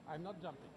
I'm not jumping.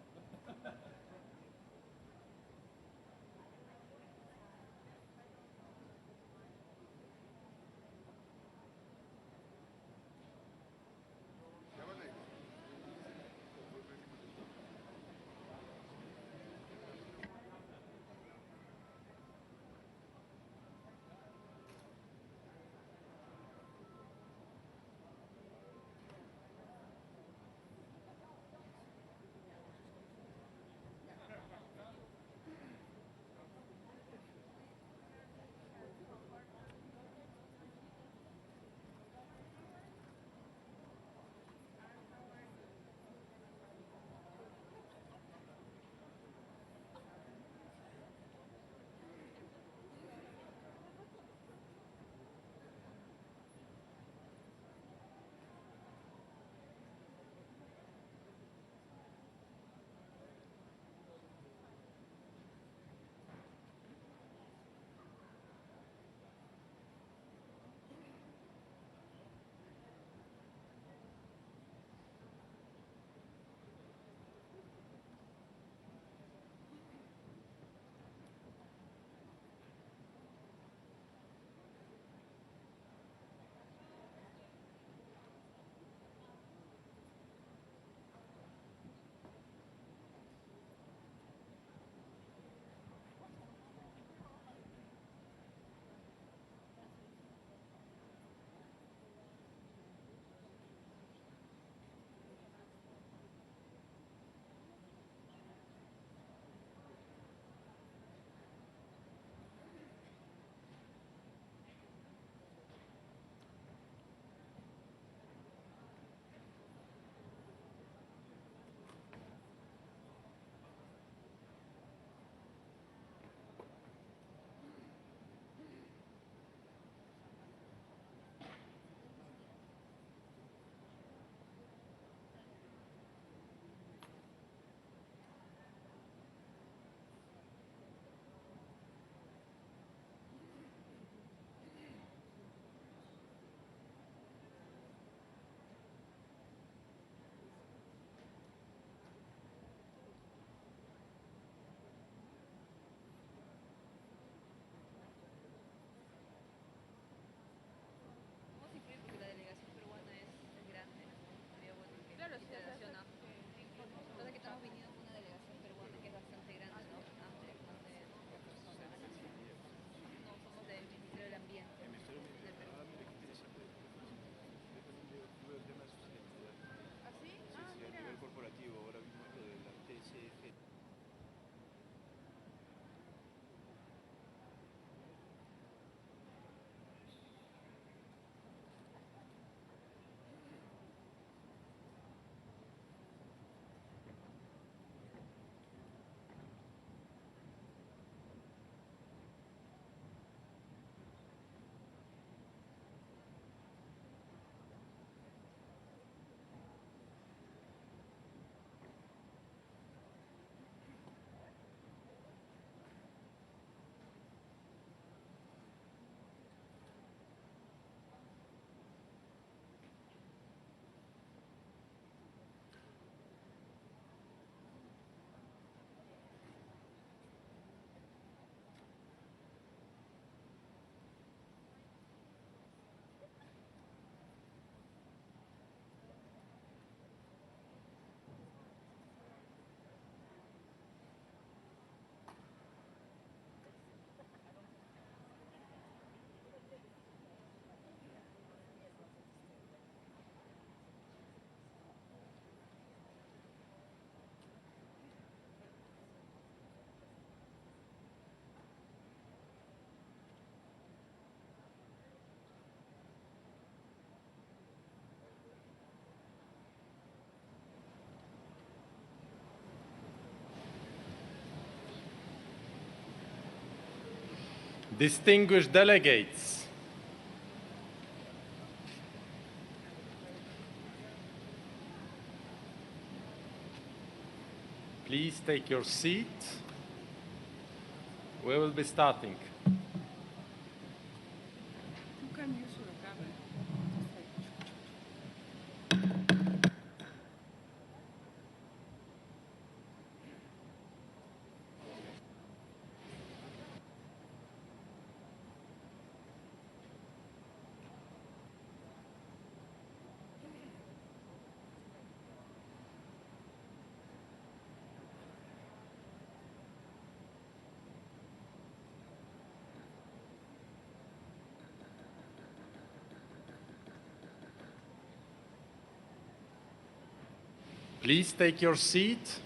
Distinguished delegates, please take your seat. We will be starting. Please take your seat.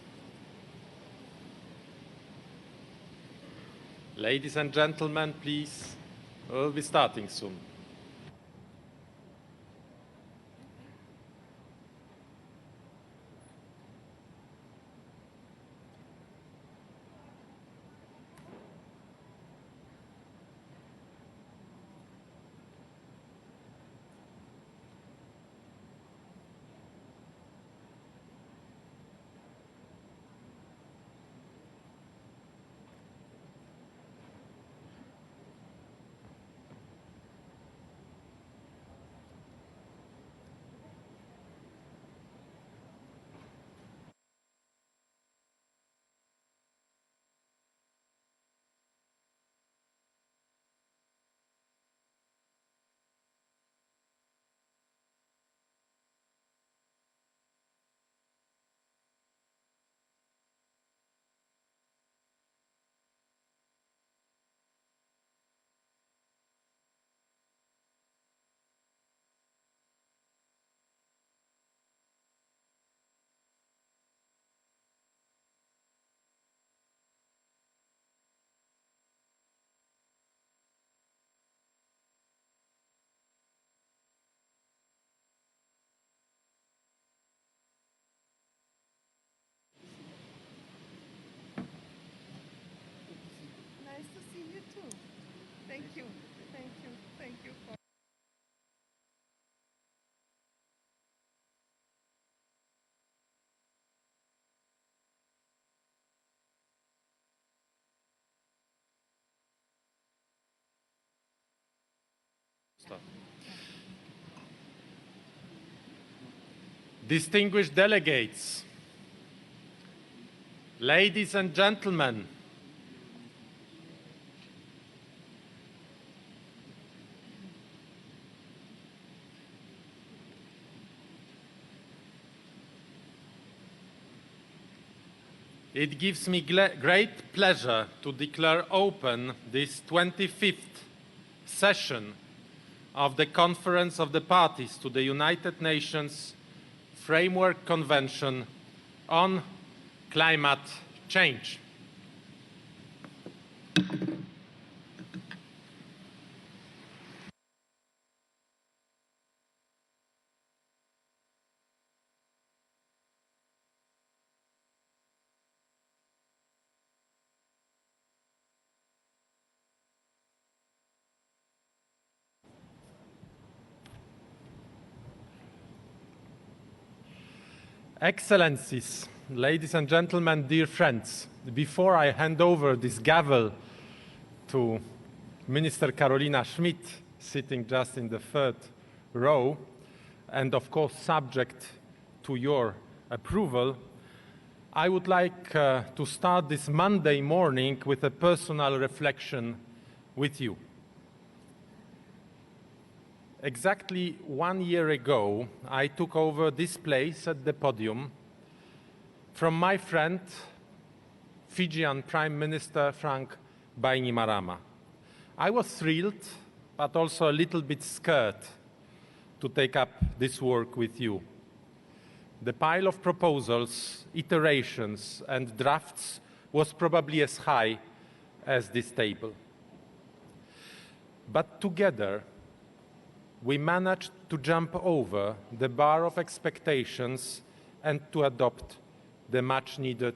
Ladies and gentlemen, please, we'll be starting soon. Nice to see you too. Thank you. Thank you. Thank you for Start. Distinguished delegates, ladies and gentlemen, it gives me great pleasure to declare open this 25th session of the Conference of the Parties to the United Nations Framework Convention on Climate Change. Excellencies, ladies and gentlemen, dear friends, before I hand over this gavel to Minister Carolina Schmidt, sitting just in the third row, and of course subject to your approval, I would like to start this Monday morning with a personal reflection with you. Exactly 1 year ago, I took over this place at the podium from my friend, Fijian Prime Minister Frank Bainimarama. I was thrilled, but also a little bit scared to take up this work with you. The pile of proposals, iterations, and drafts was probably as high as this table. But together, we managed to jump over the bar of expectations and to adopt the much-needed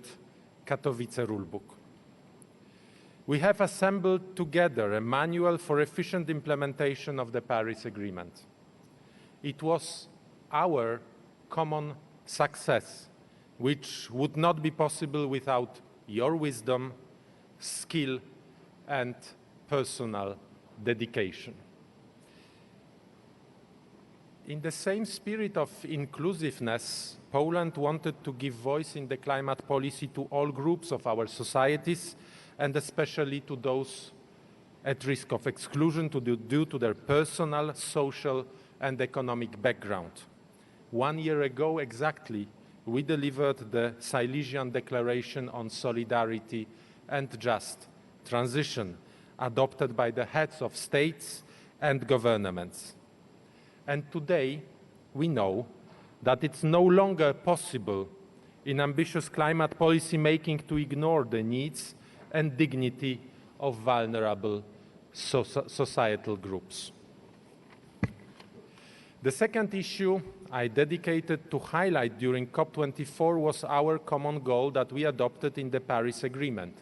Katowice rulebook. We have assembled together a manual for efficient implementation of the Paris Agreement. It was our common success, which would not be possible without your wisdom, skill, and personal dedication. In the same spirit of inclusiveness, Poland wanted to give voice in the climate policy to all groups of our societies, and especially to those at risk of exclusion due to their personal, social, and economic background. 1 year ago exactly, we delivered the Silesian Declaration on Solidarity and Just Transition, adopted by the heads of states and governments. And today, we know that it's no longer possible in ambitious climate policy making to ignore the needs and dignity of vulnerable societal groups. The second issue I dedicated to highlight during COP24 was our common goal that we adopted in the Paris Agreement,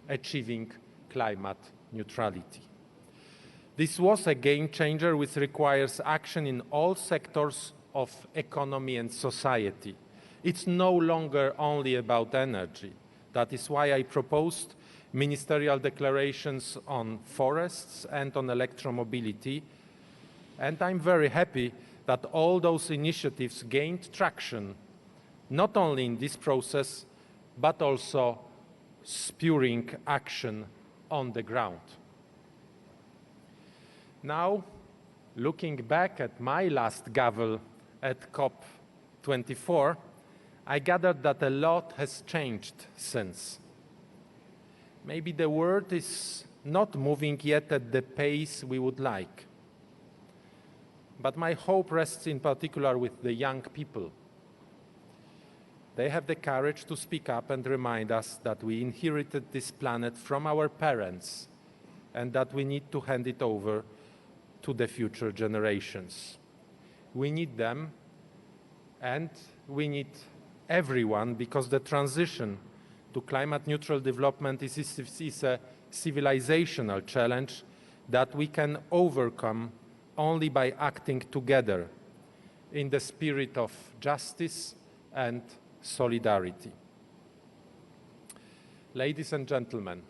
achieving climate neutrality. This was a game changer which requires action in all sectors of economy and society. It's no longer only about energy. That is why I proposed ministerial declarations on forests and on electromobility. And I'm very happy that all those initiatives gained traction, not only in this process, but also spurring action on the ground. Now, looking back at my last gavel at COP24, I gathered that a lot has changed since. Maybe the world is not moving yet at the pace we would like. But my hope rests in particular with the young people. They have the courage to speak up and remind us that we inherited this planet from our parents and that we need to hand it over to the future generations. We need them and we need everyone, because the transition to climate-neutral development is a civilizational challenge that we can overcome only by acting together in the spirit of justice and solidarity. Ladies and gentlemen,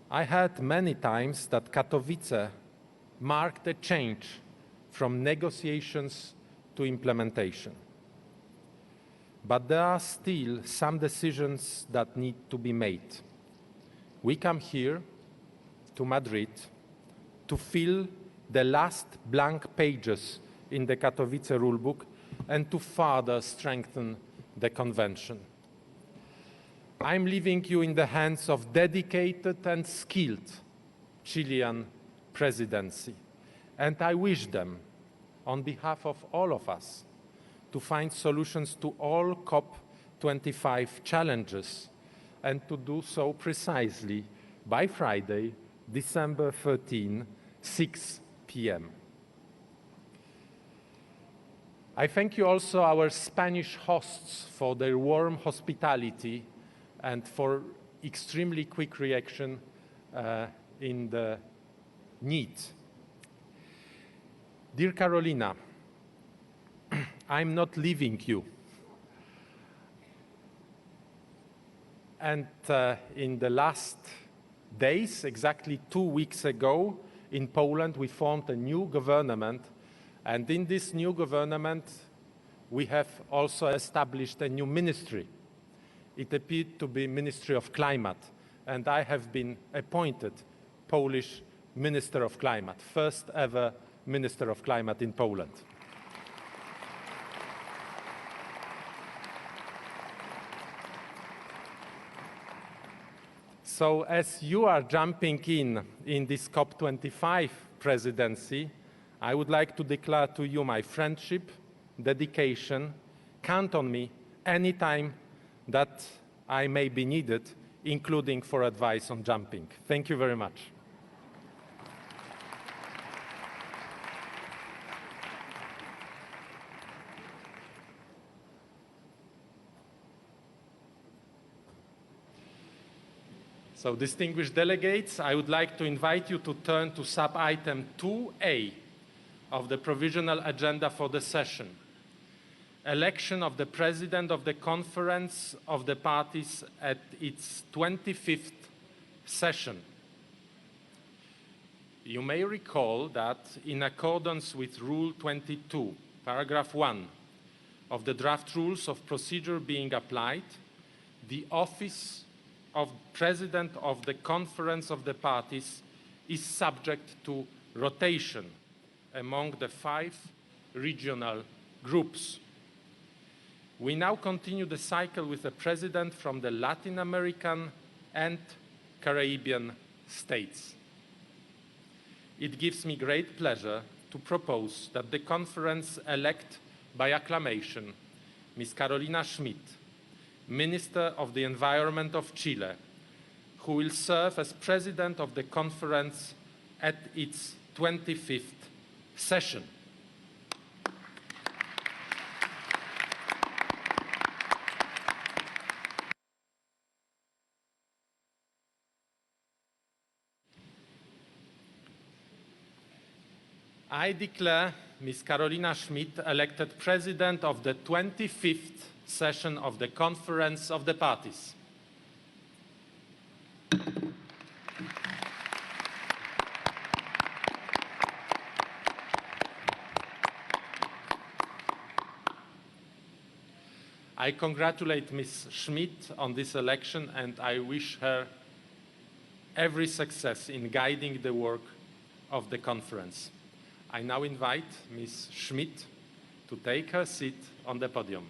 I heard many times that Katowice marked a change from negotiations to implementation. But there are still some decisions that need to be made. We come here to Madrid to fill the last blank pages in the Katowice rulebook and to further strengthen the convention. I'm leaving you in the hands of dedicated and skilled Chilean presidency, and I wish them, on behalf of all of us, to find solutions to all COP25 challenges and to do so precisely by Friday, December 13, 6 p.m. I thank you also our Spanish hosts for their warm hospitality and for extremely quick reaction in the need. Dear Carolina, I'm not leaving you. And in the last days, exactly 2 weeks ago, in Poland, we formed a new government. And in this new government, we have also established a new ministry. It appeared to be Ministry of Climate. And I have been appointed Polish Minister of Climate, first ever Minister of Climate in Poland. So as you are jumping in this COP25 presidency, I would like to declare to you my friendship, dedication. Count on me anytime that I may be needed, including for advice on jumping. Thank you very much. So, distinguished delegates, I would like to invite you to turn to sub-item 2A of the provisional agenda for the session. Election of the President of the Conference of the Parties at its 25th session. You may recall that in accordance with Rule 22, paragraph 1 of the draft rules of procedure being applied, the office of President of the Conference of the Parties is subject to rotation among the 5 regional groups. We now continue the cycle with a president from the Latin American and Caribbean states. It gives me great pleasure to propose that the conference elect by acclamation Ms. Carolina Schmidt Minister of the Environment of Chile, who will serve as president of the conference at its 25th session. I declare Ms. Carolina Schmidt elected president of the 25th session of the Conference of the Parties. I congratulate Ms. Schmidt on this election, and I wish her every success in guiding the work of the conference. I now invite Ms. Schmidt to take her seat on the podium.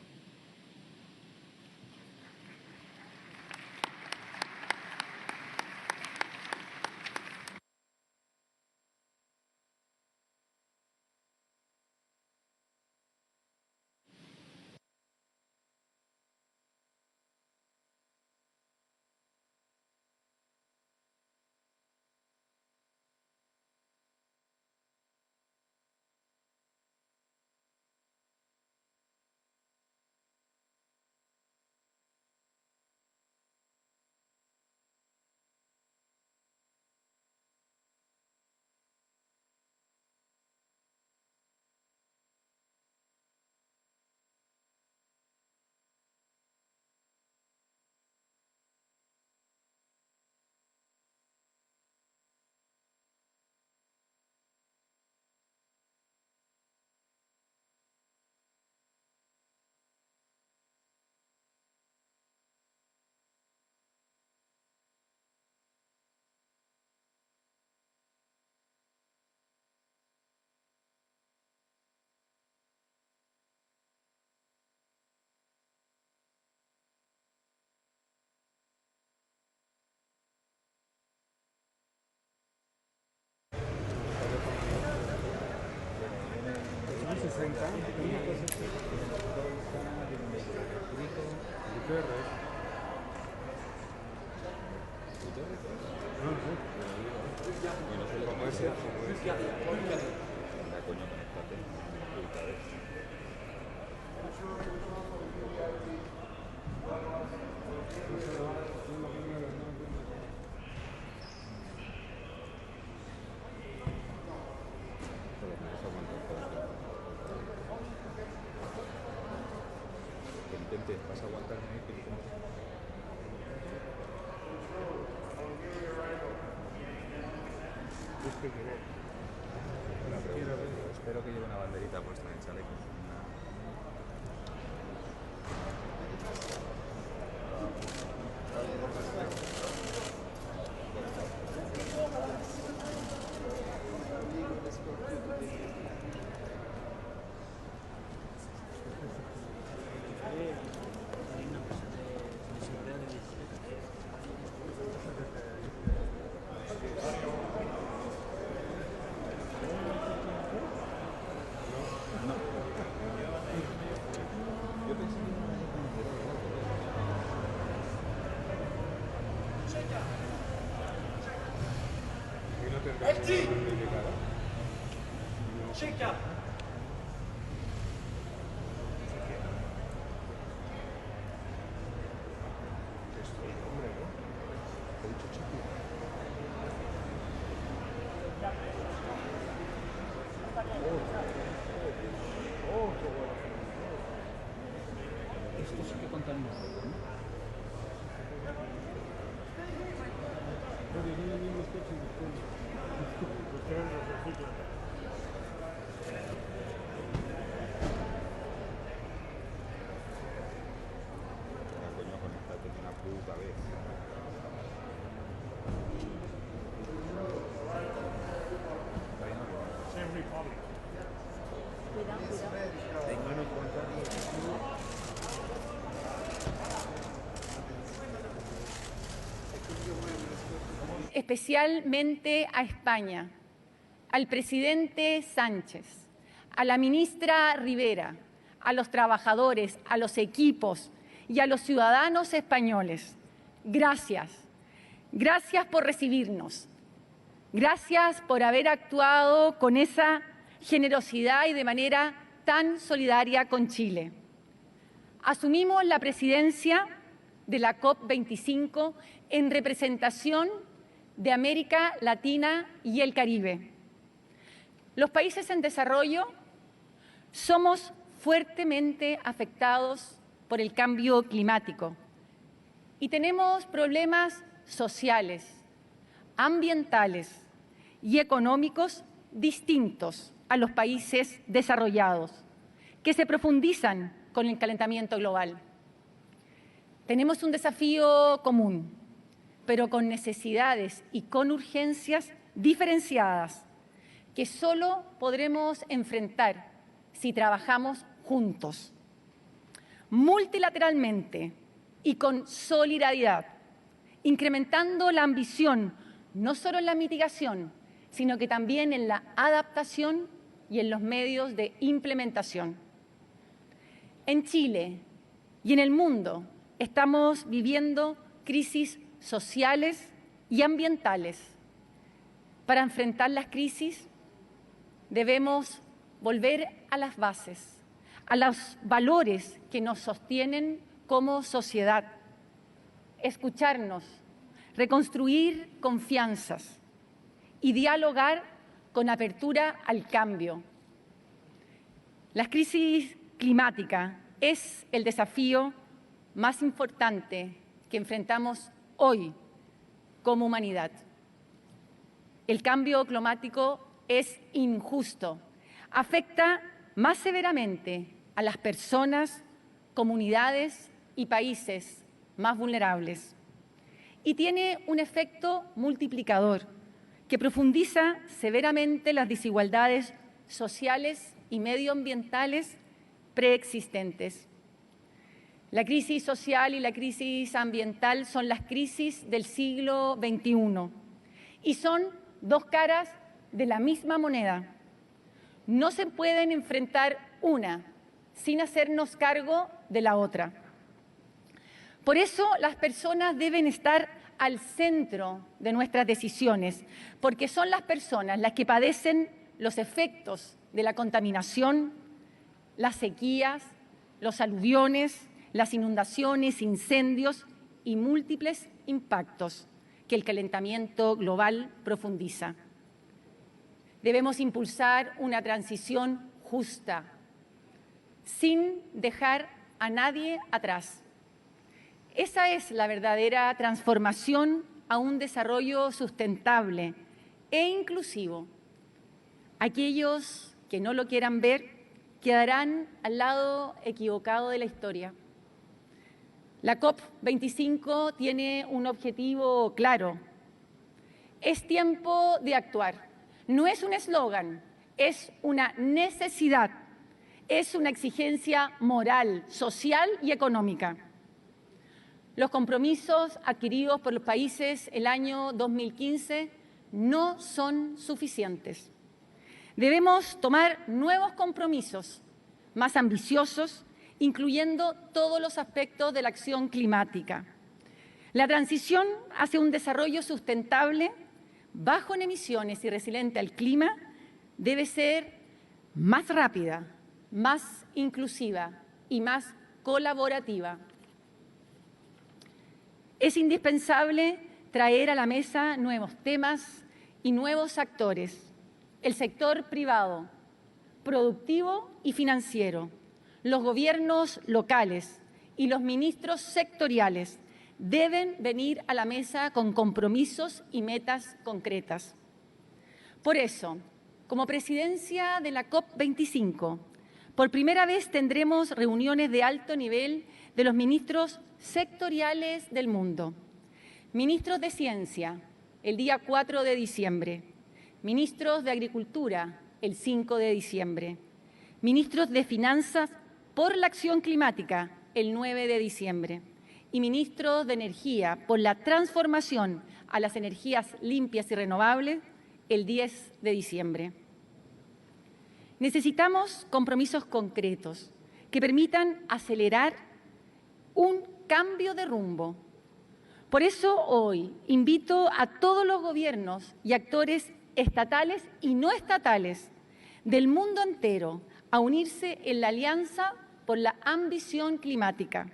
Guterres. ¿Cómo es? Coño, conéctate. Vas a aguantar. Espero que lleve una banderita puesta en el chaleco. Checa. Esto sí que contamina, ¿no? Especialmente a España, al presidente Sánchez, a la ministra Rivera, a los trabajadores, a los equipos y a los ciudadanos españoles. Gracias. Gracias por recibirnos. Gracias por haber actuado con esa generosidad y de manera tan solidaria con Chile. Asumimos la presidencia de la COP25 en representación de América Latina y el Caribe. Los países en desarrollo somos fuertemente afectados por el cambio climático y tenemos problemas sociales, ambientales y económicos distintos a los países desarrollados, que se profundizan con el calentamiento global. Tenemos un desafío común, pero con necesidades y con urgencias diferenciadas, que solo podremos enfrentar si trabajamos juntos, multilateralmente y con solidaridad, incrementando la ambición no solo en la mitigación, sino que también en la adaptación y en los medios de implementación. En Chile y en el mundo estamos viviendo crisis sociales y ambientales. Para enfrentar las crisis debemos volver a las bases, a los valores que nos sostienen como sociedad, escucharnos, reconstruir confianzas y dialogar con apertura al cambio. La crisis climática es el desafío más importante que enfrentamos hoy como humanidad. El cambio climático es injusto, afecta más severamente a las personas, comunidades y países más vulnerables y tiene un efecto multiplicador que profundiza severamente las desigualdades sociales y medioambientales preexistentes. La crisis social y la crisis ambiental son las crisis del siglo XXI y son dos caras de la misma moneda. No se pueden enfrentar una sin hacernos cargo de la otra. Por eso las personas deben estar al centro de nuestras decisiones, porque son las personas las que padecen los efectos de la contaminación, las sequías, los aluviones, las inundaciones, incendios y múltiples impactos que el calentamiento global profundiza. Debemos impulsar una transición justa, sin dejar a nadie atrás. Esa es la verdadera transformación a un desarrollo sustentable e inclusivo. Aquellos que no lo quieran ver quedarán al lado equivocado de la historia. La COP25 tiene un objetivo claro. Es tiempo de actuar. No es un eslogan, es una necesidad, es una exigencia moral, social y económica. Los compromisos adquiridos por los países el año 2015 no son suficientes. Debemos tomar nuevos compromisos, más ambiciosos, incluyendo todos los aspectos de la acción climática. La transición hacia un desarrollo sustentable, bajo en emisiones y resiliente al clima, debe ser más rápida, más inclusiva y más colaborativa. Es indispensable traer a la mesa nuevos temas y nuevos actores. El sector privado, productivo y financiero, los gobiernos locales y los ministros sectoriales deben venir a la mesa con compromisos y metas concretas. Por eso, como presidencia de la COP25, por primera vez tendremos reuniones de alto nivel de los ministros sectoriales del mundo. Ministros de Ciencia, el día 4 de diciembre. Ministros de Agricultura, el 5 de diciembre. Ministros de Finanzas por la Acción Climática, el 9 de diciembre. Y ministros de Energía por la transformación a las energías limpias y renovables, el 10 de diciembre. Necesitamos compromisos concretos que permitan acelerar un cambio de rumbo. Por eso hoy invito a todos los gobiernos y actores estatales y no estatales del mundo entero a unirse en la Alianza por la Ambición Climática.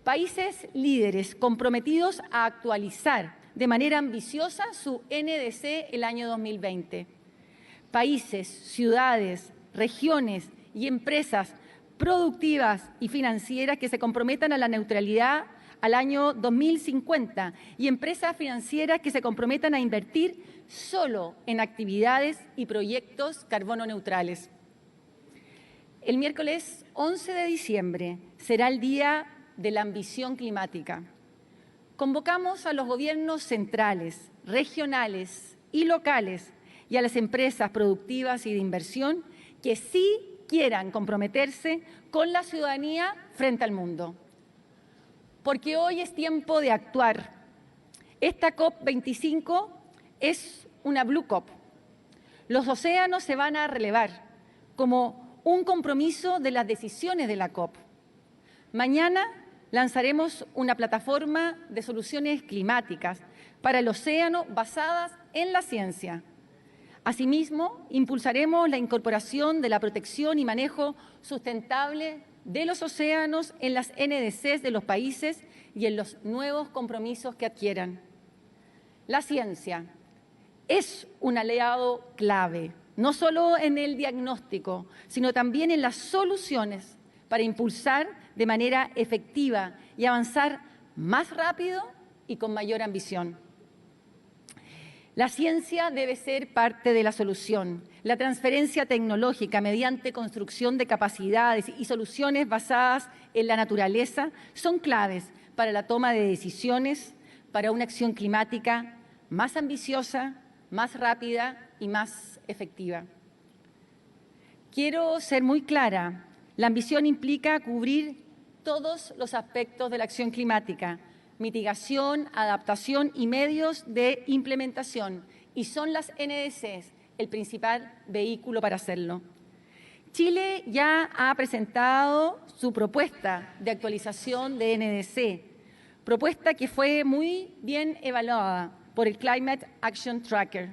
Países líderes comprometidos a actualizar de manera ambiciosa su NDC el año 2020. Países, ciudades, regiones y empresas productivas y financieras que se comprometan a la neutralidad al año 2050 y empresas financieras que se comprometan a invertir solo en actividades y proyectos carbono neutrales. El miércoles 11 de diciembre será el Día de la Ambición Climática. Convocamos a los gobiernos centrales, regionales y locales y a las empresas productivas y de inversión que sí quieran comprometerse con la ciudadanía frente al mundo. Porque hoy es tiempo de actuar. Esta COP25 es una Blue COP. Los océanos se van a relevar como un compromiso de las decisiones de la COP. Mañana lanzaremos una plataforma de soluciones climáticas para el océano basadas en la ciencia. Asimismo, impulsaremos la incorporación de la protección y manejo sustentable de los océanos en las NDCs de los países y en los nuevos compromisos que adquieran. La ciencia es un aliado clave, no solo en el diagnóstico, sino también en las soluciones para impulsar de manera efectiva y avanzar más rápido y con mayor ambición. La ciencia debe ser parte de la solución. La transferencia tecnológica mediante construcción de capacidades y soluciones basadas en la naturaleza son claves para la toma de decisiones, para una acción climática más ambiciosa, más rápida y más efectiva. Quiero ser muy clara. La ambición implica cubrir todos los aspectos de la acción climática: mitigación, adaptación y medios de implementación, y son las NDCs el principal vehículo para hacerlo. Chile ya ha presentado su propuesta de actualización de NDC, propuesta que fue muy bien evaluada por el Climate Action Tracker,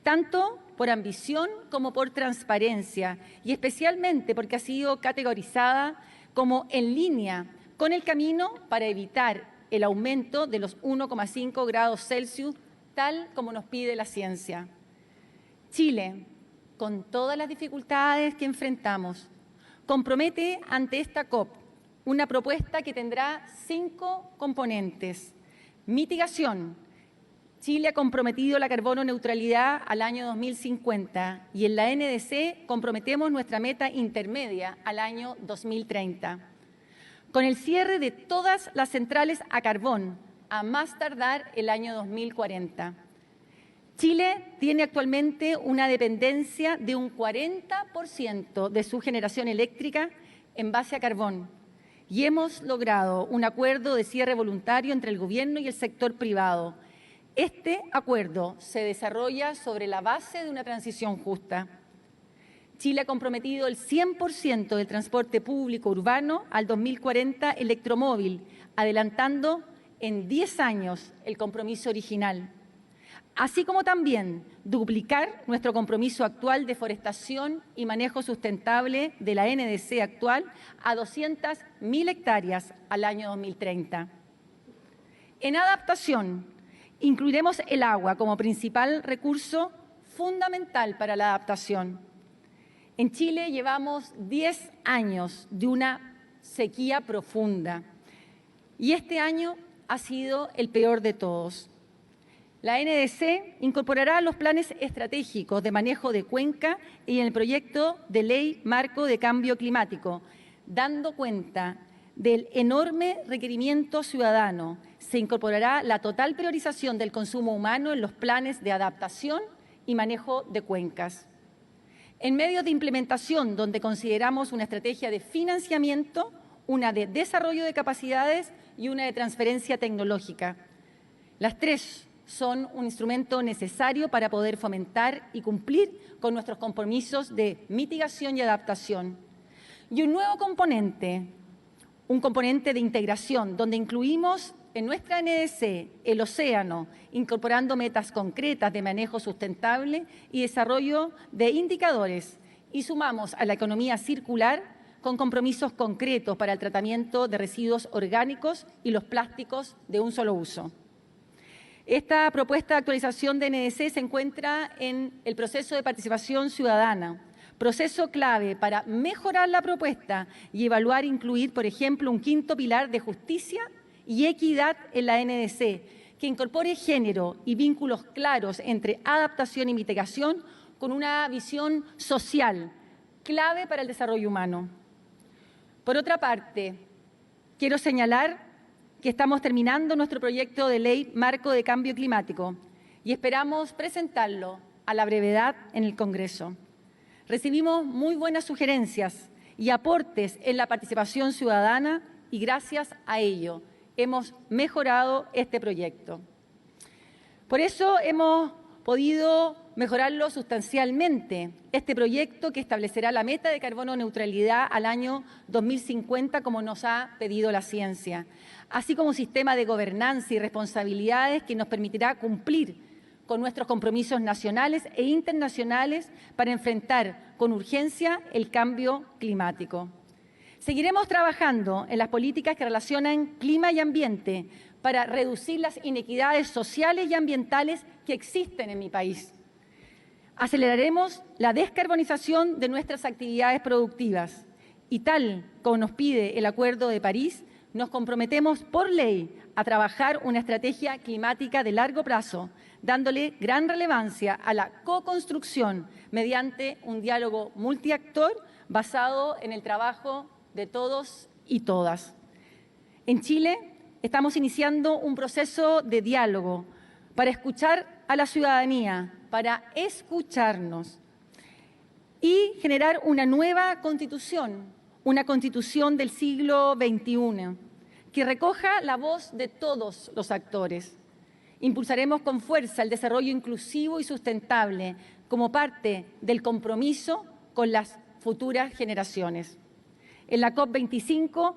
tanto por ambición como por transparencia, y especialmente porque ha sido categorizada como en línea con el camino para evitar el aumento de los 1,5 grados Celsius, tal como nos pide la ciencia. Chile, con todas las dificultades que enfrentamos, compromete ante esta COP una propuesta que tendrá 5 componentes. Mitigación. Chile ha comprometido la carbono neutralidad al año 2050 y en la NDC comprometemos nuestra meta intermedia al año 2030. Con el cierre de todas las centrales a carbón a más tardar el año 2040. Chile tiene actualmente una dependencia de un 40% de su generación eléctrica en base a carbón y hemos logrado un acuerdo de cierre voluntario entre el gobierno y el sector privado. Este acuerdo se desarrolla sobre la base de una transición justa. Chile ha comprometido el 100% del transporte público urbano al 2040 electromóvil, adelantando en 10 años el compromiso original, así como también duplicar nuestro compromiso actual de forestación y manejo sustentable de la NDC actual a 200.000 hectáreas al año 2030. En adaptación, incluiremos el agua como principal recurso fundamental para la adaptación. En Chile llevamos 10 años de una sequía profunda y este año ha sido el peor de todos. La NDC incorporará los planes estratégicos de manejo de cuenca y en el proyecto de ley marco de cambio climático, dando cuenta del enorme requerimiento ciudadano. Se incorporará la total priorización del consumo humano en los planes de adaptación y manejo de cuencas. En medios de implementación, donde consideramos una estrategia de financiamiento, una de desarrollo de capacidades y una de transferencia tecnológica. Las tres son un instrumento necesario para poder fomentar y cumplir con nuestros compromisos de mitigación y adaptación. Y un nuevo componente, un componente de integración, donde incluimos en nuestra NDC el océano, incorporando metas concretas de manejo sustentable y desarrollo de indicadores, y sumamos a la economía circular con compromisos concretos para el tratamiento de residuos orgánicos y los plásticos de un solo uso. Esta propuesta de actualización de NDC se encuentra en el proceso de participación ciudadana, proceso clave para mejorar la propuesta y evaluar e incluir, por ejemplo, un quinto pilar de justicia y equidad en la NDC, que incorpore género y vínculos claros entre adaptación y mitigación con una visión social, clave para el desarrollo humano. Por otra parte, quiero señalar que estamos terminando nuestro proyecto de ley marco de cambio climático y esperamos presentarlo a la brevedad en el Congreso. Recibimos muy buenas sugerencias y aportes en la participación ciudadana y gracias a ello hemos mejorado este proyecto. Por eso hemos podido mejorarlo sustancialmente. Este proyecto que establecerá la meta de carbono neutralidad al año 2050, como nos ha pedido la ciencia, así como un sistema de gobernanza y responsabilidades que nos permitirá cumplir con nuestros compromisos nacionales e internacionales para enfrentar con urgencia el cambio climático. Seguiremos trabajando en las políticas que relacionan clima y ambiente para reducir las inequidades sociales y ambientales que existen en mi país. Aceleraremos la descarbonización de nuestras actividades productivas y, tal como nos pide el Acuerdo de París, nos comprometemos por ley a trabajar una estrategia climática de largo plazo, dándole gran relevancia a la co-construcción mediante un diálogo multiactor basado en el trabajo de todos y todas. En Chile estamos iniciando un proceso de diálogo para escuchar a la ciudadanía, para escucharnos y generar una nueva constitución, una constitución del siglo XXI, que recoja la voz de todos los actores. Impulsaremos con fuerza el desarrollo inclusivo y sustentable como parte del compromiso con las futuras generaciones. En la COP25,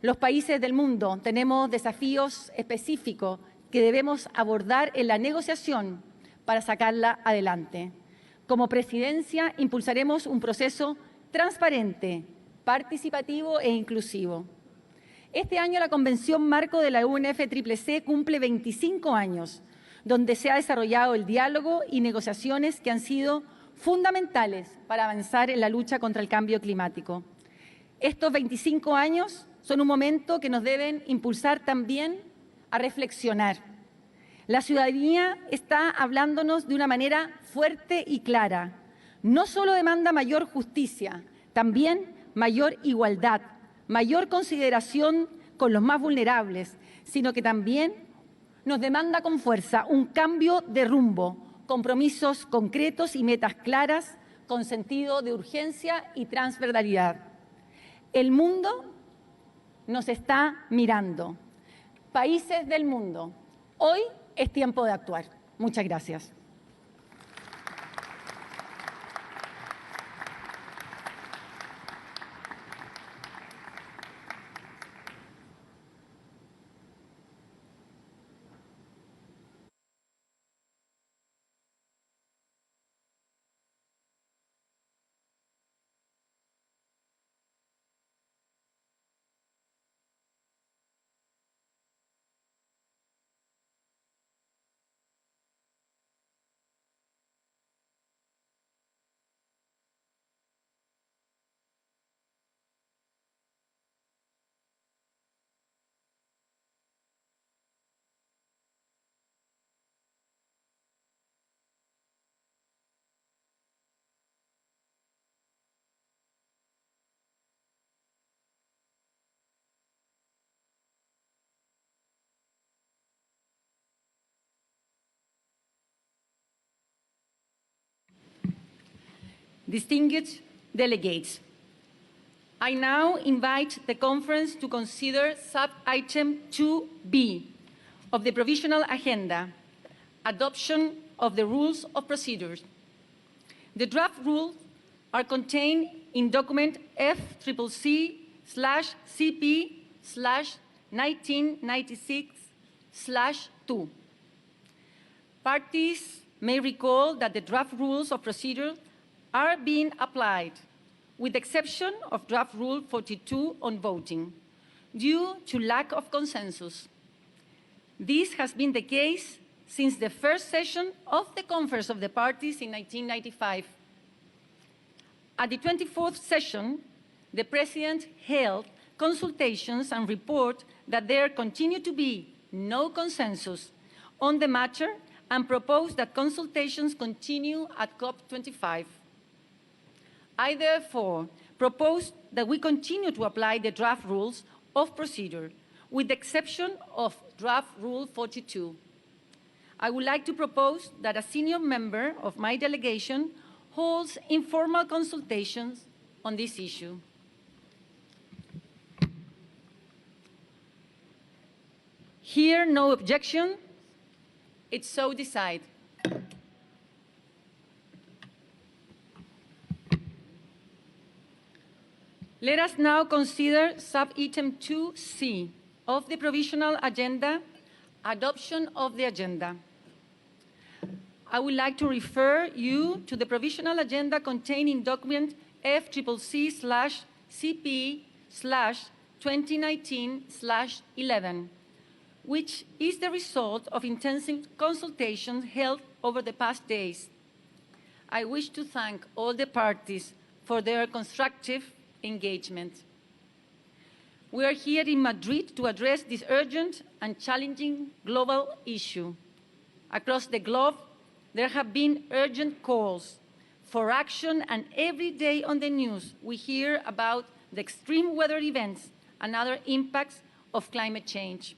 los países del mundo tenemos desafíos específicos que debemos abordar en la negociación para sacarla adelante. Como presidencia, impulsaremos un proceso transparente, participativo e inclusivo. Este año la Convención Marco de la UNFCCC cumple 25 años, donde se ha desarrollado el diálogo y negociaciones que han sido fundamentales para avanzar en la lucha contra el cambio climático. Estos 25 años son un momento que nos deben impulsar también a reflexionar. La ciudadanía está hablándonos de una manera fuerte y clara. No solo demanda mayor justicia, también mayor igualdad, mayor consideración con los más vulnerables, sino que también nos demanda con fuerza un cambio de rumbo, compromisos concretos y metas claras con sentido de urgencia y transversalidad. El mundo nos está mirando. Países del mundo, hoy es tiempo de actuar. Muchas gracias. Distinguished delegates, I now invite the conference to consider sub-item 2B of the provisional agenda, adoption of the rules of procedure. The draft rules are contained in document FCCC/CP 2015/1996/2. Parties may recall that the draft rules of procedure are being applied, with the exception of draft Rule 42 on voting, due to lack of consensus. This has been the case since the first session of the Conference of the Parties in 1995. At the 24th session, the President held consultations and reported that there continued to be no consensus on the matter and proposed that consultations continue at COP25. I therefore propose that we continue to apply the draft rules of procedure, with the exception of draft Rule 42. I would like to propose that a senior member of my delegation holds informal consultations on this issue. Hear no objection. It's so decided. Let us now consider sub-item 2C of the provisional agenda, adoption of the agenda. I would like to refer you to the provisional agenda containing document FCCC/CP/2019/11, which is the result of intensive consultations held over the past days. I wish to thank all the parties for their constructive engagement. We are here in Madrid to address this urgent and challenging global issue. Across the globe, there have been urgent calls for action, and every day on the news we hear about the extreme weather events and other impacts of climate change.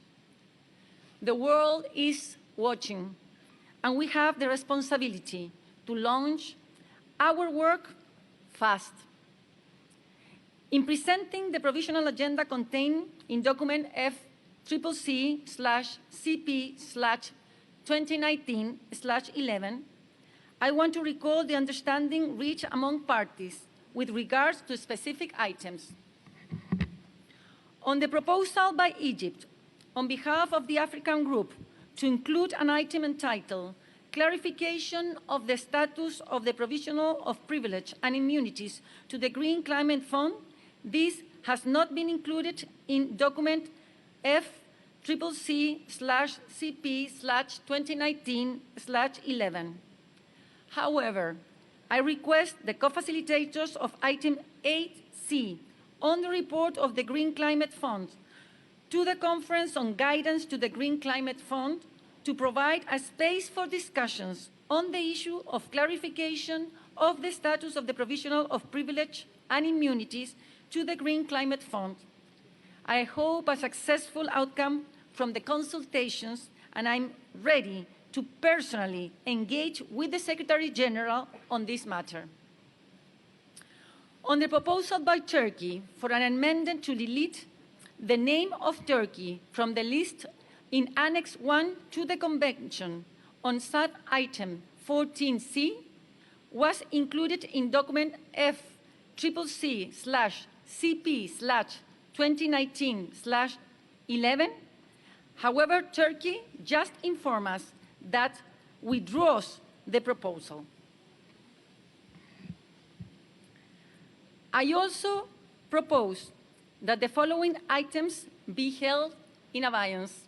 The world is watching, and we have the responsibility to launch our work fast. In presenting the provisional agenda contained in document FCCC/CP/2019/11, I want to recall the understanding reached among parties with regards to specific items. On the proposal by Egypt, on behalf of the African Group, to include an item entitled Clarification of the Status of the Provisional of Privilege and Immunities to the Green Climate Fund, this has not been included in document FCCC/CP/2019/11. However, I request the co-facilitators of item 8C on the report of the Green Climate Fund to the Conference on Guidance to the Green Climate Fund to provide a space for discussions on the issue of clarification of the status of the provisional of privilege and immunities to the Green Climate Fund. I hope a successful outcome from the consultations, and I'm ready to personally engage with the Secretary General on this matter. On the proposal by Turkey for an amendment to delete the name of Turkey from the list in Annex 1 to the Convention on sub-item 14C was included in document FCCC/CP/2019/11. However, Turkey just informed us that withdraws the proposal. I also propose that the following items be held in abeyance.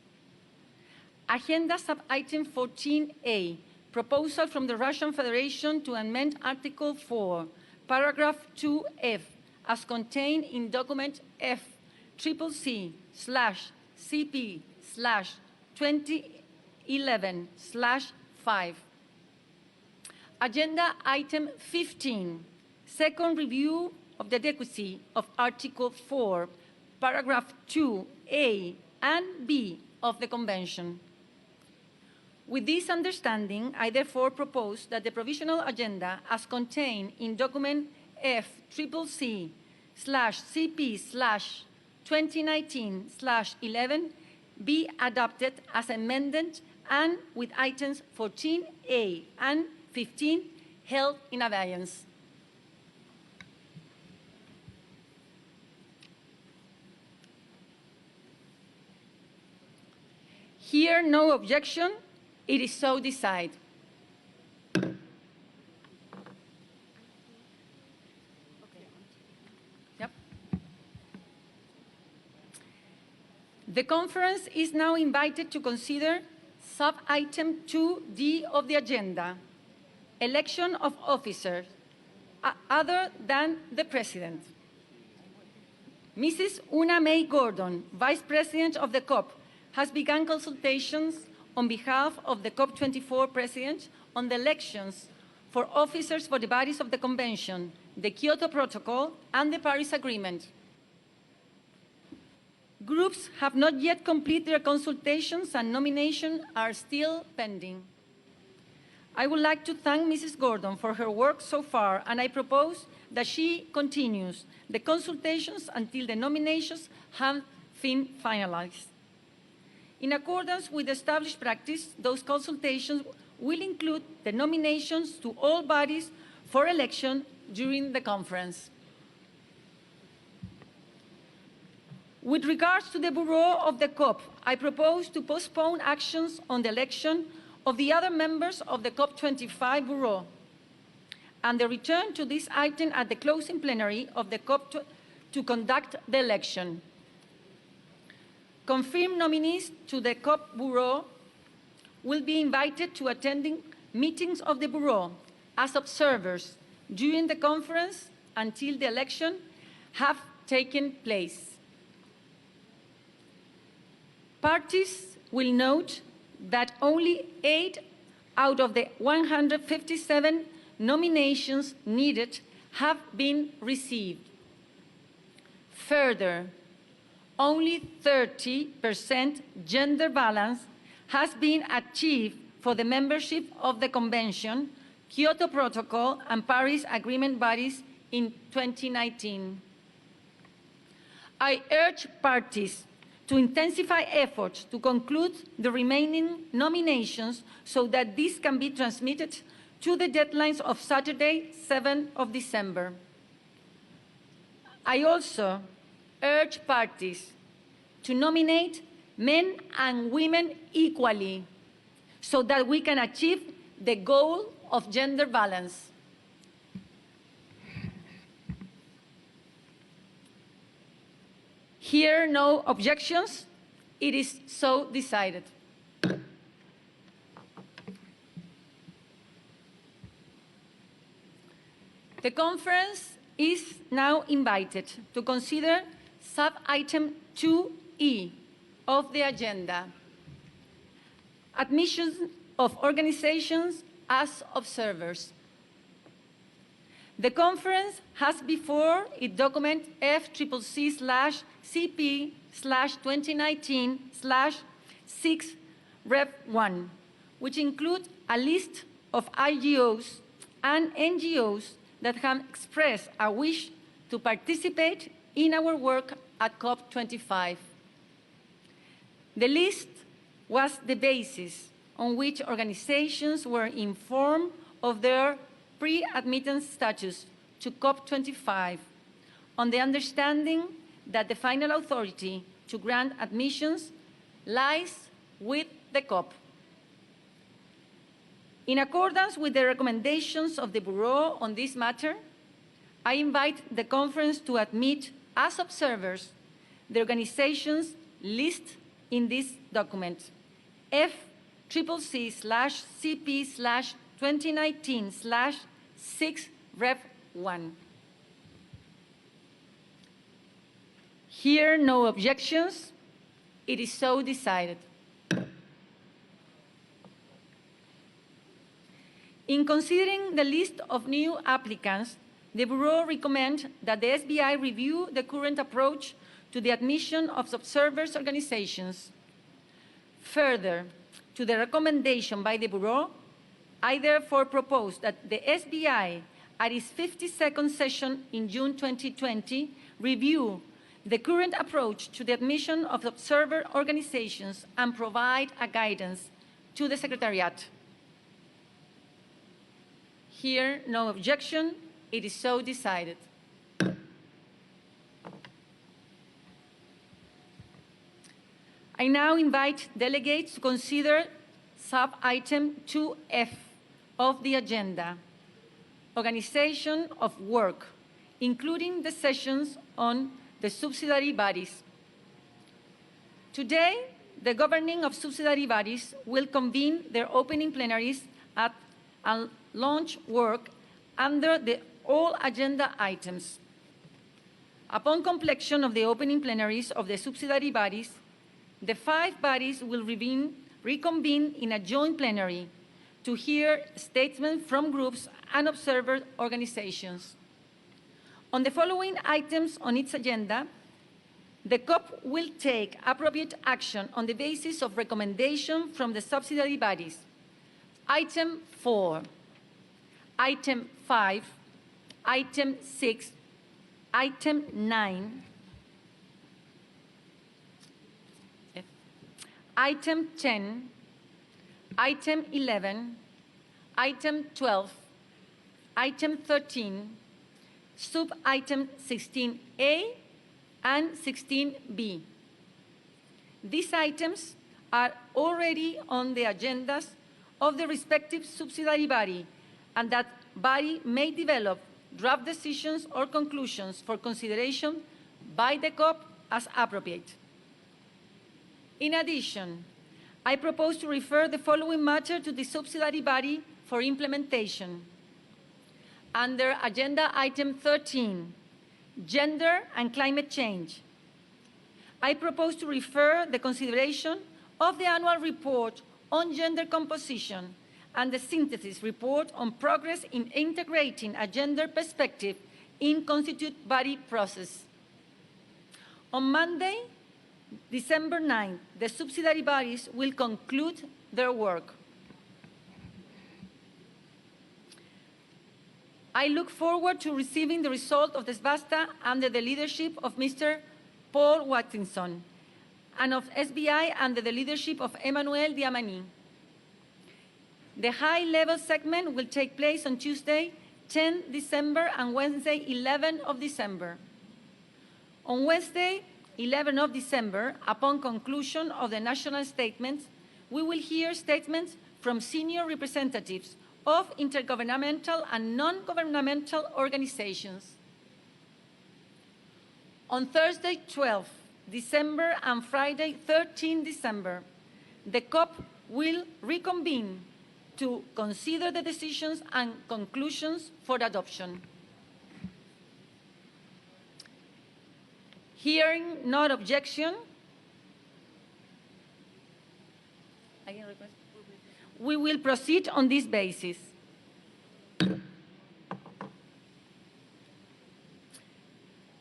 Agenda sub-item 14A, proposal from the Russian Federation to amend Article 4, paragraph 2F, as contained in document FCCC/CP/2011/5. Agenda item 15, second review of the adequacy of Article 4, paragraph 2A and B of the Convention. With this understanding, I therefore propose that the provisional agenda as contained in document FCCC/CP/2019/11 be adopted as amended and with items 14A and 15 held in abeyance. Here, no objection. It is so decided. Yep. The conference is now invited to consider sub-item 2D of the agenda, election of officers other than the President. Mrs. Una May Gordon, Vice President of the COP, has begun consultations on behalf of the COP24 President on the elections for officers for the bodies of the Convention, the Kyoto Protocol, and the Paris Agreement. Groups have not yet completed their consultations and nominations are still pending. I would like to thank Mrs. Gordon for her work so far, and I propose that she continues the consultations until the nominations have been finalized. In accordance with established practice, those consultations will include the nominations to all bodies for election during the conference. With regards to the Bureau of the COP, I propose to postpone actions on the election of the other members of the COP25 Bureau and the return to this item at the closing plenary of the COP to conduct the election. Confirmed nominees to the COP Bureau will be invited to attending meetings of the Bureau as observers during the conference until the election have taken place. Parties will note that only 8 out of the 157 nominations needed have been received. Further, only 30% gender balance has been achieved for the membership of the Convention, Kyoto Protocol, and Paris Agreement bodies in 2019. I urge parties to intensify efforts to conclude the remaining nominations so that this can be transmitted to the deadlines of Saturday, 7th of December. I also urge parties to nominate men and women equally so that we can achieve the goal of gender balance. Here, no objections. It is so decided. The conference is now invited to consider sub-item 2E of the agenda, admission of organizations as observers. The conference has before it document FCCC/CP/2019/6-Rev1, which include a list of IGOs and NGOs that have expressed a wish to participate in our work at COP25. The list was the basis on which organizations were informed of their pre-admittance status to COP25, on the understanding that the final authority to grant admissions lies with the COP. In accordance with the recommendations of the Bureau on this matter, I invite the conference to admit as observers the organizations listed in this document, FCCC/CP/2019/6-Rev1. Here, no objections. It is so decided. In considering the list of new applicants, the Bureau recommends that the SBI review the current approach to the admission of observers organizations. Further, to the recommendation by the Bureau, I therefore propose that the SBI, at its 52nd session in June 2020, review the current approach to the admission of observer organizations and provide a guidance to the Secretariat. Here, no objection. It is so decided. I now invite delegates to consider sub-item 2F of the agenda, organization of work, including the sessions on the subsidiary bodies. Today, the governing of subsidiary bodies will convene their opening plenaries and launch work under the all agenda items. Upon completion of the opening plenaries of the subsidiary bodies, the 5 bodies will reconvene in a joint plenary to hear statements from groups and observer organizations. On the following items on its agenda, the COP will take appropriate action on the basis of recommendation from the subsidiary bodies. Item 4, Item 5, Item 6, Item 9, Item 10, Item 11, Item 12, Item 13, Sub-Item 16A and 16B. These items are already on the agendas of the respective subsidiary body, and that body may develop draft decisions or conclusions for consideration by the COP as appropriate. In addition, I propose to refer the following matter to the subsidiary body for implementation. Under Agenda Item 13, Gender and Climate Change, I propose to refer the consideration of the annual report on gender composition and the synthesis report on progress in integrating a gender perspective in constituent body process. On Monday, December 9th, the subsidiary bodies will conclude their work. I look forward to receiving the result of this VASTA under the leadership of Mr. Paul Watkinson and of SBI under the leadership of Emmanuel Diamani. The high-level segment will take place on Tuesday, 10 December and Wednesday, 11 of December. On Wednesday, 11 of December, upon conclusion of the national statements, we will hear statements from senior representatives of intergovernmental and non-governmental organizations. On Thursday, 12 December and Friday, 13 December, the COP will reconvene to consider the decisions and conclusions for adoption. Hearing no objection, we will proceed on this basis.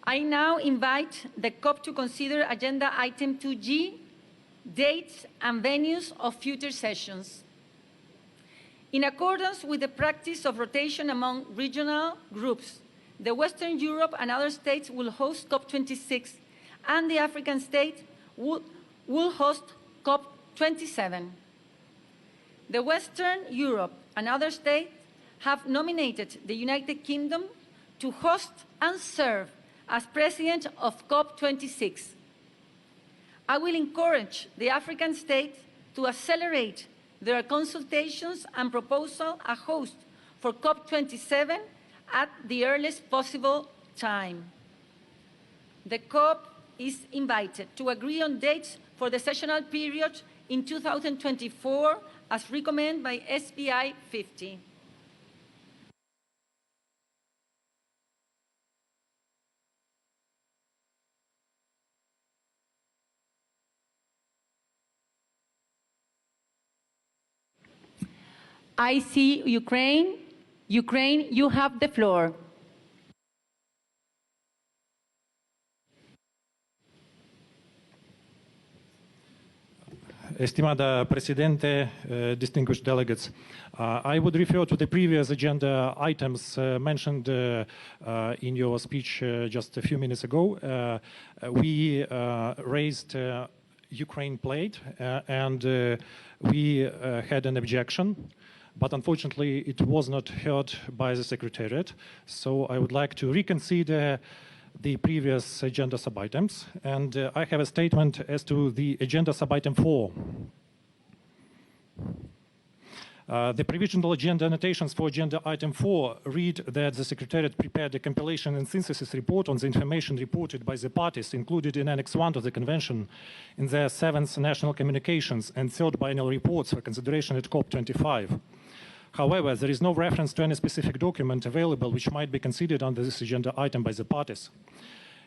I now invite the COP to consider Agenda Item 2G, dates and venues of future sessions. In accordance with the practice of rotation among regional groups, the Western Europe and other states will host COP26, and the African state will host COP27. The Western Europe and other states have nominated the United Kingdom to host and serve as president of COP26. I will encourage the African states to accelerate their consultations and proposal a host for COP27 at the earliest possible time. The COP is invited to agree on dates for the sessional period in 2024 as recommended by SBI 50. I see Ukraine. Ukraine, you have the floor. Estimada Presidente, distinguished delegates, I would refer to the previous agenda items mentioned in your speech just a few minutes ago. We raised Ukraine plate and we had an objection, but unfortunately it was not heard by the Secretariat. So I would like to reconsider the previous agenda sub-items, and I have a statement as to the agenda sub-item 4. The provisional agenda annotations for agenda item 4 read that the Secretariat prepared a compilation and synthesis report on the information reported by the parties included in Annex 1 of the Convention in their 7th national communications and 3rd biennial reports for consideration at COP25. However, there is no reference to any specific document available which might be considered under this agenda item by the parties.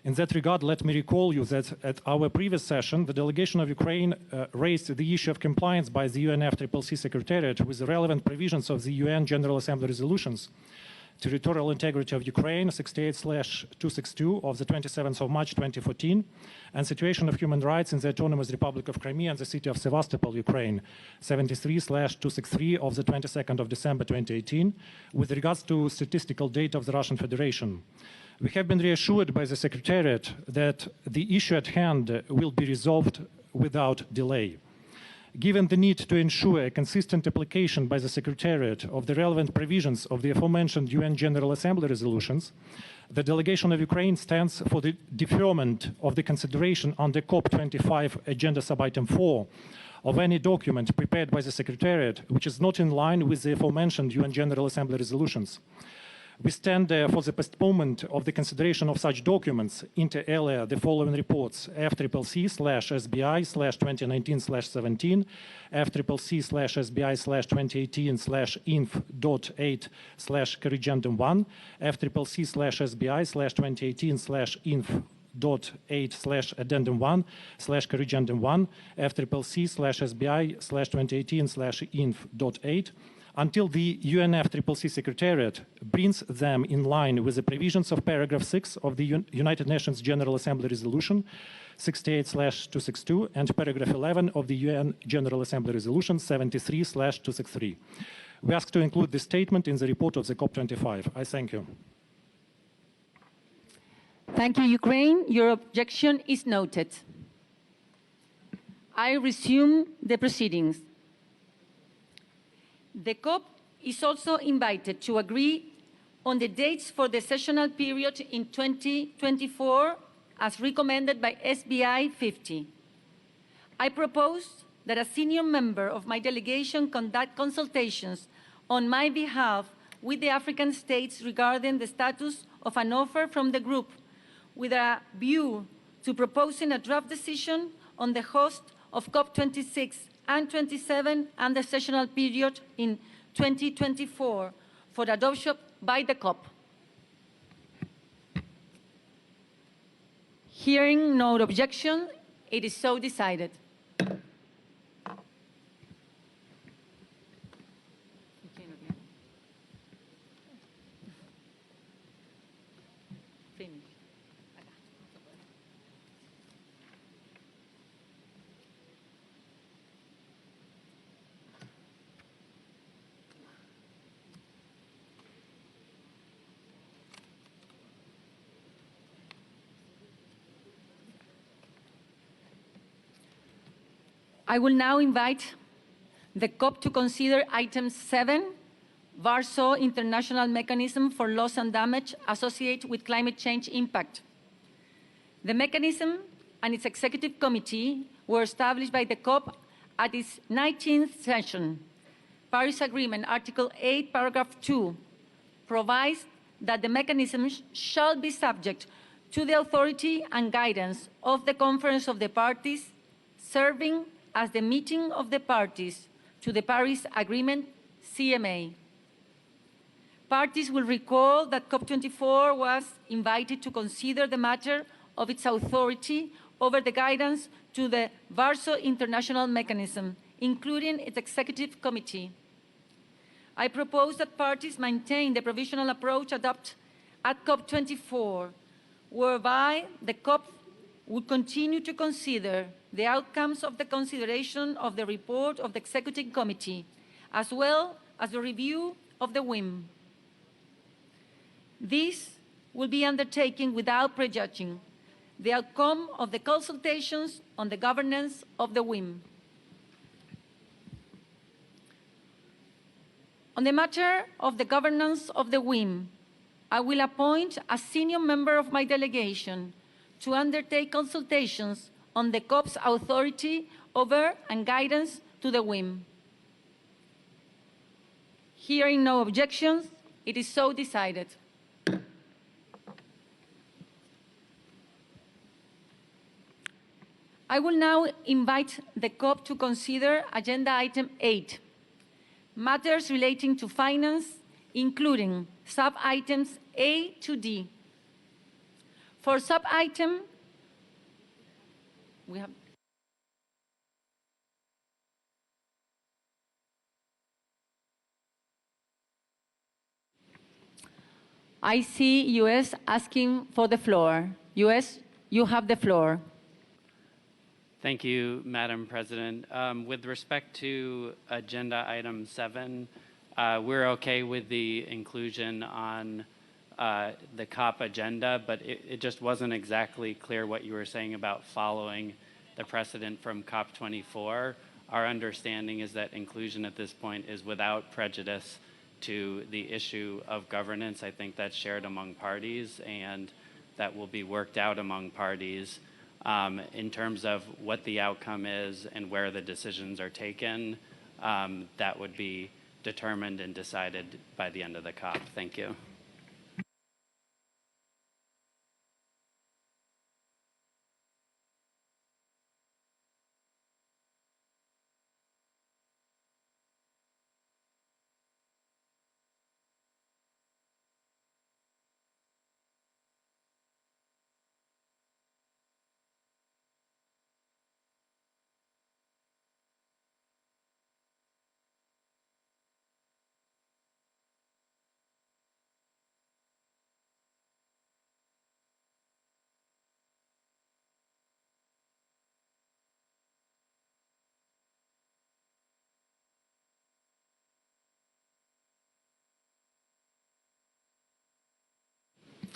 In that regard, let me recall you that at our previous session, the delegation of Ukraine raised the issue of compliance by the UNFCCC Secretariat with the relevant provisions of the UN General Assembly resolutions, territorial integrity of Ukraine 68/262 of the 27th of March 2014, and situation of human rights in the Autonomous Republic of Crimea and the city of Sevastopol, Ukraine 73/263 of the 22nd of December 2018, with regards to statistical data of the Russian Federation. We have been reassured by the Secretariat that the issue at hand will be resolved without delay. Given the need to ensure a consistent application by the Secretariat of the relevant provisions of the aforementioned UN General Assembly resolutions, the delegation of Ukraine stands for the deferment of the consideration under COP25 Agenda Sub-Item 4 of any document prepared by the Secretariat which is not in line with the aforementioned UN General Assembly resolutions. We stand for the postponement of the consideration of such documents inter alia the following reports: FCCC/SBI/2019/17, FCCC/SBI/2018/inf.8/corrigendum1, FCCC/SBI/2018/inf.8/addendum1/corrigendum1, FCCC/SBI/2018/inf.8, until the UNFCCC Secretariat brings them in line with the provisions of paragraph 6 of the United Nations General Assembly Resolution 68/262 and paragraph 11 of the UN General Assembly Resolution 73/263. We ask to include this statement in the report of the COP25. I thank you. Thank you, Ukraine. Your objection is noted. I resume the proceedings. The COP is also invited to agree on the dates for the sessional period in 2024 as recommended by SBI 50. I propose that a senior member of my delegation conduct consultations on my behalf with the African states regarding the status of an offer from the group with a view to proposing a draft decision on the host of COP26 and 27 and the sessional period in 2024 for adoption by the COP. Hearing no objection, it is so decided. I will now invite the COP to consider item 7, Warsaw International Mechanism for Loss and Damage associated with climate change impact. The mechanism and its executive committee were established by the COP at its 19th session. Paris Agreement, Article 8, Paragraph 2, provides that the mechanism shall be subject to the authority and guidance of the Conference of the Parties, serving as the meeting of the parties to the Paris Agreement, CMA. Parties will recall that COP24 was invited to consider the matter of its authority over the guidance to the Warsaw International Mechanism, including its executive committee. I propose that parties maintain the provisional approach adopted at COP24, whereby the COP would continue to consider the outcomes of the consideration of the report of the Executive Committee, as well as the review of the WIM. This will be undertaken without prejudging the outcome of the consultations on the governance of the WIM. On the matter of the governance of the WIM, I will appoint a senior member of my delegation to undertake consultations on the COP's authority over and guidance to the WIM. Hearing no objections, it is so decided. I will now invite the COP to consider Agenda Item 8, matters relating to finance, including sub-items A to D. For sub-item, we have I see US asking for the floor. US, you have the floor. Thank you, Madam President. With respect to Agenda Item 7, we're okay with the inclusion on the COP agenda, but it just wasn't exactly clear what you were saying about following the precedent from COP24. Our understanding is that inclusion at this point is without prejudice to the issue of governance. I think that's shared among parties, and that will be worked out among parties. In terms of what the outcome is and where the decisions are taken, that would be determined and decided by the end of the COP. Thank you.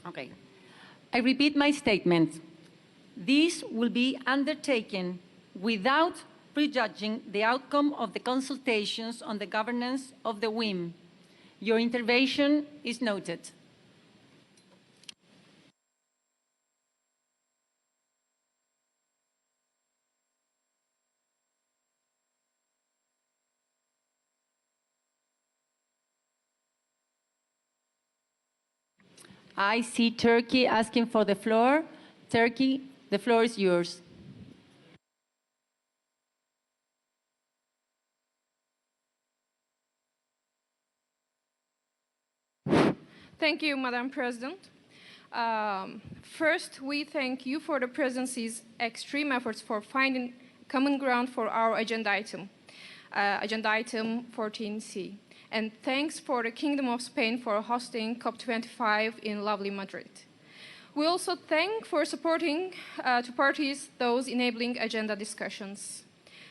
Okay. I repeat my statement. This will be undertaken without prejudging the outcome of the consultations on the governance of the WIM. Your intervention is noted. I see Turkey asking for the floor. Turkey, the floor is yours. Thank you, Madam President. First, we thank you for the presidency's extreme efforts for finding common ground for our agenda item 14C. And thanks for the Kingdom of Spain for hosting COP25 in lovely Madrid. We also thank for supporting to parties those enabling agenda discussions.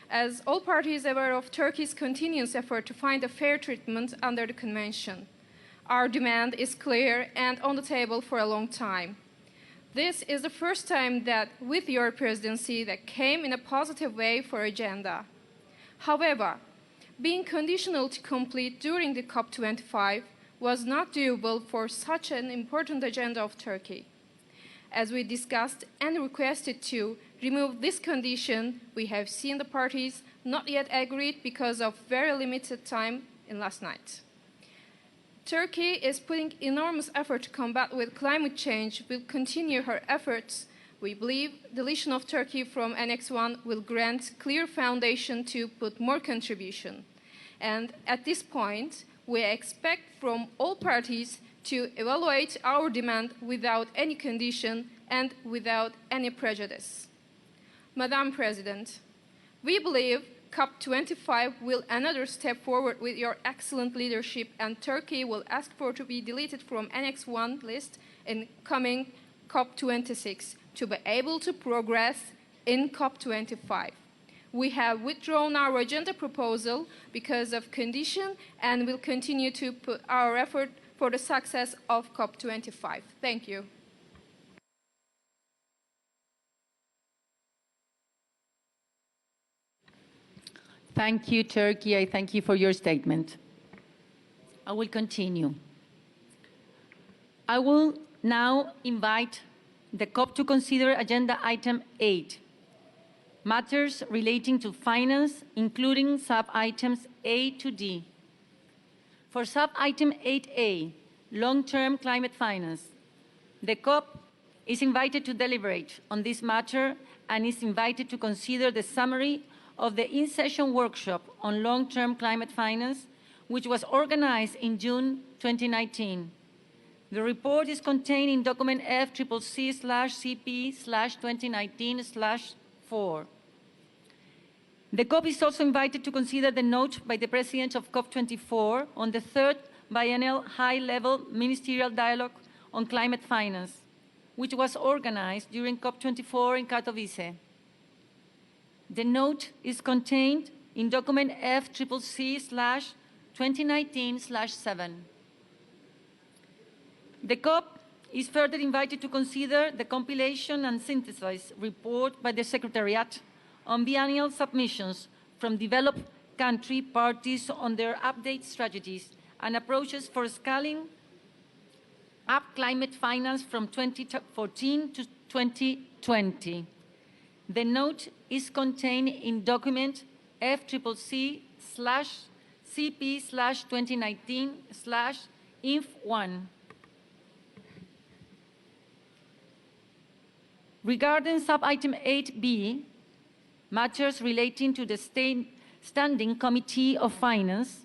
As all parties are aware of Turkey's continuous effort to find a fair treatment under the convention, our demand is clear and on the table for a long time. This is the first time that with your presidency that came in a positive way for agenda. However, being conditional to complete during the COP25 was not doable for such an important agenda of Turkey. As we discussed and requested to remove this condition, we have seen the parties not yet agreed because of very limited time in last night. Turkey is putting enormous effort to combat with climate change, will continue her efforts. We believe deletion of Turkey from Annex 1 will grant clear foundation to put more contribution. And at this point, we expect from all parties to evaluate our demand without any condition and without any prejudice. Madam President, we believe COP25 will another step forward with your excellent leadership, and Turkey will ask for to be deleted from Annex 1 list in coming COP26 to be able to progress in COP25. We have withdrawn our agenda proposal because of condition and will continue to put our effort for the success of COP25. Thank you. Thank you, Turkey. I thank you for your statement. I will continue. I will now invite the COP to consider Agenda Item 8, matters relating to finance, including sub-items A to D. For sub-item 8A, long-term climate finance, the COP is invited to deliberate on this matter and is invited to consider the summary of the in-session workshop on long-term climate finance, which was organized in June 2019. The report is contained in document FCCC/CP/2019/4. The COP is also invited to consider the note by the President of COP24 on the third biennial high-level ministerial dialogue on climate finance, which was organized during COP24 in Katowice. The note is contained in document FCCC/2019/7. The COP is further invited to consider the compilation and synthesized report by the Secretariat on biennial submissions from developed country parties on their update strategies and approaches for scaling up climate finance from 2014 to 2020. The note is contained in document FCCC/CP/2019/INF1. Regarding sub-item 8B, matters relating to the Standing Committee of Finance,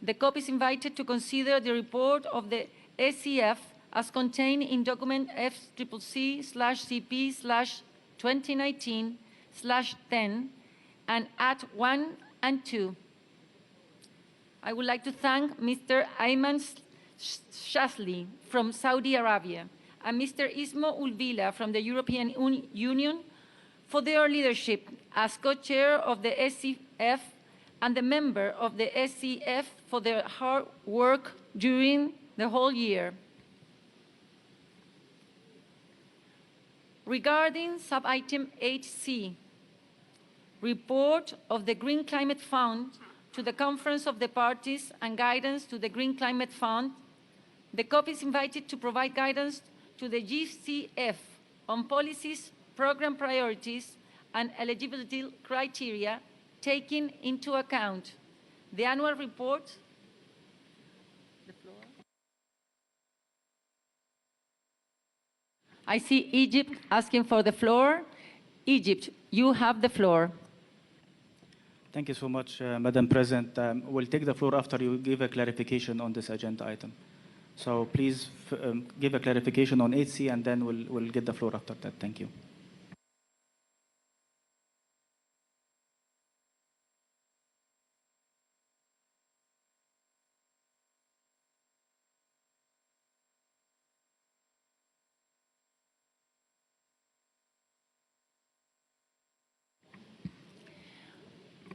the COP is invited to consider the report of the SCF as contained in document FCCC/CP/2019/10 and at 1 and 2. I would like to thank Mr. Ayman Shazli from Saudi Arabia and Mr. Ismo Ulvila from the European Union for their leadership as co-chair of the SCF and the member of the SCF for their hard work during the whole year. Regarding sub-item 8C, report of the Green Climate Fund to the Conference of the Parties and guidance to the Green Climate Fund, the COP is invited to provide guidance to the GCF on policies, program priorities, and eligibility criteria, taking into account the annual report. The floor. I see Egypt asking for the floor. Egypt, you have the floor. Thank you so much, Madam President. We'll take the floor after you give a clarification on this agenda item. So please give a clarification on 8C, and then we'll get the floor after that. Thank you.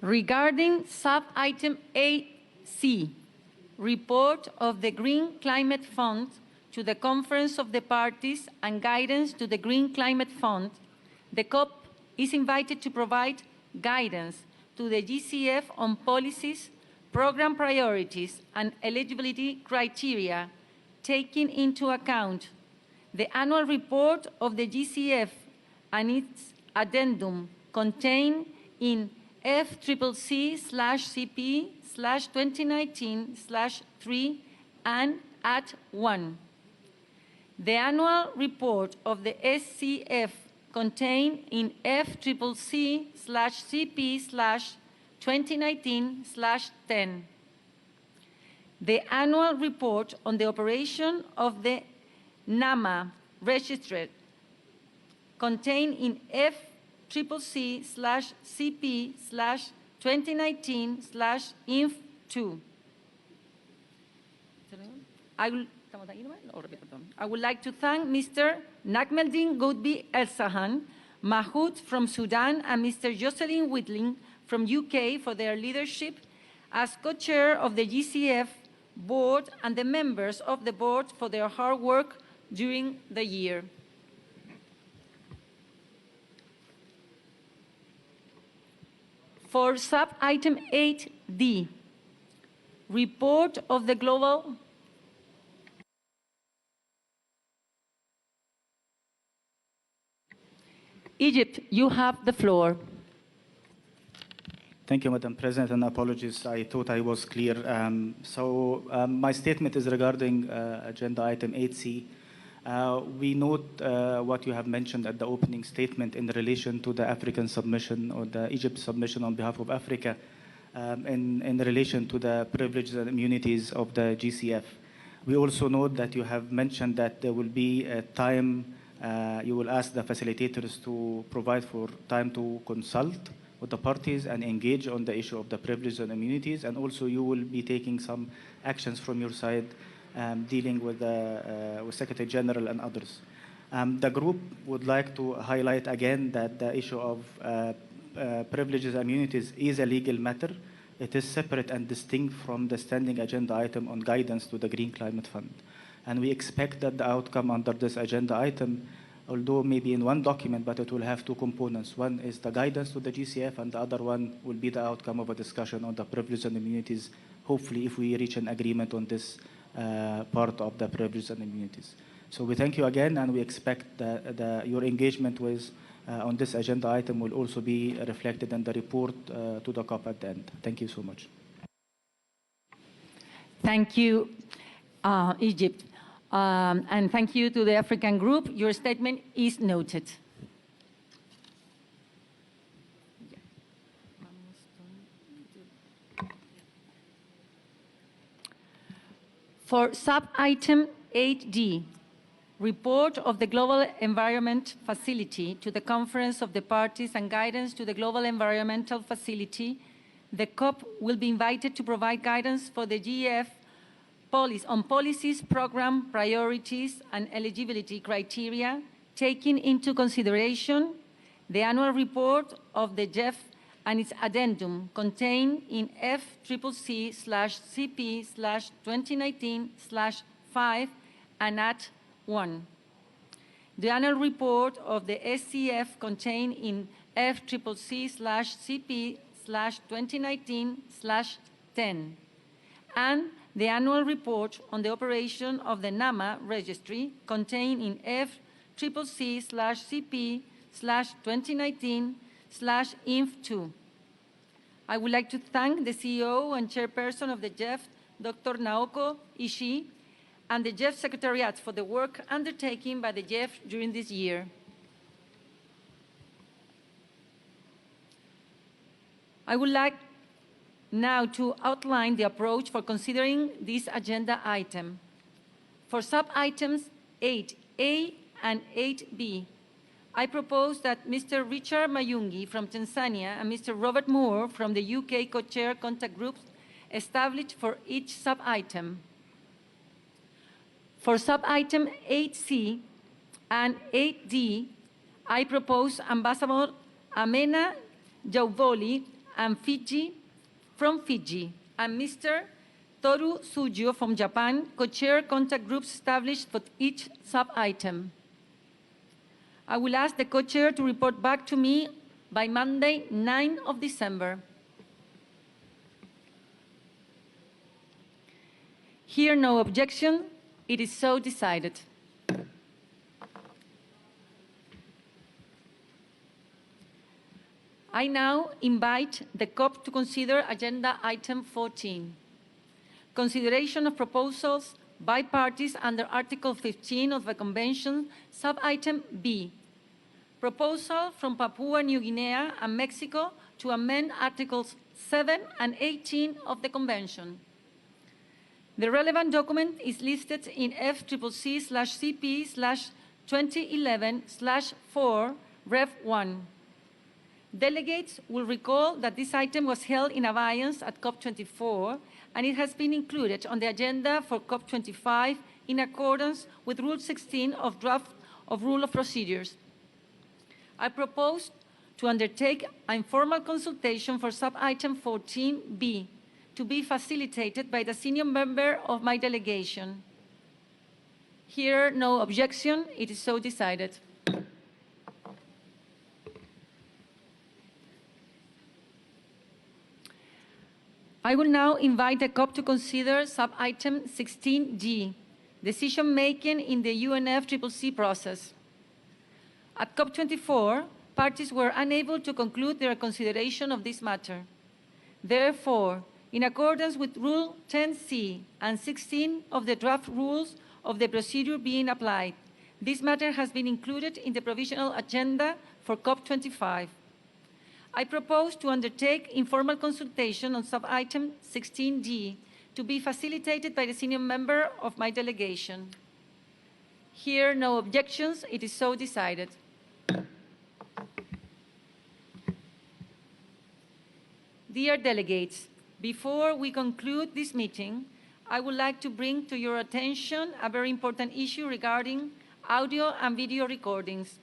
Regarding sub-item 8C, report of the Green Climate Fund to the Conference of the Parties and guidance to the Green Climate Fund, the COP is invited to provide guidance to the GCF on policies, program priorities, and eligibility criteria, taking into account the annual report of the GCF and its addendum contained in FCCC/CP/2019/3 and at 1. The annual report of the SCF contained in FCCC/CP/2019/10. The annual report on the operation of the NAMA register contained in FCCC/CP/2019/INF2. I would like to thank Mr. Nakmeldin Goudbi El Sahan, Mahoud from Sudan, and Mr. Jocelyn Whitling from UK for their leadership as co-chair of the GCF board and the members of the board for their hard work during the year. For sub-item 8D, report of the Global Egypt, you have the floor. Thank you, Madam President, and apologies, I thought I was clear. My statement is regarding agenda item 8C. We note what you have mentioned at the opening statement in relation to the African submission or the Egypt submission on behalf of Africa in relation to the privileges and immunities of the GCF. We also note that you have mentioned that there will be a time, you will ask the facilitators to provide for time to consult with the parties and engage on the issue of the privileges and immunities, and also you will be taking some actions from your side dealing with Secretary General and others. The group would like to highlight again that the issue of privileges and immunities is a legal matter. It is separate and distinct from the standing agenda item on guidance to the Green Climate Fund. And we expect that the outcome under this agenda item, although maybe in one document, but it will have two components. One is the guidance to the GCF, and the other one will be the outcome of a discussion on the privileges and immunities, hopefully if we reach an agreement on this part of the privileges and immunities. So we thank you again, and we expect that your engagement with on this agenda item will also be reflected in the report to the COP at the end. Thank you so much. Thank you, Egypt. And thank you to the African group. Your statement is noted. For sub-item 8D, report of the Global Environment Facility to the Conference of the Parties and guidance to the Global Environmental Facility, the COP will be invited to provide guidance for the GEF on policies, program priorities, and eligibility criteria, taking into consideration the annual report of the GEF and its addendum contained in FCCC/CP/2019/5 and At 1. The annual report of the SCF contained in FCCC/CP/2019/10, and the annual report on the operation of the NAMA registry contained in FCCC/CP/2019/INF2. I would like to thank the CEO and chairperson of the GEF, Dr. Naoko Ishii, and the GEF Secretariat for the work undertaken by the GEF during this year. I would like now to outline the approach for considering this agenda item. For sub-items 8A and 8B, I propose that Mr. Richard Mayungi from Tanzania and Mr. Robert Moore from the UK co-chair contact groups established for each sub-item. For sub-item 8C and 8D, I propose Ambassador Amena Jauvoli and from Fiji, and Mr. Toru Sujo from Japan, co-chair contact groups established for each sub-item. I will ask the co-chair to report back to me by Monday, 9 of December. Hear no objection. It is so decided. I now invite the COP to consider agenda item 14, consideration of proposals by parties under Article 15 of the Convention, sub-item B, proposal from Papua New Guinea and Mexico to amend Articles 7 and 18 of the Convention. The relevant document is listed in FCCC/CP/2011/4 Rev 1. Delegates will recall that this item was held in abeyance at COP24, and it has been included on the agenda for COP25 in accordance with Rule 16 of Draft of Rule of Procedures. I propose to undertake an informal consultation for sub-item 14B to be facilitated by the senior member of my delegation. Hear no objection. It is so decided. I will now invite the COP to consider sub-item 16G, decision-making in the UNFCCC process. At COP24, parties were unable to conclude their consideration of this matter. Therefore, in accordance with Rule 10C and 16 of the draft rules of the procedure being applied, this matter has been included in the provisional agenda for COP25. I propose to undertake informal consultation on sub-item 16D to be facilitated by the senior member of my delegation. Here, no objections. It is so decided. Dear delegates, before we conclude this meeting, I would like to bring to your attention a very important issue regarding audio and video recordings.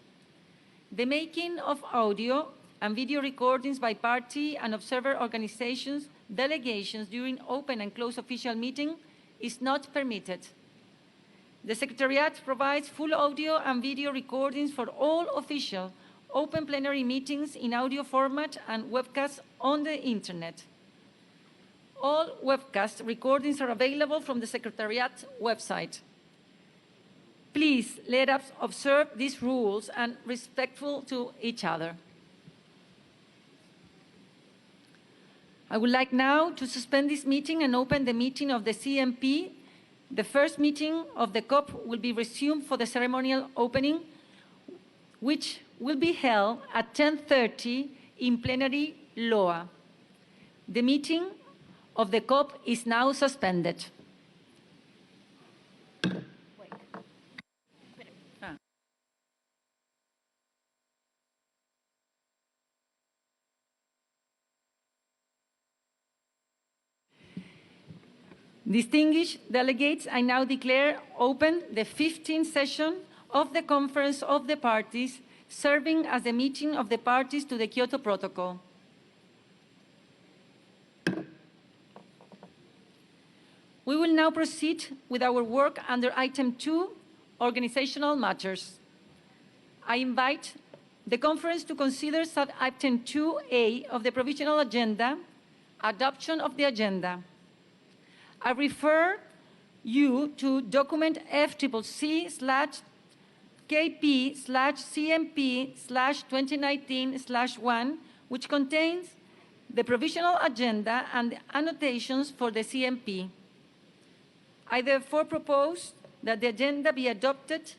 The making of audio and video recordings by party and observer organizations, delegations during open and closed official meeting is not permitted. The Secretariat provides full audio and video recordings for all official open plenary meetings in audio format and webcasts on the Internet. All webcast recordings are available from the Secretariat website. Please let us observe these rules and respectful to each other. I would like now to suspend this meeting and open the meeting of the CMP. The first meeting of the COP will be resumed for the ceremonial opening, which will be held at 10:30 in plenary Loa. The meeting of the COP is now suspended. Distinguished delegates, I now declare open the 15th session of the Conference of the Parties, serving as the meeting of the parties to the Kyoto Protocol. We will now proceed with our work under Item 2, Organizational Matters. I invite the Conference to consider Sub-Item 2A of the Provisional Agenda, Adoption of the Agenda. I refer you to document FCCP/KP/CMP/2019/1, which contains the provisional agenda and the annotations for the CMP. I therefore propose that the agenda be adopted.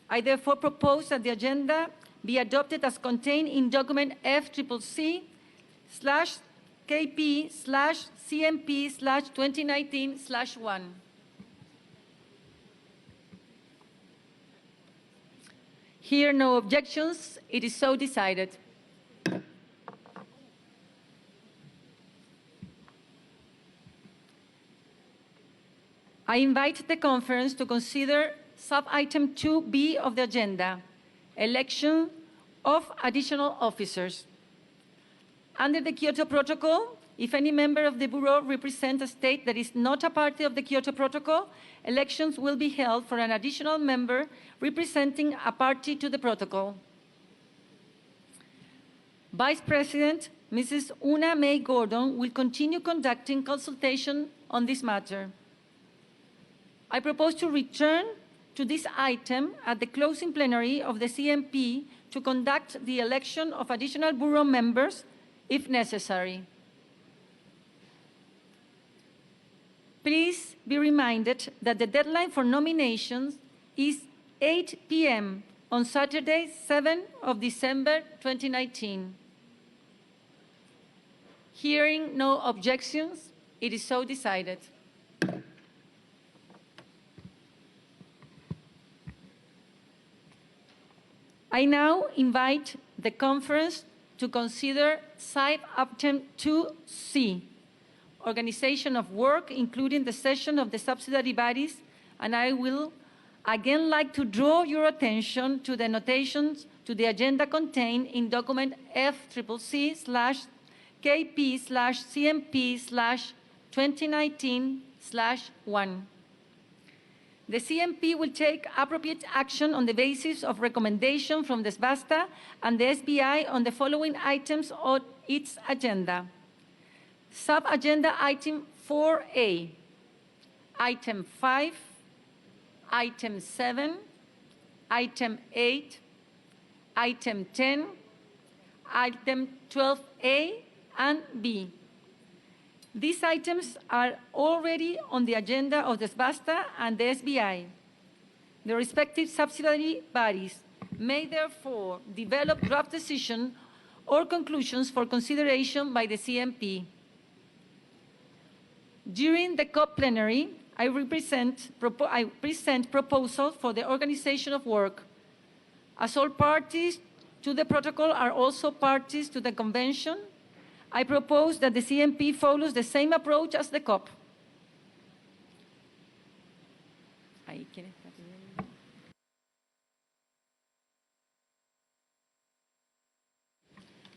I therefore propose that the agenda be adopted as contained in document FCCP/KP/CMP/2019/1. Here, no objections. It is so decided. I invite the Conference to consider Sub-Item 2B of the agenda, election of additional officers. Under the Kyoto Protocol, if any member of the Bureau represents a state that is not a party of the Kyoto Protocol, elections will be held for an additional member representing a party to the protocol. Vice President Mrs. Una May Gordon will continue conducting consultation on this matter. I propose to return to this item at the closing plenary of the CMP to conduct the election of additional Bureau members if necessary. Please be reminded that the deadline for nominations is 8 p.m. on Saturday, 7th of December 2019. Hearing no objections, it is so decided. I now invite the Conference to consider Sub-Item 2C, organization of work, including the session of the subsidiary bodies, and I will again like to draw your attention to the annotations to the agenda contained in document FCCP/KP/CMP/2019/1. The CMP will take appropriate action on the basis of recommendation from the SBASTA and the SBI on the following items on its agenda. Sub-agenda item 4A, item 5, item 7, item 8, item 10, item 12A and B. These items are already on the agenda of the SBASTA and the SBI. The respective subsidiary bodies may therefore develop draft decision or conclusions for consideration by the CMP. During the COP plenary, I present proposals for the organization of work. As all parties to the protocol are also parties to the convention, I propose that the CMP follows the same approach as the COP.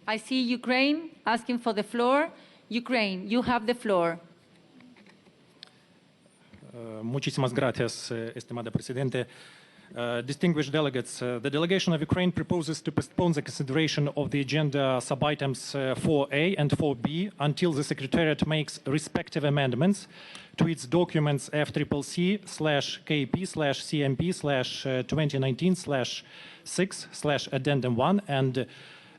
I see Ukraine asking for the floor. Ukraine, you have the floor. Muchísimas gracias, estimada Presidente. Distinguished delegates, the delegation of Ukraine proposes to postpone the consideration of the agenda sub-items 4A and 4B until the Secretariat makes respective amendments to its documents FCCC/KP/CMP/2019/6/Addendum 1 and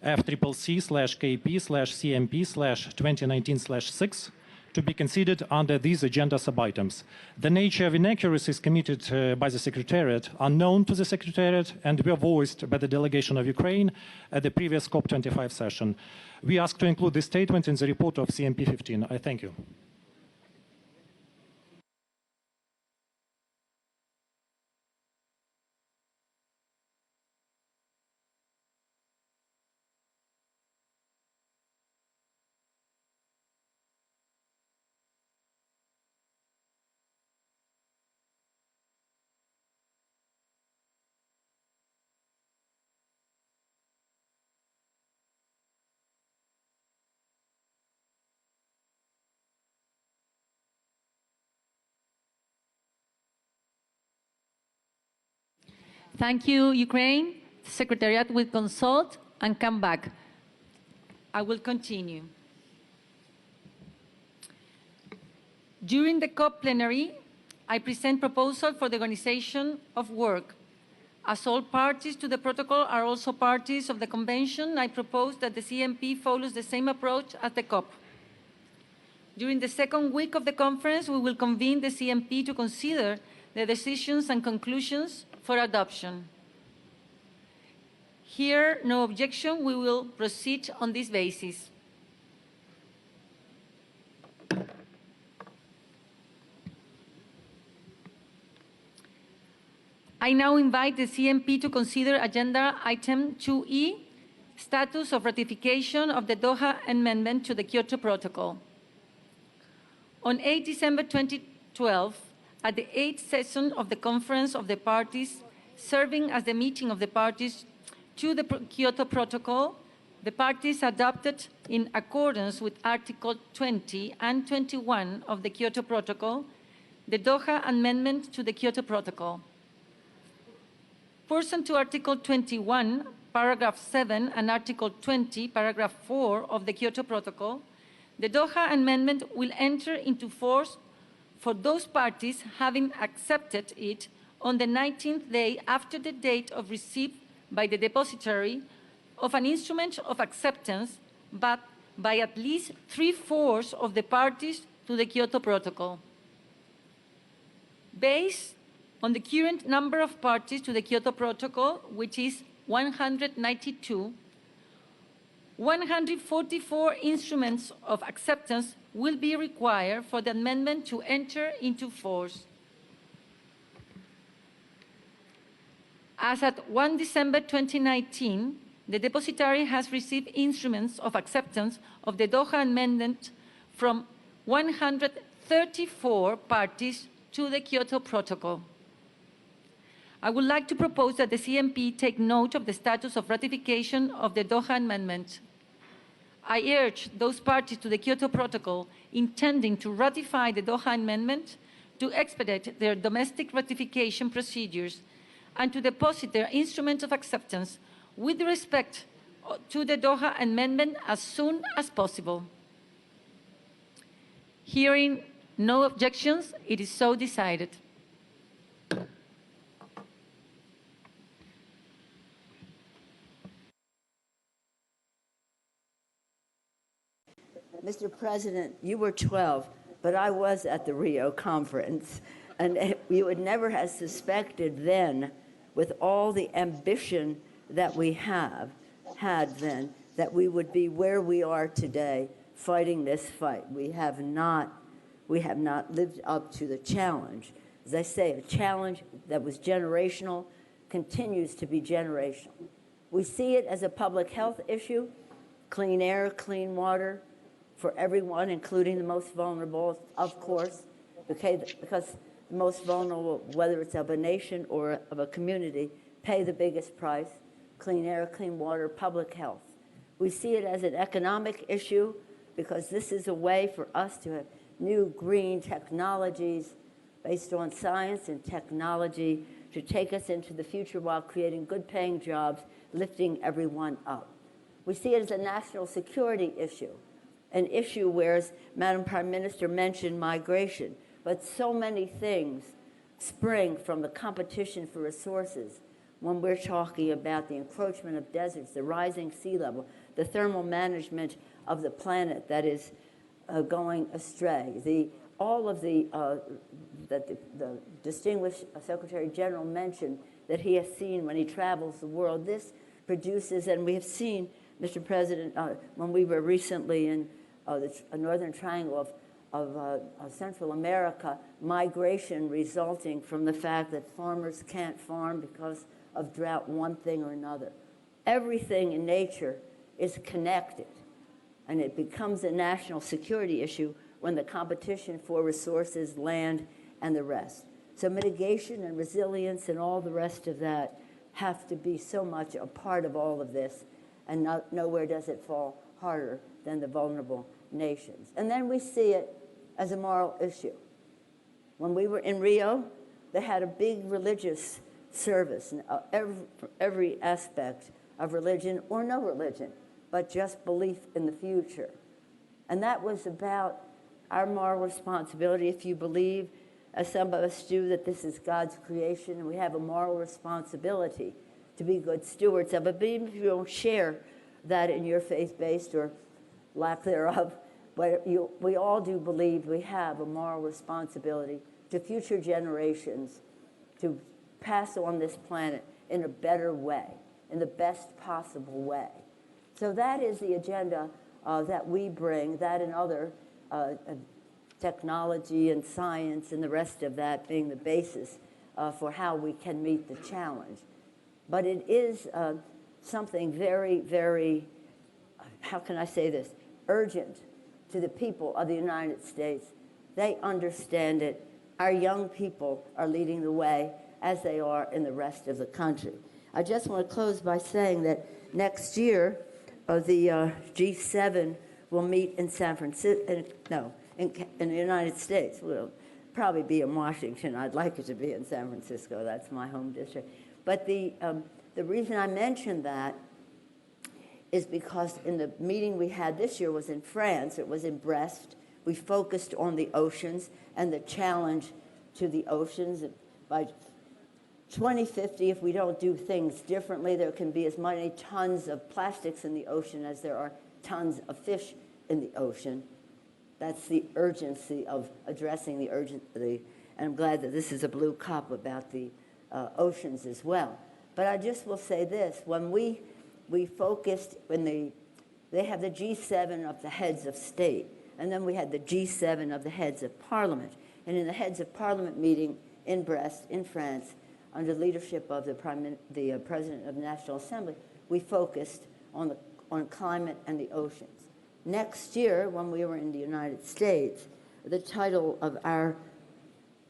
FCCC/KP/CMP/2019/6 to be considered under these agenda sub-items. The nature of inaccuracies committed by the Secretariat are known to the Secretariat and were voiced by the delegation of Ukraine at the previous COP25 session. We ask to include this statement in the report of CMP 15. I thank you. Thank you, Ukraine. The Secretariat will consult and come back. I will continue. During the COP plenary, I present proposal for the organization of work. As all parties to the protocol are also parties of the convention, I propose that the CMP follows the same approach as the COP. During the second week of the conference, we will convene the CMP to consider the decisions and conclusions for adoption. Here, no objection, we will proceed on this basis. I now invite the CMP to consider agenda item 2E, status of ratification of the Doha Amendment to the Kyoto Protocol. On 8 December 2012, at the 8th session of the Conference of the Parties, serving as the meeting of the parties to the Kyoto Protocol, the parties adopted, in accordance with Article 20 and 21 of the Kyoto Protocol, the Doha Amendment to the Kyoto Protocol. Pursuant to Article 21, Paragraph 7, and Article 20, Paragraph 4 of the Kyoto Protocol, the Doha Amendment will enter into force for those parties having accepted it on the 19th day after the date of receipt by the depositary of an instrument of acceptance, but by at least 3/4 of the parties to the Kyoto Protocol. Based on the current number of parties to the Kyoto Protocol, which is 192, 144 instruments of acceptance will be required for the amendment to enter into force. As at 1 December 2019, the depositary has received instruments of acceptance of the Doha Amendment from 134 parties to the Kyoto Protocol. I would like to propose that the CMP take note of the status of ratification of the Doha Amendment. I urge those parties to the Kyoto Protocol intending to ratify the Doha Amendment to expedite their domestic ratification procedures and to deposit their instrument of acceptance with respect to the Doha Amendment as soon as possible. Hearing no objections, it is so decided. Mr. President, you were 12, but I was at the Rio conference, and you would never have suspected then, with all the ambition that we had then, that we would be where we are today, fighting this fight. We have not lived up to the challenge. As I say, a challenge that was generational continues to be generational. We see it as a public health issue, clean air, clean water for everyone, including the most vulnerable, of course, because the most vulnerable, whether it's of a nation or of a community, pay the biggest price: clean air, clean water, public health. We see it as an economic issue because this is a way for us to have new green technologies based on science and technology to take us into the future while creating good-paying jobs, lifting everyone up. We see it as a national security issue, an issue where, as Madam Prime Minister mentioned, migration, but so many things spring from the competition for resources when we're talking about the encroachment of deserts, the rising sea level, the thermal management of the planet that is going astray. All of that the distinguished Secretary General mentioned that he has seen when he travels the world. This produces, and we have seen, Mr. President, when we were recently in the northern triangle of Central America, migration resulting from the fact that farmers can't farm because of drought, one thing or another. Everything in nature is connected, and it becomes a national security issue when the competition for resources, land, and the rest. So mitigation and resilience and all the rest of that have to be so much a part of all of this, and nowhere does it fall harder than the vulnerable nations. And then we see it as a moral issue. When we were in Rio, they had a big religious service, every aspect of religion or no religion, but just belief in the future. And that was about our moral responsibility. If you believe, as some of us do, that this is God's creation, and we have a moral responsibility to be good stewards of it. But even if you don't share that in your faith-based or lack thereof, but we all do believe we have a moral responsibility to future generations to pass on this planet in a better way, in the best possible way. So that is the agenda that we bring, that and other technology and science and the rest of that being the basis for how we can meet the challenge. But it is something very, very, how can I say this, urgent to the people of the United States. They understand it. Our young people are leading the way, as they are in the rest of the country. I just want to close by saying that next year, the G7 will meet in San Francisco, in the United States. We'll probably be in Washington. I'd like it to be in San Francisco. That's my home district. But the reason I mentioned that is because in the meeting we had this year was in France. It was in Brest. We focused on the oceans and the challenge to the oceans. By 2050, if we don't do things differently, there can be as many tons of plastics in the ocean as there are tons of fish in the ocean. That's the urgency of addressing the urgency. And I'm glad that this is a blue COP about the oceans as well. But I just will say this. When we focused, they have the G7 of the heads of state, and then we had the G7 of the heads of parliament. And in the heads of parliament meeting in Brest, in France, under the leadership of the President of the National Assembly, we focused on climate and the oceans. Next year, when we were in the United States, the title of our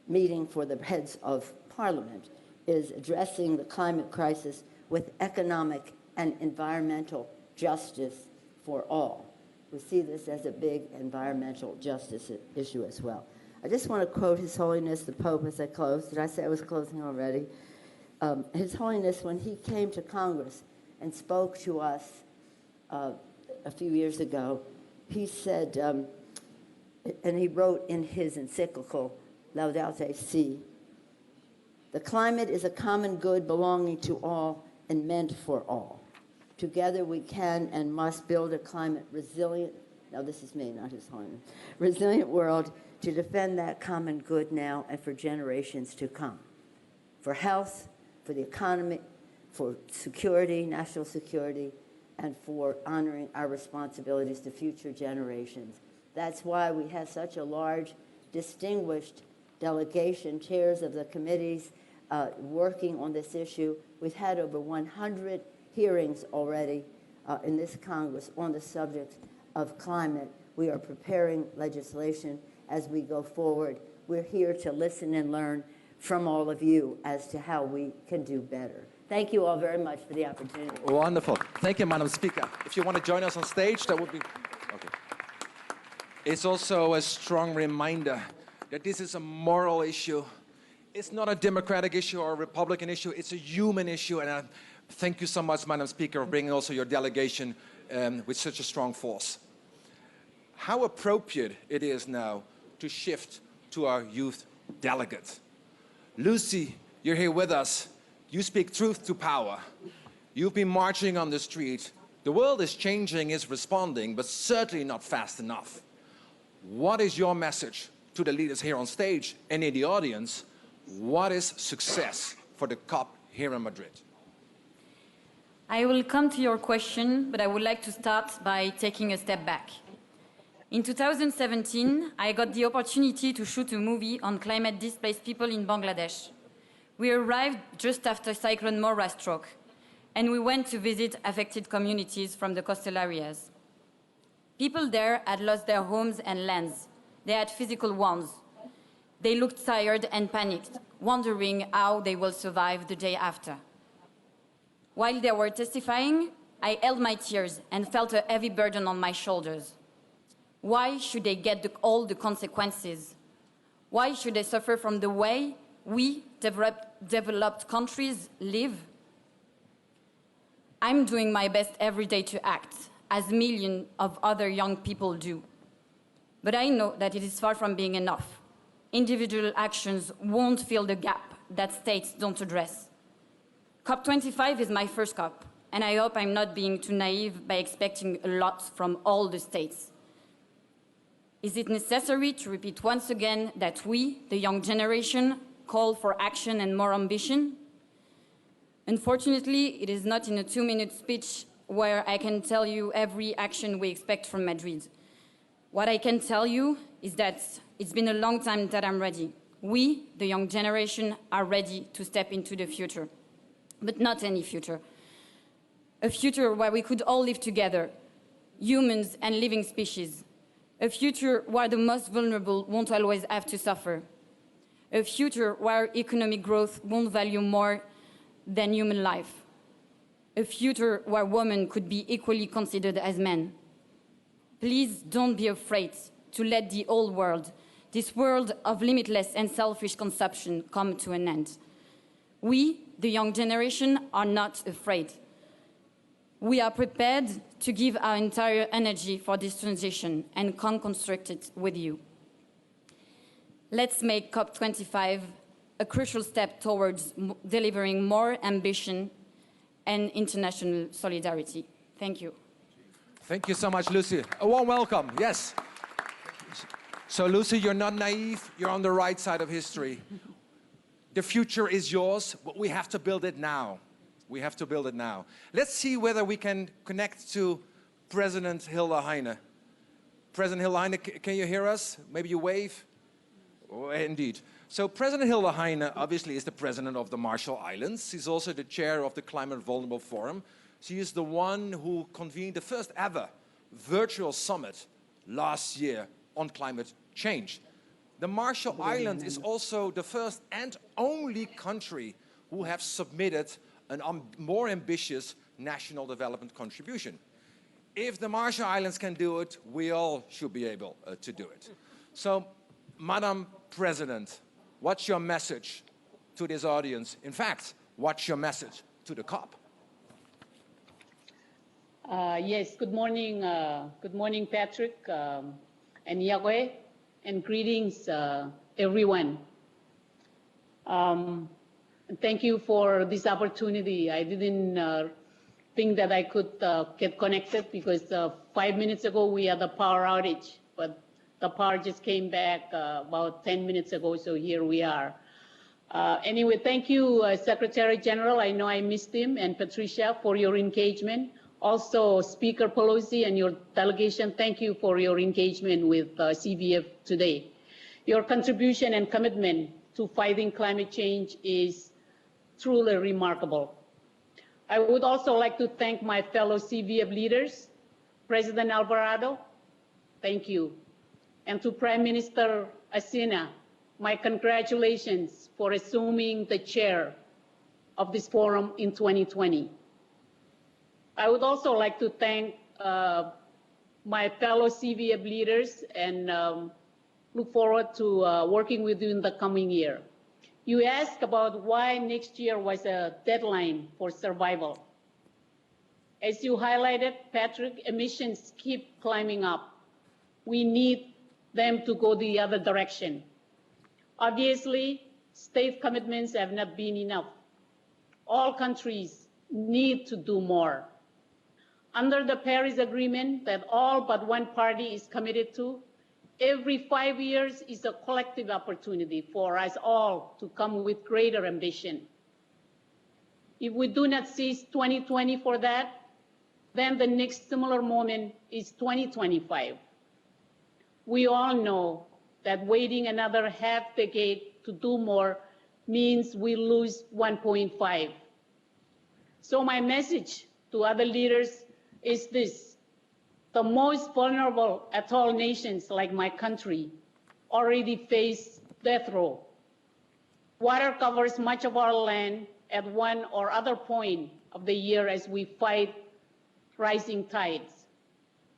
meeting for the heads of parliament is Addressing the Climate Crisis with Economic and Environmental Justice for All. We see this as a big environmental justice issue as well. I just want to quote His Holiness the Pope as I close. Did I say I was closing already? His Holiness, when he came to Congress and spoke to us a few years ago, he said, and he wrote in his encyclical, Laudate Si, "The climate is a common good belonging to all and meant for all. Together we can and must build a climate resilient no, this is me, not His Holiness, resilient world to defend that common good now and for generations to come. For health, for the economy, for security, national security, and for honoring our responsibilities to future generations. That's why we have such a large, distinguished delegation, chairs of the committees working on this issue. We've had over 100 hearings already in this Congress on the subject of climate. We are preparing legislation as we go forward. We're here to listen and learn from all of you as to how we can do better. Thank you all very much for the opportunity. Wonderful. Thank you, Madam Speaker. If you want to join us on stage, that would be... Okay. It's also a strong reminder that this is a moral issue. It's not a Democratic issue or a Republican issue. It's a human issue. And I thank you so much, Madam Speaker, for bringing also your delegation with such a strong force. How appropriate it is now to shift to our youth delegates. Lucy, you're here with us. You speak truth to power. You've been marching on the street. The world is changing, is responding, but certainly not fast enough. What is your message to the leaders here on stage and in the audience? What is success for the COP here in Madrid? I will come to your question, but I would like to start by taking a step back. In 2017, I got the opportunity to shoot a movie on climate-displaced people in Bangladesh. We arrived just after Cyclone Mora struck, and we went to visit affected communities from the coastal areas. People there had lost their homes and lands. They had physical wounds. They looked tired and panicked, wondering how they will survive the day after. While they were testifying, I held my tears and felt a heavy burden on my shoulders. Why should they get all the consequences? Why should they suffer from the way we, developed countries, live? I'm doing my best every day to act, as millions of other young people do. But I know that it is far from being enough. Individual actions won't fill the gap that states don't address. COP25 is my first COP, and I hope I'm not being too naive by expecting a lot from all the states. Is it necessary to repeat once again that we, the young generation, call for action and more ambition? Unfortunately, it is not in a 2-minute speech where I can tell you every action we expect from Madrid. What I can tell you is that it's been a long time that I'm ready. We, the young generation, are ready to step into the future. But not any future. A future where we could all live together, humans and living species. A future where the most vulnerable won't always have to suffer. A future where economic growth won't value more than human life. A future where women could be equally considered as men. Please don't be afraid to let the old world, this world of limitless and selfish consumption, come to an end. We, the young generation, are not afraid. We are prepared to give our entire energy for this transition and co-construct it with you. Let's make COP25 a crucial step towards delivering more ambition and international solidarity. Thank you. Thank you so much, Lucy. A warm welcome, yes. So, Lucy, you're not naive. You're on the right side of history. The future is yours, but we have to build it now. We have to build it now. Let's see whether we can connect to President Hilda Heine. President Hilda Heine, can you hear us? Maybe you wave? Oh, indeed. So President Hilda Heine obviously is the president of the Marshall Islands. She's also the chair of the Climate Vulnerable Forum. She is the one who convened the first ever virtual summit last year on climate change. The Marshall Islands is also the first and only country who have submitted a more ambitious national development contribution. If the Marshall Islands can do it, we all should be able to do it. So, Madam President, what's your message to this audience? In fact, what's your message to the COP? Yes, good morning, Patrick and Yahweh, and greetings, everyone. Thank you for this opportunity. I didn't think that I could get connected because 5 minutes ago we had a power outage, but the power just came back about 10 minutes ago, so here we are. Anyway, thank you, Secretary General. I know I missed him, and Patricia, for your engagement. Also, Speaker Pelosi and your delegation, thank you for your engagement with CVF today. Your contribution and commitment to fighting climate change is truly remarkable. I would also like to thank my fellow CVF leaders, President Alvarado, thank you. And to Prime Minister Asina, my congratulations for assuming the chair of this forum in 2020. I would also like to thank my fellow CVF leaders and look forward to working with you in the coming year. You asked about why next year was a deadline for survival. As you highlighted, Patrick, emissions keep climbing up. We need them to go the other direction. Obviously, state commitments have not been enough. All countries need to do more. Under the Paris Agreement that all but one party is committed to, every 5 years is a collective opportunity for us all to come with greater ambition. If we do not seize 2020 for that, then the next similar moment is 2025. We all know that waiting another half decade to do more means we lose 1.5. So my message to other leaders is this: the most vulnerable atoll nations like my country already face death row. Water covers much of our land at one or other point of the year as we fight rising tides.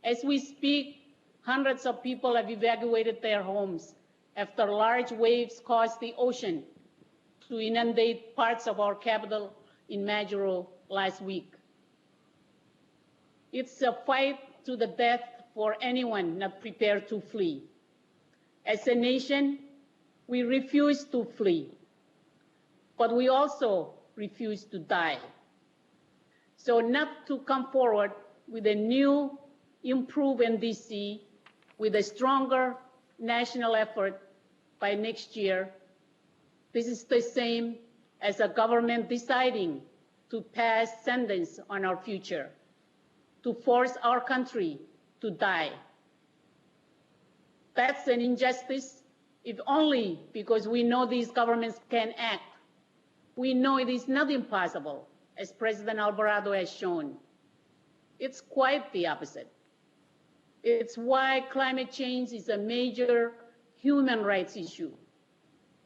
As we speak, hundreds of people have evacuated their homes after large waves caused the ocean to inundate parts of our capital in Majuro last week. It's a fight to the death for anyone not prepared to flee. As a nation, we refuse to flee, but we also refuse to die. So not to come forward with a new, improved NDC with a stronger national effort by next year, this is the same as a government deciding to pass sentence on our future, to force our country to die. That's an injustice, if only because we know these governments can act. We know it is not impossible, as President Alvarado has shown. It's quite the opposite. It's why climate change is a major human rights issue.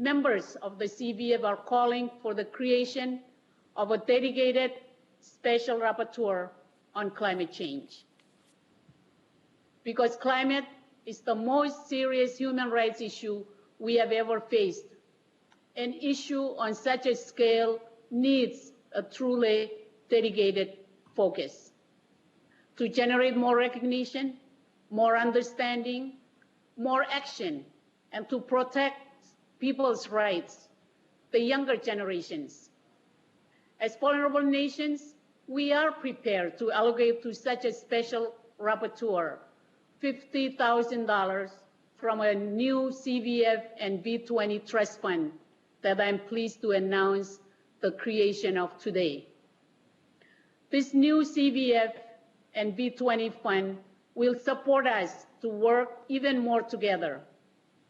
Members of the CVF are calling for the creation of a dedicated special rapporteur on climate change. Because climate is the most serious human rights issue we have ever faced. An issue on such a scale needs a truly dedicated focus. To generate more recognition, more understanding, more action, and to protect people's rights, the younger generations. As vulnerable nations, we are prepared to allocate to such a special rapporteur $50,000 from a new CVF and B20 trust fund that I'm pleased to announce the creation of today. This new CVF and B20 fund will support us to work even more together,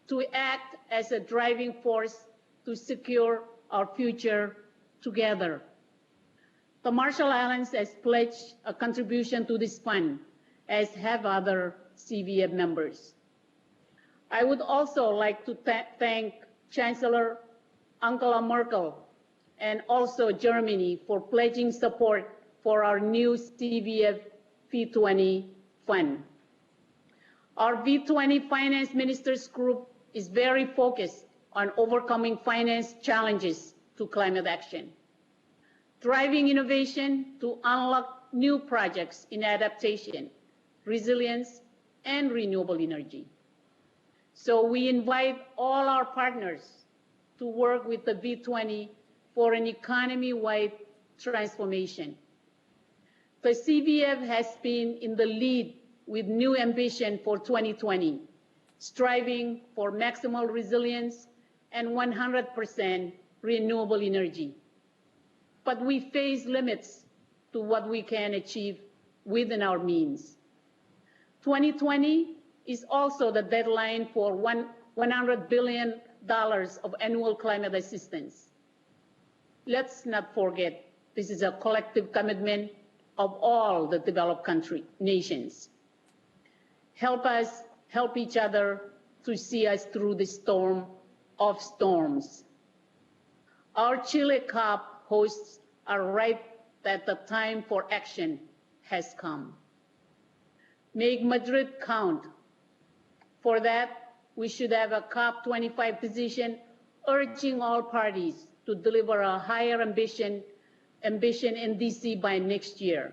to act as a driving force to secure our future together. The Marshall Islands has pledged a contribution to this fund, as have other CVF members. I would also like to thank Chancellor Angela Merkel and also Germany for pledging support for our new CVF V20 fund. Our V20 Finance Ministers Group is very focused on overcoming finance challenges to climate action, driving innovation to unlock new projects in adaptation, resilience, and renewable energy. So we invite all our partners to work with the V20 for an economy-wide transformation. The CBF has been in the lead with new ambition for 2020, striving for maximal resilience and 100% renewable energy. But we face limits to what we can achieve within our means. 2020 is also the deadline for $100 billion of annual climate assistance. Let's not forget, this is a collective commitment of all the developed nations. Help us help each other to see us through the storm of storms. Our Chile COP hosts are right that the time for action has come. Make Madrid count. For that, we should have a COP25 position urging all parties to deliver a higher ambition in DC by next year.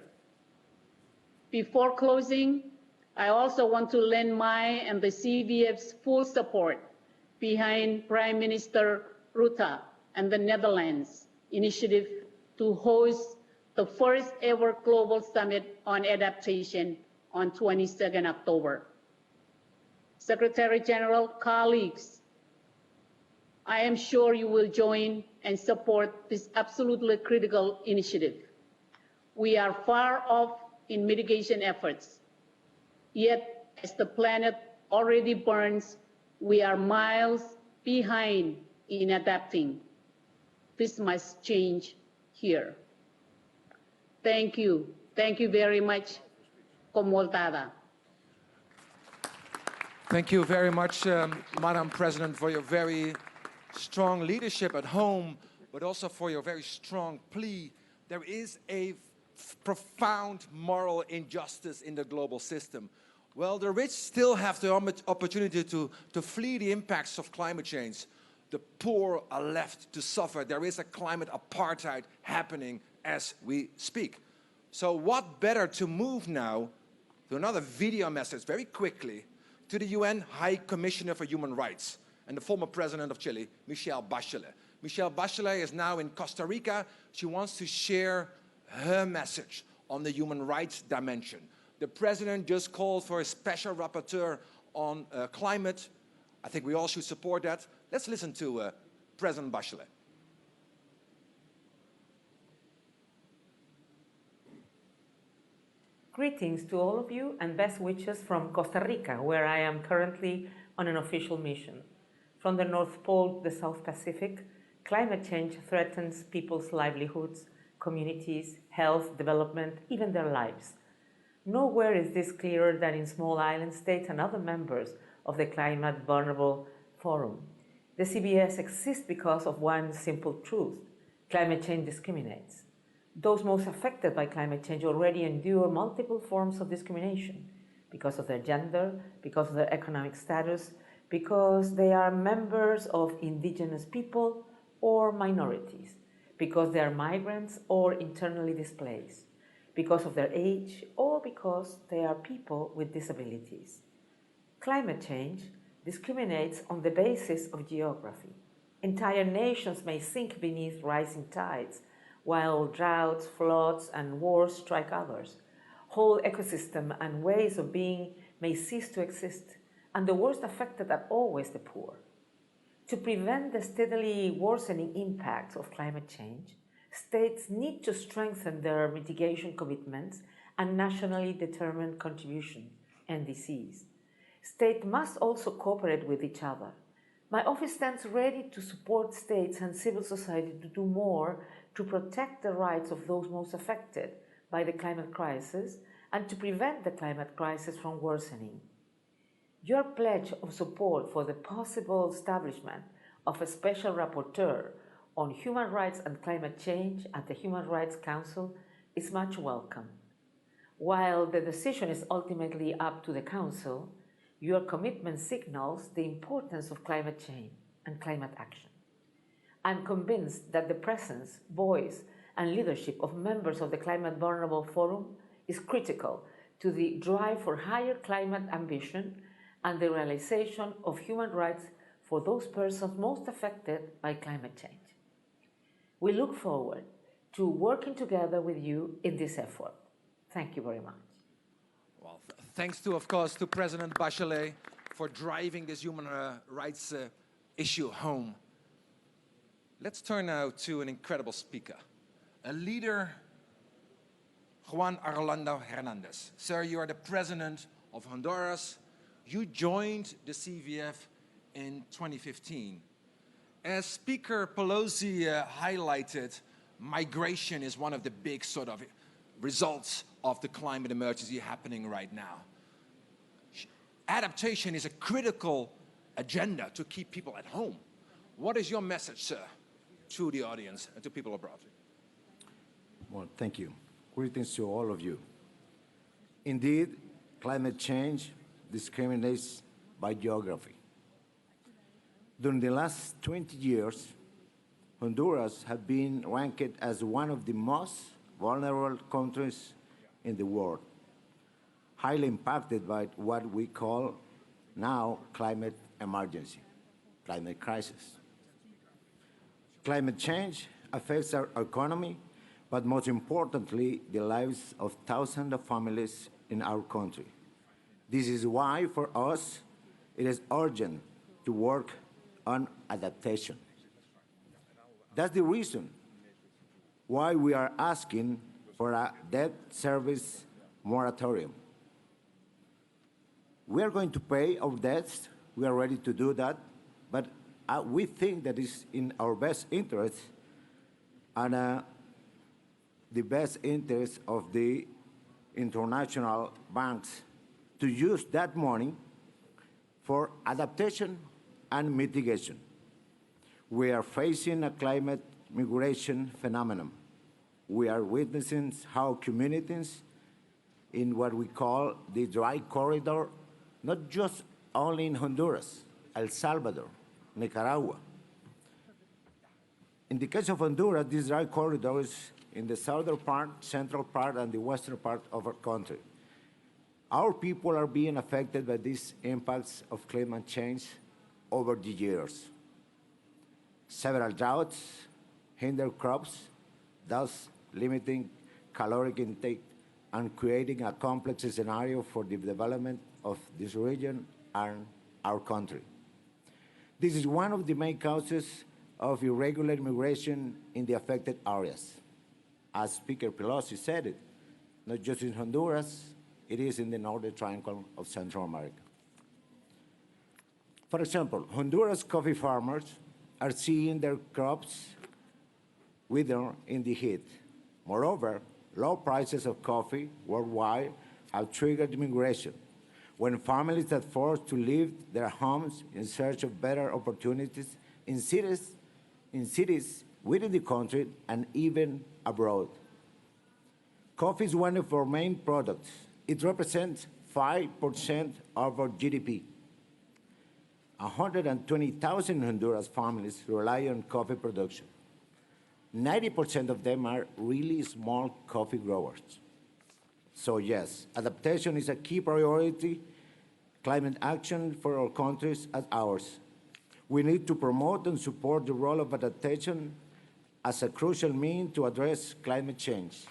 Before closing, I also want to lend my and the CBF's full support behind Prime Minister Rutte and the Netherlands initiative to host the first ever global summit on adaptation on 22nd October. Secretary General, colleagues, I am sure you will join and support this absolutely critical initiative. We are far off in mitigation efforts, yet as the planet already burns, we are miles behind in adapting. This must change here. Thank you. Thank you very much. Comoltada. Thank you very much, Madam President, for your very strong leadership at home, but also for your very strong plea. There is a profound moral injustice in the global system. Well, the rich still have the opportunity to flee the impacts of climate change. The poor are left to suffer. There is a climate apartheid happening as we speak. So what better to move now to another video message very quickly to the UN High Commissioner for Human Rights and the former president of Chile, Michelle Bachelet. Michelle Bachelet is now in Costa Rica. She wants to share her message on the human rights dimension. The president just called for a special rapporteur on climate. I think we all should support that. Let's listen to President Bachelet. Greetings to all of you and best wishes from Costa Rica, where I am currently on an official mission. From the North Pole to the South Pacific, climate change threatens people's livelihoods, communities, health, development, even their lives. Nowhere is this clearer than in small island states and other members of the Climate Vulnerable Forum. The CBS exists because of one simple truth: climate change discriminates. Those most affected by climate change already endure multiple forms of discrimination because of their gender, because of their economic status, because they are members of indigenous people or minorities, because they are migrants or internally displaced, because of their age, or because they are people with disabilities. Climate change discriminates on the basis of geography. Entire nations may sink beneath rising tides, while droughts, floods, and wars strike others. Whole ecosystems and ways of being may cease to exist, and the worst affected are always the poor. To prevent the steadily worsening impacts of climate change, states need to strengthen their mitigation commitments and nationally determined contributions, NDCs. States must also cooperate with each other. My office stands ready to support states and civil society to do more to protect the rights of those most affected by the climate crisis and to prevent the climate crisis from worsening. Your pledge of support for the possible establishment of a special rapporteur on human rights and climate change at the Human Rights Council is much welcome. While the decision is ultimately up to the Council, your commitment signals the importance of climate change and climate action. I'm convinced that the presence, voice, and leadership of members of the Climate Vulnerable Forum is critical to the drive for higher climate ambition and the realization of human rights for those persons most affected by climate change. We look forward to working together with you in this effort. Thank you very much. Well, thanks to, of course, to President Bachelet for driving this human rights issue home. Let's turn now to an incredible speaker, a leader, Juan Orlando Hernandez. Sir, you are the president of Honduras. You joined the CVF in 2015. As Speaker Pelosi highlighted, migration is one of the big sort of results of the climate emergency happening right now. Adaptation is a critical agenda to keep people at home. What is your message, sir, to the audience and to people abroad? Well, thank you. Greetings to all of you. Indeed, climate change discriminates by geography. During the last 20 years, Honduras has been ranked as one of the most vulnerable countries in the world, highly impacted by what we call now climate emergency, climate crisis. Climate change affects our economy, but most importantly, the lives of thousands of families in our country. This is why, for us, it is urgent to work on adaptation. That's the reason why we are asking for a debt service moratorium. We are going to pay our debts. We are ready to do that, but we think that it's in our best interest and the best interest of the international banks to use that money for adaptation and mitigation. We are facing a climate migration phenomenon. We are witnessing how communities in what we call the dry corridor, not just only in Honduras, El Salvador, Nicaragua. In the case of Honduras, this dry corridor is in the southern part, central part, and the western part of our country. Our people are being affected by these impacts of climate change over the years. Several droughts hinder crops, thus limiting caloric intake and creating a complex scenario for the development of this region and our country. This is one of the main causes of irregular migration in the affected areas. As Speaker Pelosi said it, not just in Honduras, it is in the northern triangle of Central America. For example, Honduras coffee farmers are seeing their crops wither in the heat. Moreover, low prices of coffee worldwide have triggered migration. When families are forced to leave their homes in search of better opportunities in cities within the country and even abroad. Coffee is one of our main products. It represents 5% of our GDP. 120,000 Honduras families rely on coffee production. 90% of them are really small coffee growers. So yes, adaptation is a key priority, climate action for our countries as ours. We need to promote and support the role of adaptation as a crucial means to address climate change.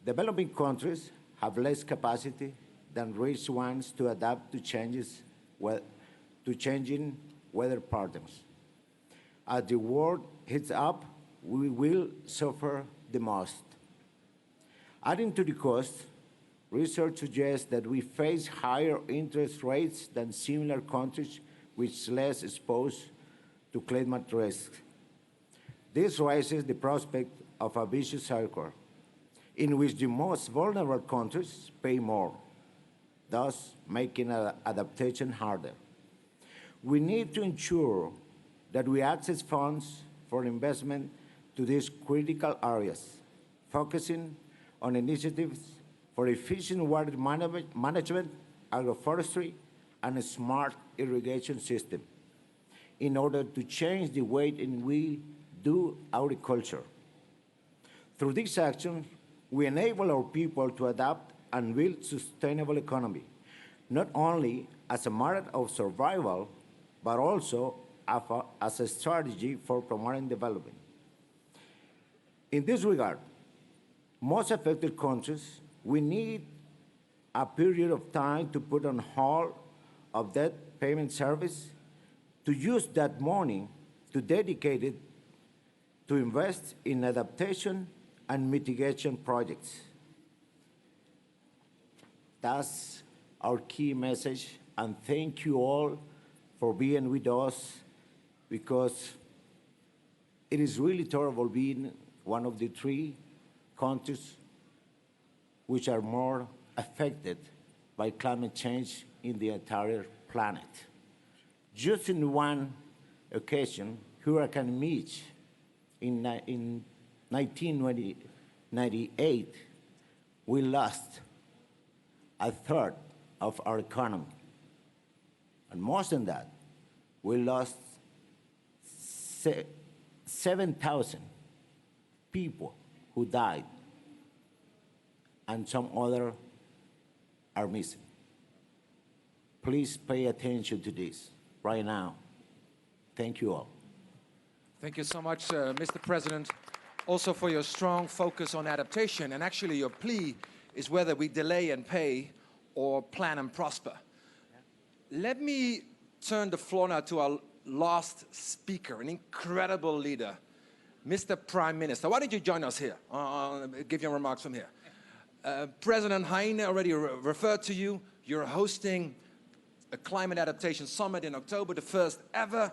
Developing countries have less capacity than rich ones to adapt to changing weather patterns. As the world heats up, we will suffer the most. Adding to the cost, research suggests that we face higher interest rates than similar countries which are less exposed to climate risks. This raises the prospect of a vicious circle in which the most vulnerable countries pay more, thus making adaptation harder. We need to ensure that we access funds for investment to these critical areas, focusing on initiatives for efficient water management, agroforestry, and a smart irrigation system in order to change the way in we do agriculture. Through these actions, we enable our people to adapt and build sustainable economy, not only as a matter of survival, but also as a strategy for promoting development. In this regard, most affected countries, we need a period of time to put on hold of that payment service, to use that money to dedicate it to invest in adaptation and mitigation projects. That's our key message, and thank you all for being with us, because it is really terrible being one of the 3 countries which are more affected by climate change in the entire planet. Just in one occasion, Hurricane Mitch in 1998, we lost a third of our economy. And more than that, we lost 7,000 people who died, and some other are missing. Please pay attention to this right now. Thank you all. Thank you so much, Mr. President, also for your strong focus on adaptation. And actually, your plea is whether we delay and pay or plan and prosper. Let me turn the floor now to our last speaker, an incredible leader, Mr. Prime Minister. Why don't you join us here? Give your remarks from here. President Heine already referred to you. You're hosting a climate adaptation summit in October, the first ever.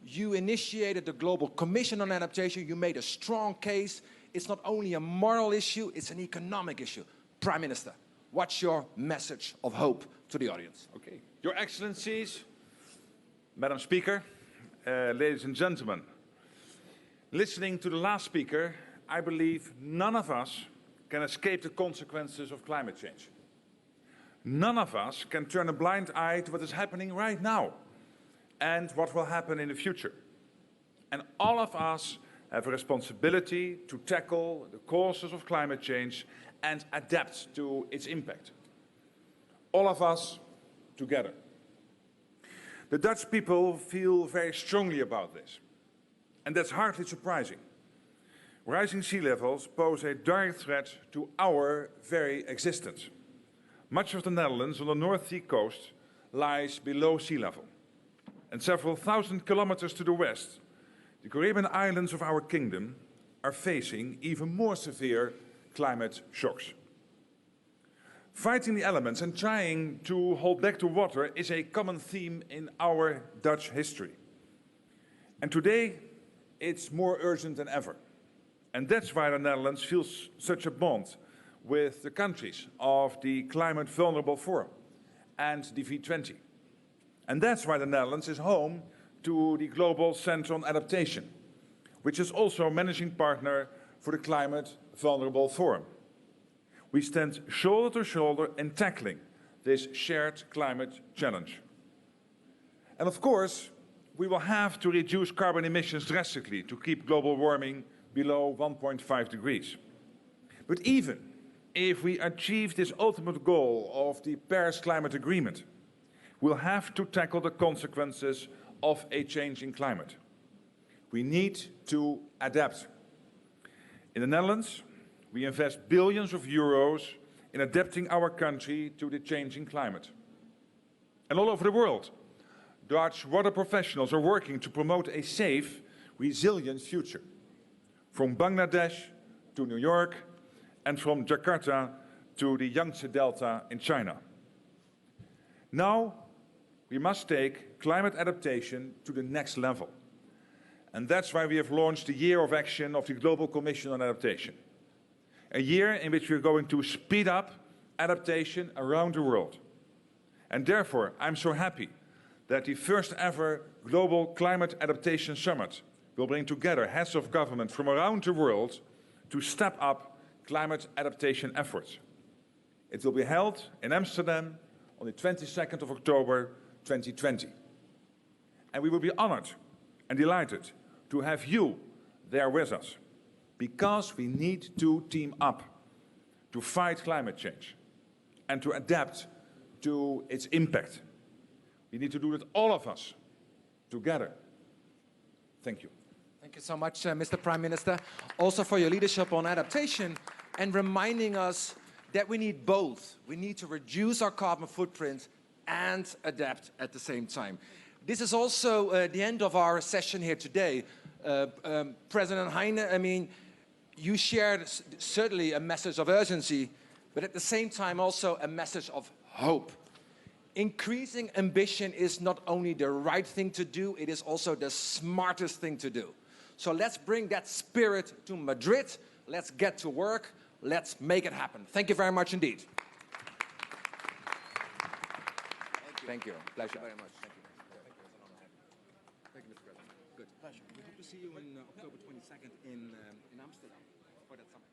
You initiated the Global Commission on Adaptation. You made a strong case. It's not only a moral issue, it's an economic issue. Prime Minister, what's your message of hope to the audience? Okay. Your Excellencies, Madam Speaker, ladies and gentlemen, listening to the last speaker, I believe none of us can escape the consequences of climate change. None of us can turn a blind eye to what is happening right now and what will happen in the future. And all of us have a responsibility to tackle the causes of climate change and adapt to its impact. All of us together. The Dutch people feel very strongly about this, and that's hardly surprising. Rising sea levels pose a direct threat to our very existence. Much of the Netherlands on the North Sea coast lies below sea level. And several thousand kilometers to the west, the Caribbean islands of our kingdom are facing even more severe climate shocks. Fighting the elements and trying to hold back the water is a common theme in our Dutch history. And today, it's more urgent than ever. And that's why the Netherlands feels such a bond with the countries of the Climate Vulnerable Forum and the V20. And that's why the Netherlands is home to the Global Centre on Adaptation, which is also a managing partner for the Climate Vulnerable Forum. We stand shoulder to shoulder in tackling this shared climate challenge. And of course, we will have to reduce carbon emissions drastically to keep global warming below 1.5 degrees. But even if we achieve this ultimate goal of the Paris Climate Agreement, we'll have to tackle the consequences of a changing climate. We need to adapt. In the Netherlands, we invest billions of euros in adapting our country to the changing climate. And all over the world, Dutch water professionals are working to promote a safe, resilient future. From Bangladesh to New York, and from Jakarta to the Yangtze Delta in China. Now, we must take climate adaptation to the next level. And that's why we have launched the Year of Action of the Global Commission on Adaptation. A year in which we're going to speed up adaptation around the world. And therefore, I'm so happy that the first ever Global Climate Adaptation Summit will bring together heads of government from around the world to step up climate adaptation efforts. It will be held in Amsterdam on the 22nd of October 2020. And we will be honored and delighted to have you there with us, because we need to team up to fight climate change and to adapt to its impact. We need to do it, all of us, together. Thank you. Thank you so much, Mr. Prime Minister, also for your leadership on adaptation. and reminding us that we need both. We need to reduce our carbon footprint and adapt at the same time. This is also the end of our session here today. President Heine, I mean, you shared certainly a message of urgency, but at the same time also a message of hope. Increasing ambition is not only the right thing to do, it is also the smartest thing to do. So let's bring that spirit to Madrid. Let's get to work. Let's make it happen. Thank you very much indeed. Thank you. Pleasure. Very much. Thank you. Thank you, Mr. President. Good. Pleasure. We hope to see you on October 22nd in Amsterdam for that summit.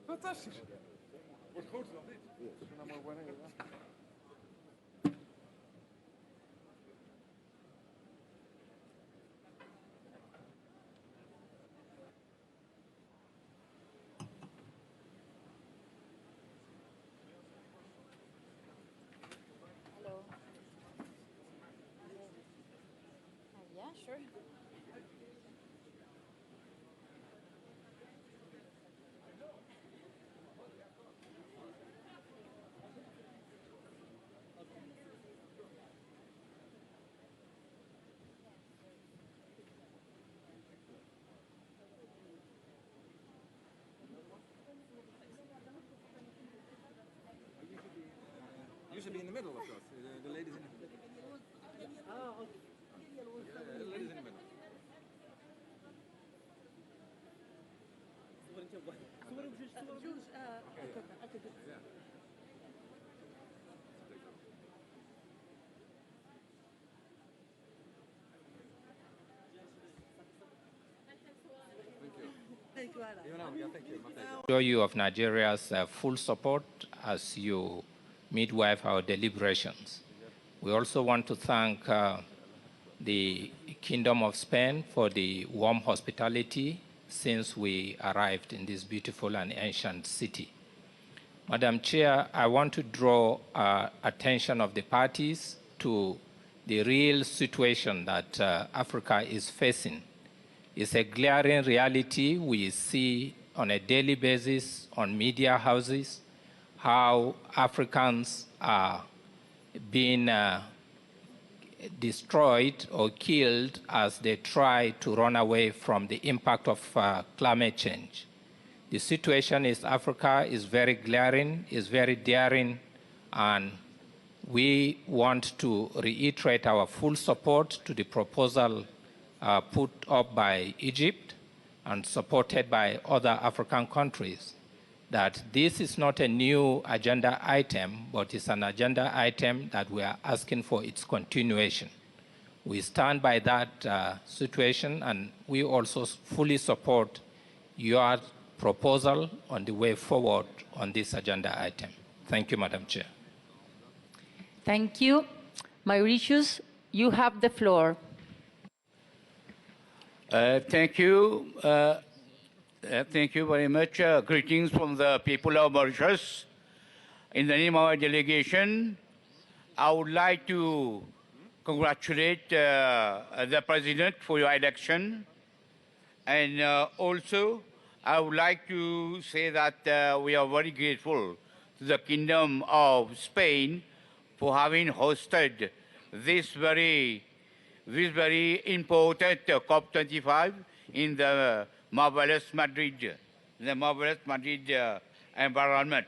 Fantastisch. Wordt groter dan dit. Hello. Yeah, sure. You should be in the middle, of course. The ladies in the middle. Oh, okay. Yeah, the ladies in the middle. Yeah. Assure you of Nigeria's full support as you midwife our deliberations. We also want to thank the Kingdom of Spain for the warm hospitality since we arrived in this beautiful and ancient city. Madam Chair, I want to draw attention of the parties to the real situation that Africa is facing. It's a glaring reality we see on a daily basis on media houses, how Africans are being destroyed or killed as they try to run away from the impact of climate change. The situation in Africa is very glaring, is very daring, and we want to reiterate our full support to the proposal put up by Egypt and supported by other African countries, that this is not a new agenda item, but it's an agenda item that we are asking for its continuation. We stand by that situation, and we also fully support your proposal on the way forward on this agenda item. Thank you, Madam Chair. Thank you. Mauritius, you have the floor. Thank you. Thank you very much. Greetings from the people of Mauritius. In the name of our delegation, I would like to congratulate the President for your election. And also, I would like to say that we are very grateful to the Kingdom of Spain for having hosted this very important COP25 in the marvelous Madrid, environment.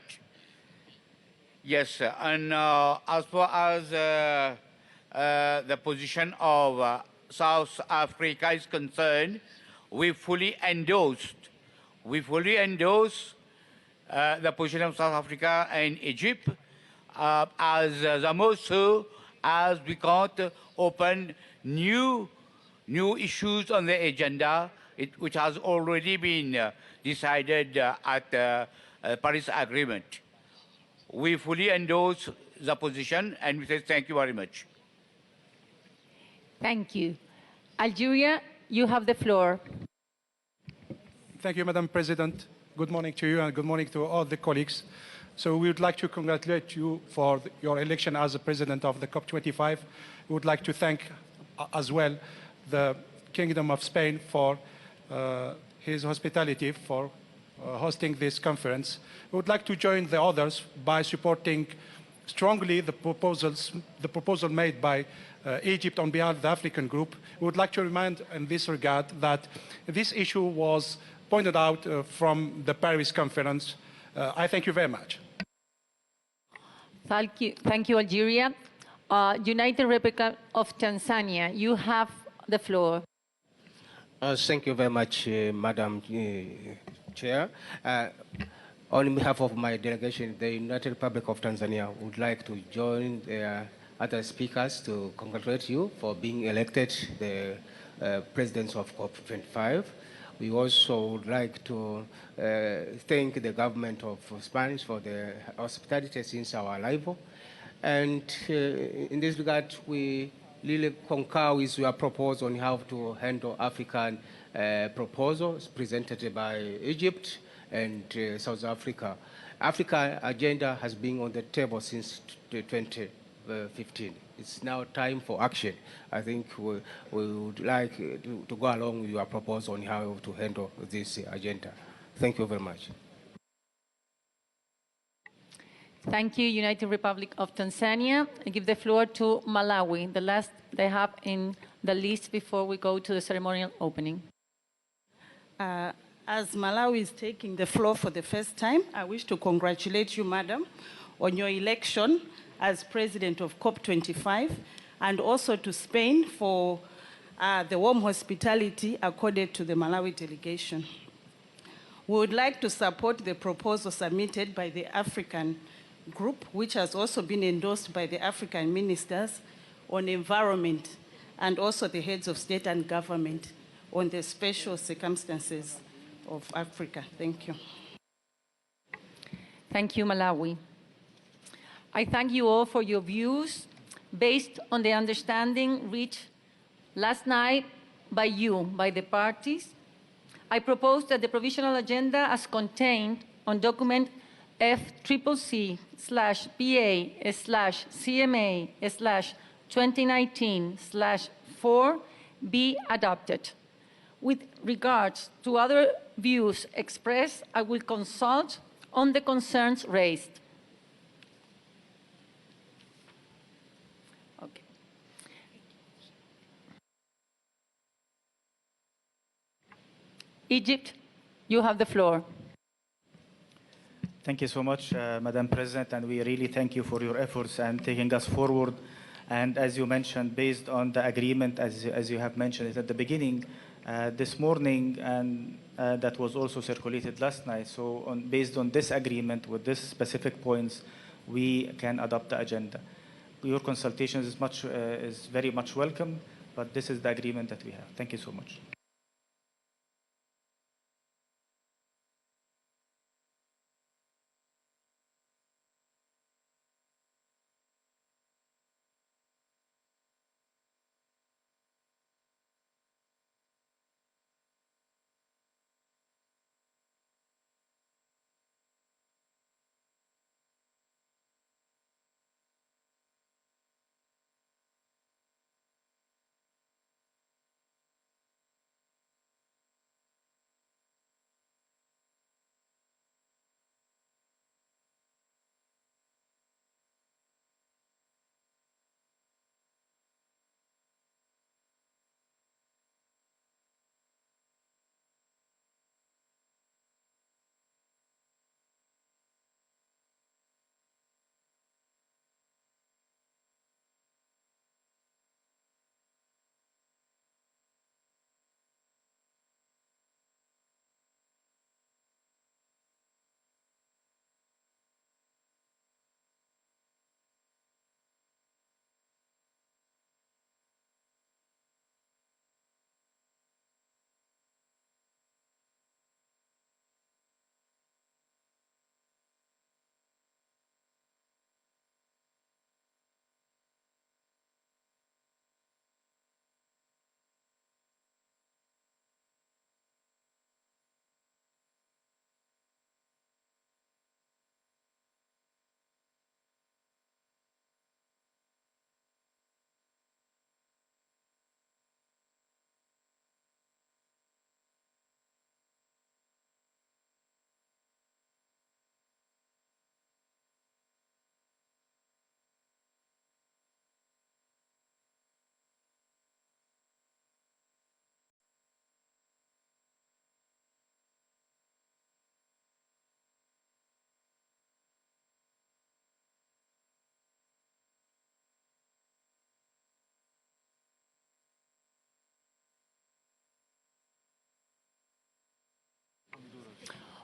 Yes, and as far as the position of South Africa is concerned, we fully endosed the position of South Africa and Egypt as the most so as we can't open new issues on the agenda, which has already been decided at the Paris Agreement. We fully endorse the position and we say thank you very much. Thank you. Algeria, you have the floor. Thank you, Madam President. Good morning to you and good morning to all the colleagues. So we would like to congratulate you for your election as the President of the COP25. We would like to thank as well the Kingdom of Spain for his hospitality for hosting this conference. We would like to join the others by supporting strongly the proposal made by Egypt on behalf of the African group. We would like to remind in this regard that this issue was pointed out from the Paris conference. I thank you very much. Thank you, Algeria. United Republic of Tanzania, you have the floor. Thank you very much, Madam Chair. On behalf of my delegation, the United Republic of Tanzania would like to join the other speakers to congratulate you for being elected the President of COP25. We also would like to thank the government of Spain for the hospitality since our arrival. And in this regard, we really concur with your proposal on how to handle African proposals presented by Egypt and South Africa. Africa agenda has been on the table since 2015. It's now time for action. I think we would like to go along with your proposal on how to handle this agenda. Thank you very much. Thank you, United Republic of Tanzania. I give the floor to Malawi, the last they have in the list before we go to the ceremonial opening. As Malawi is taking the floor for the first time, I wish to congratulate you, Madam, on your election as President of COP25, and also to Spain for the warm hospitality accorded to the Malawi delegation. We would like to support the proposal submitted by the African group, which has also been endorsed by the African ministers on environment and also the heads of state and government on the special circumstances of Africa. Thank you. Thank you, Malawi. I thank you all for your views based on the understanding reached last night by you, by the parties. I propose that the provisional agenda as contained on document FCCMA/2019/4 be adopted. With regards to other views expressed, I will consult on the concerns raised. Okay. Egypt, you have the floor. Thank you so much, Madam President, and we really thank you for your efforts and taking us forward. And as you mentioned, based on the agreement, as you have mentioned it at the beginning, this morning, and that was also circulated last night. So based on this agreement with these specific points, we can adopt the agenda. Your consultation is very much welcome, but this is the agreement that we have. Thank you so much.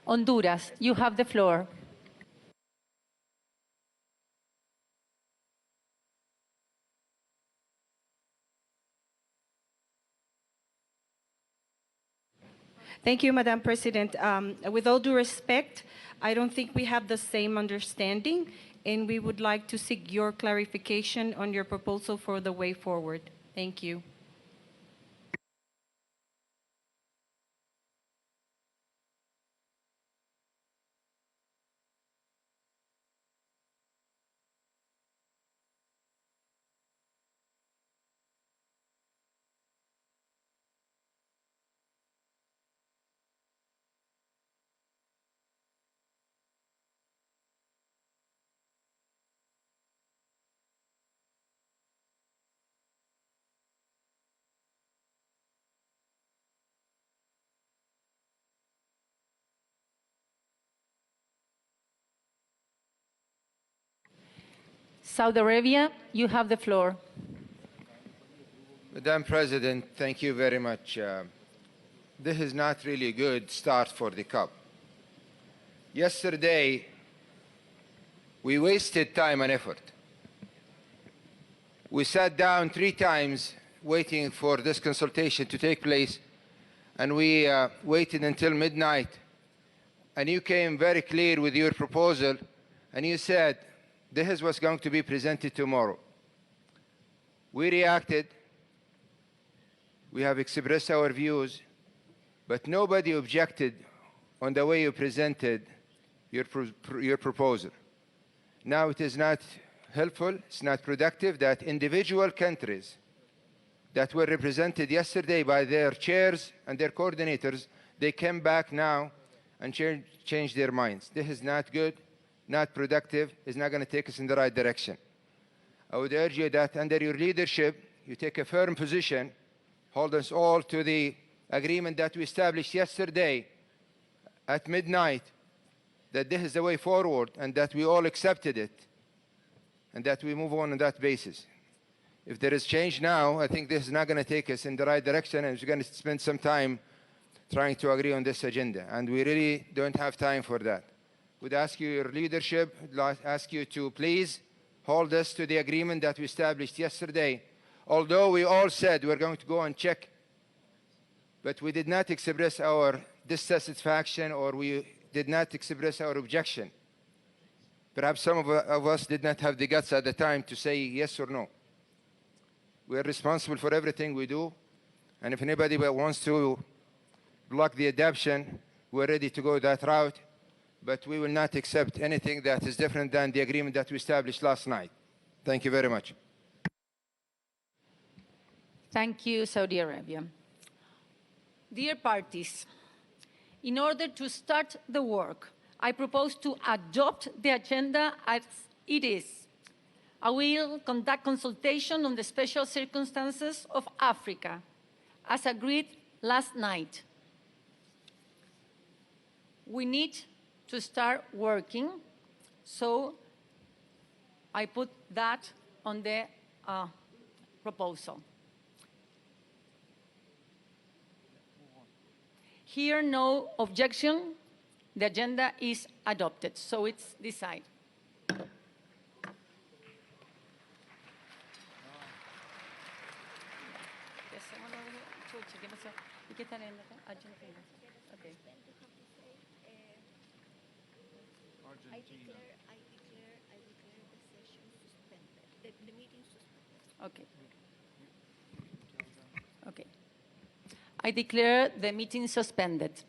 Honduras, you have the floor. Thank you, Madam President. With all due respect, I don't think we have the same understanding, and we would like to seek your clarification on your proposal for the way forward. Thank you. Saudi Arabia, you have the floor. Madam President, thank you very much. This is not really a good start for the COP. Yesterday, we wasted time and effort. We sat down 3 times waiting for this consultation to take place, and we waited until midnight. And you came very clear with your proposal, and you said, this is what's going to be presented tomorrow. We reacted. We have expressed our views, but nobody objected on the way you presented your proposal. Now it is not helpful, it's not productive that individual countries that were represented yesterday by their chairs and their coordinators, they came back now and change their minds. This is not good, not productive, it's not going to take us in the right direction. I would urge you that under your leadership, you take a firm position, hold us all to the agreement that we established yesterday at midnight, that this is the way forward and that we all accepted it, and that we move on that basis. If there is change now, I think this is not going to take us in the right direction, and we're going to spend some time trying to agree on this agenda, and we really don't have time for that. Would ask you, your leadership, would ask you to please hold us to the agreement that we established yesterday. Although we all said we're going to go and check, but we did not express our dissatisfaction, or we did not express our objection. Perhaps some of us did not have the guts at the time to say yes or no. We are responsible for everything we do, and if anybody wants to block the adoption, we're ready to go that route, but we will not accept anything that is different than the agreement that we established last night. Thank you very much. Thank you, Saudi Arabia. Dear parties, in order to start the work, I propose to adopt the agenda as it is. I will conduct consultation on the special circumstances of Africa, as agreed last night. We need to start working, so I put that on the proposal. Here, no objection. The agenda is adopted, so it's decided. I declare the session suspended, the meeting suspended. Okay. Okay. I declare the meeting suspended.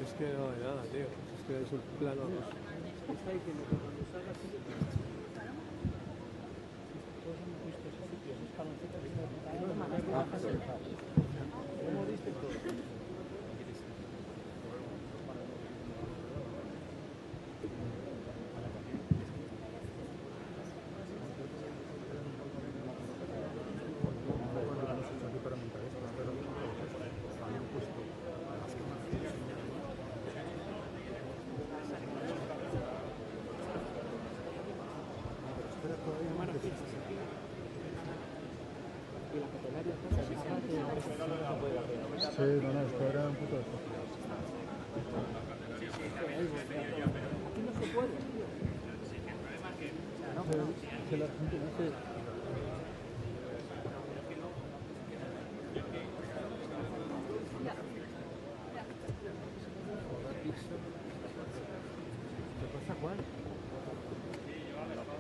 es que no hay nada, tío. Es que es un plano. Está diciendo que cuando salgas ¿cómo diste todo? Sí, no, esto era un puto desastre. Aquí no se puede, tío. Que la gente no se... ¿Qué pasa, Juan?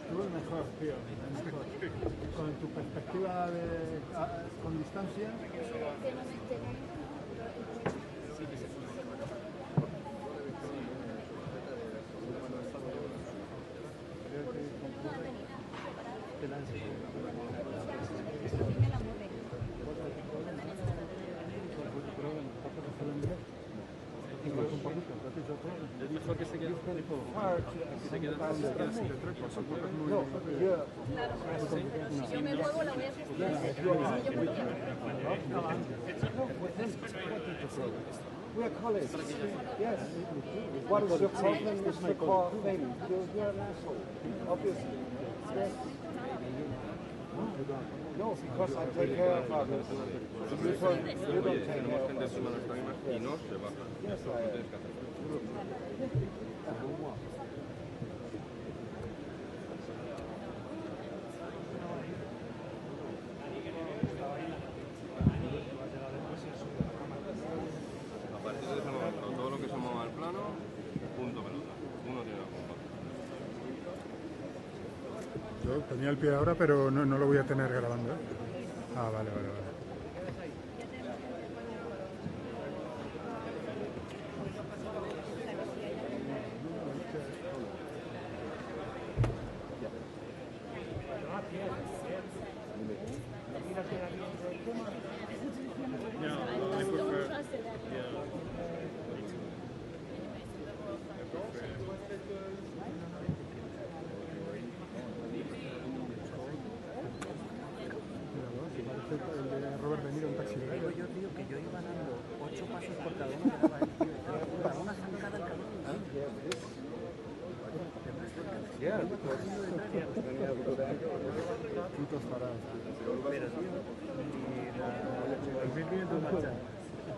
Tú el mejor, tío, el mejor. Con tu perspectiva con distancia. Es mejor que se quede Yo me juego la voy a We are colleagues. Yes. What is your problem is the core thing. You're an asshole. Obviously. Yes. No, because I take care of others. You don't take care of others. Yes, I am. A partir de ese momento, todo lo que se mueva al plano, punto pelota. Uno tiene la culpa. Yo tenía el pie ahora, pero no lo voy a tener grabando. Ah, vale. Digo yo, tío, que yo iba dando 8 pasos por cada uno que daba él, tío. Cada uno haciendo cada cabrón. Putos parados. Pero, tío, el vídeo viene en marcha.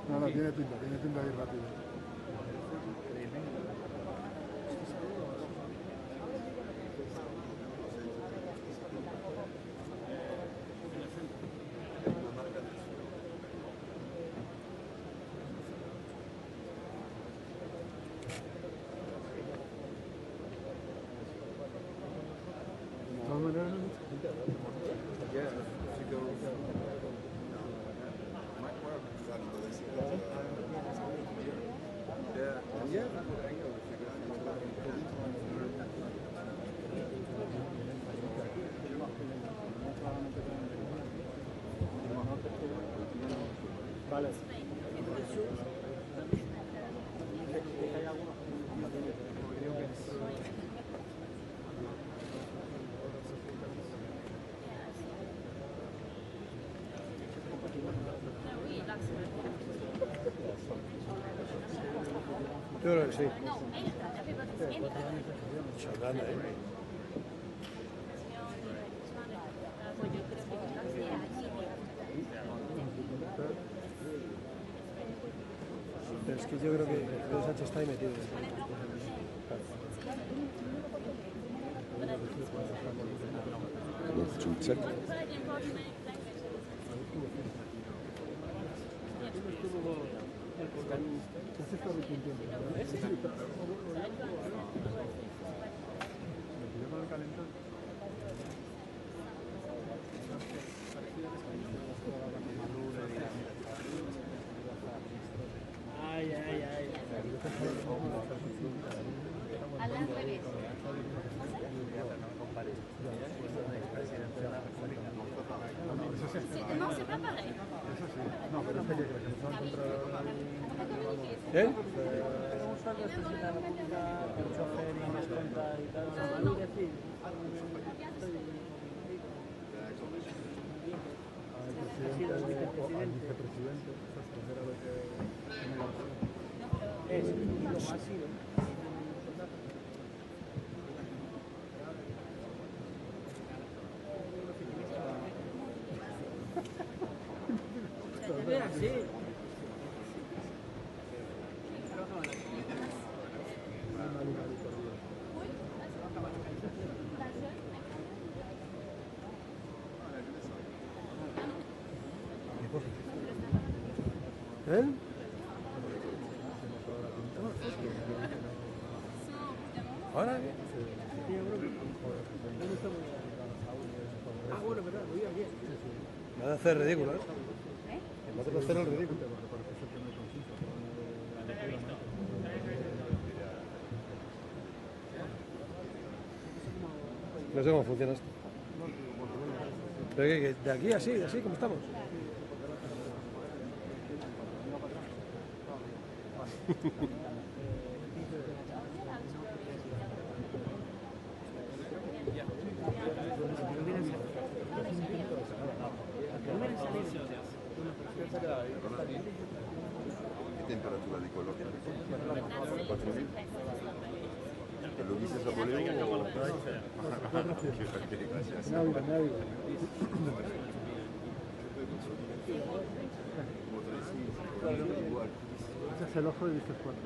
No, tiene pinta de ir rápido. Vale. Yo creo que sí. Chorrada, Pero es que yo creo que Pedro Sanchez está ahí metido. Ay. Non, c'est pas pareil. No, pero es que nos han encontrado ¿Eh? Un sueldo especial a la pública, el chofer y más cuenta y tal. No, decir. Al vicepresidente, era lo que es lo más sí. ¿Eh? ¿Ahora? Ah, bueno, verdad, lo oía bien. Me va a hacer ridículo, ¿eh? Me va a hacer el ridículo. No sé cómo funciona esto. Pero que de aquí así como estamos. ¿Qué temperatura de color? 4000. ¿Lo dices a voleo o...? Gracias. Ese es el ojo y dices 4.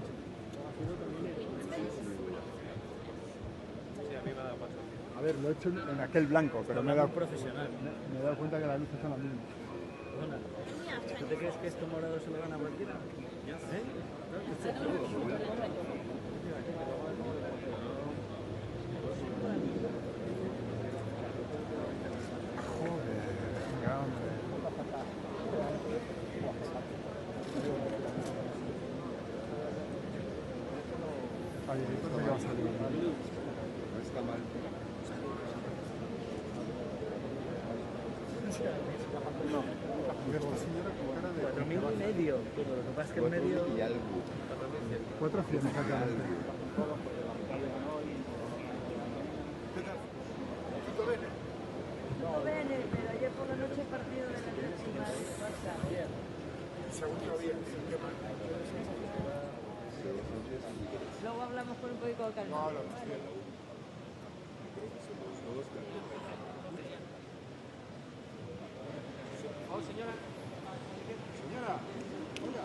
A ver, lo he hecho en aquel blanco, pero me he dado cuenta que las luces son las mismas. ¿Tú te crees que esto morado se lo van a cualquiera? ¿Eh? No está mal. Esta señora con cara de... 4.500, pero lo que pasa es que el medio... 400 exactamente. No bene, pero ayer por la noche partido de la décima del Barça. Segundo día. Luego hablamos con un poquito de calma. No, Oh, señora. Señora, oiga.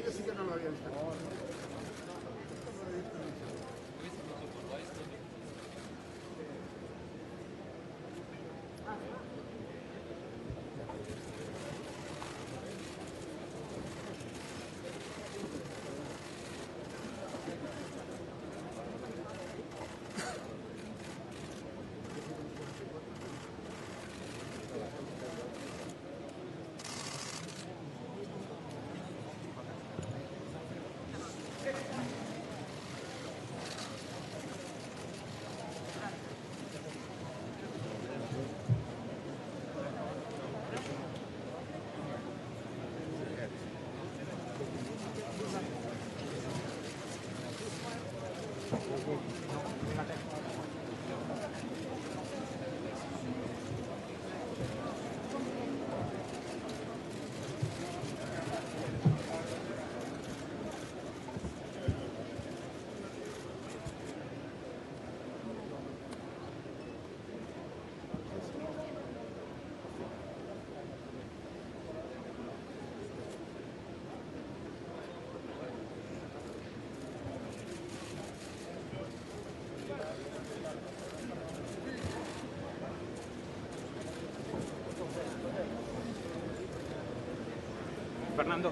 Yo sí que no lo había visto. Fernando.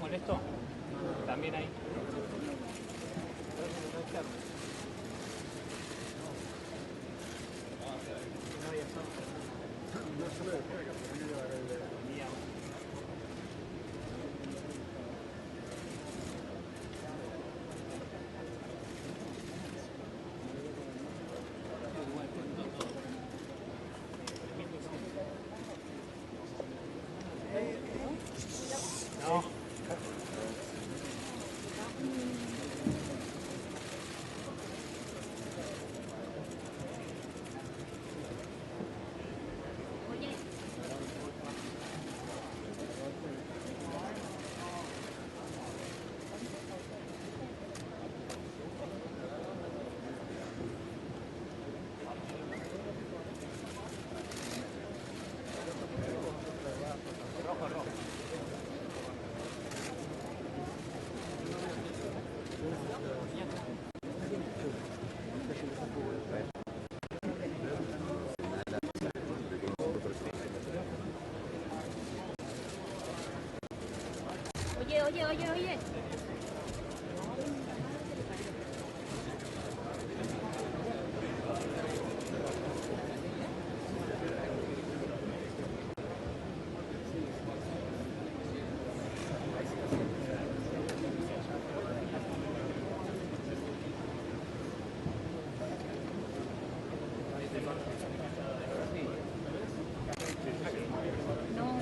Molesto también ahí. No. Oye. No.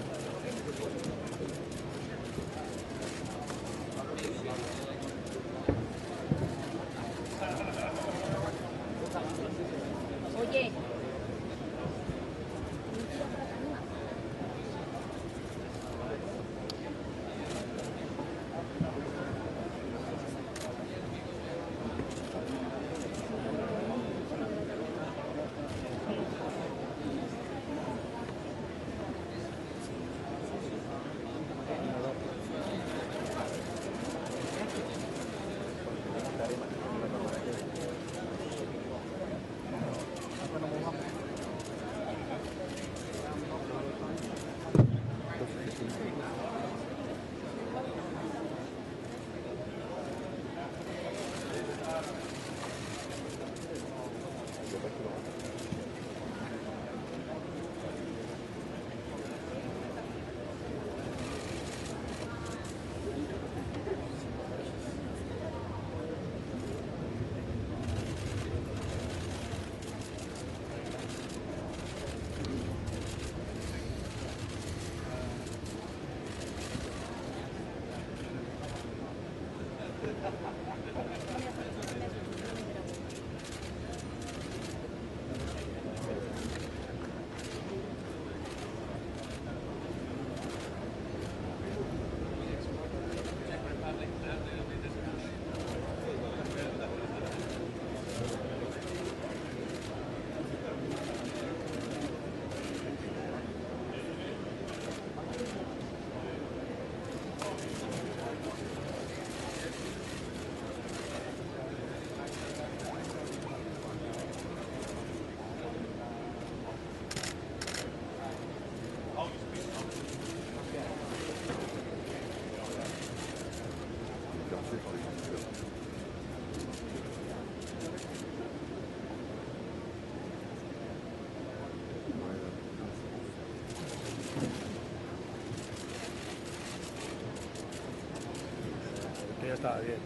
Está bien.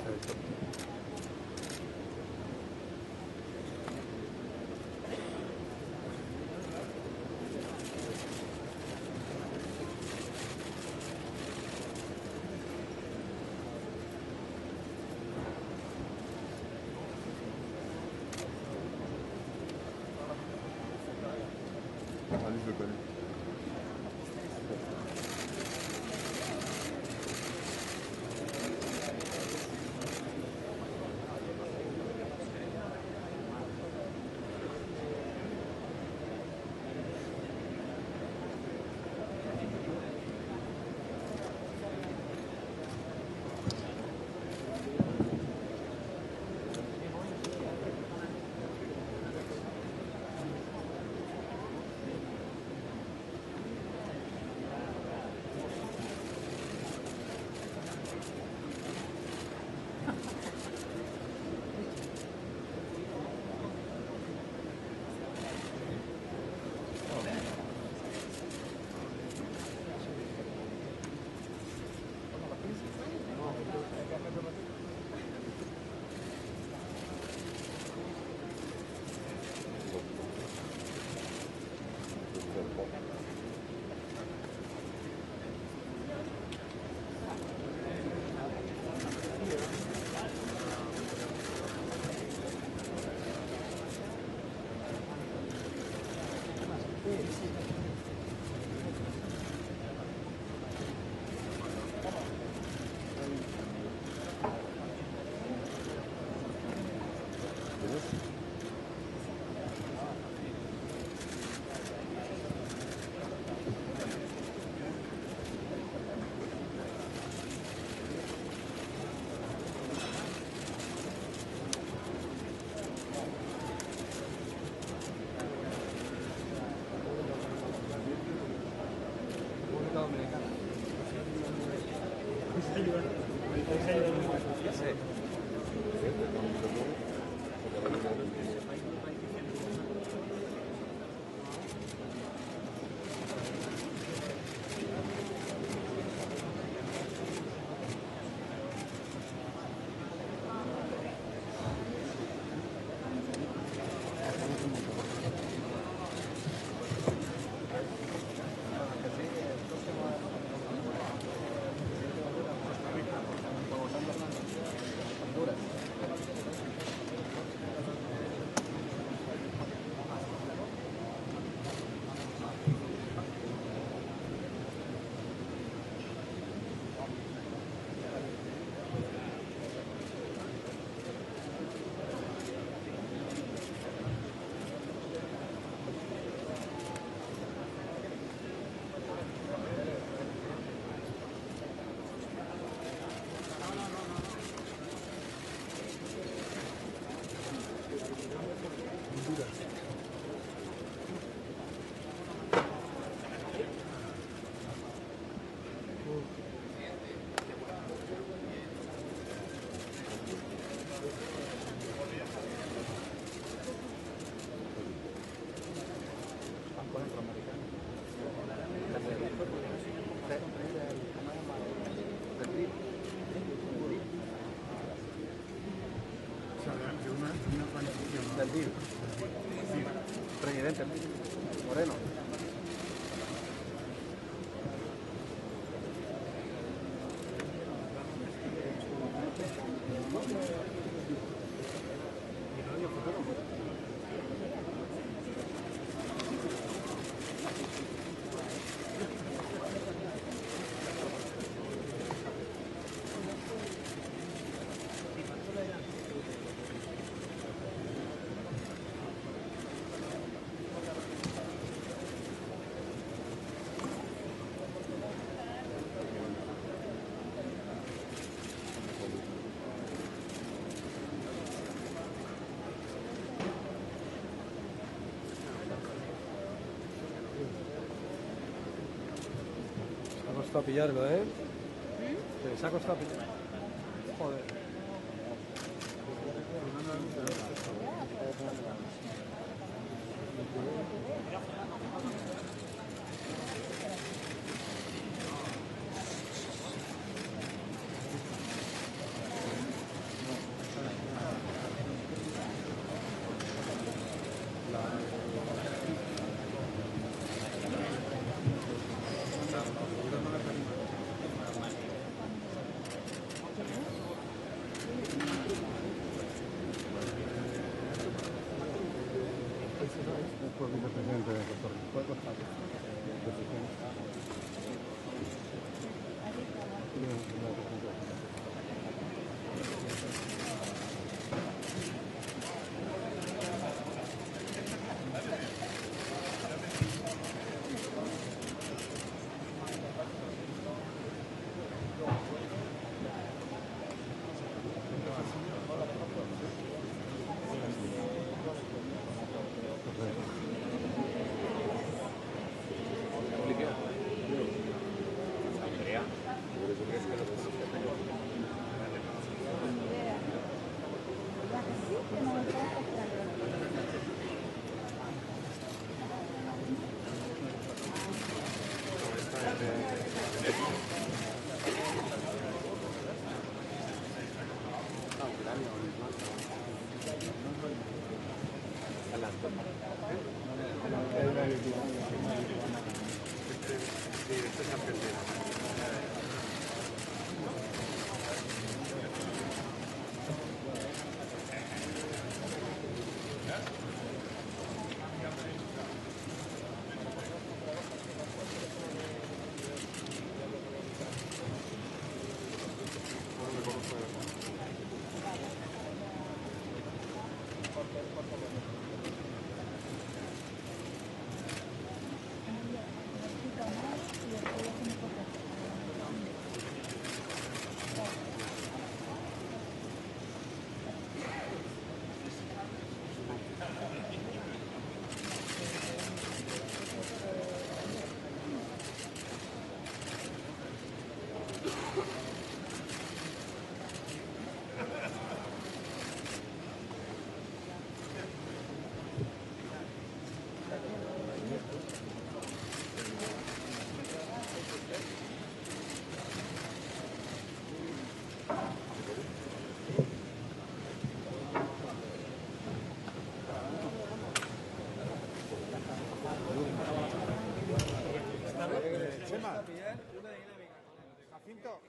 Perfecto. Allez, je le connais. Presidente Moreno. Se ha costado pillarlo, ¿eh? Se ha costado pillarlo. Joder. Jacinto.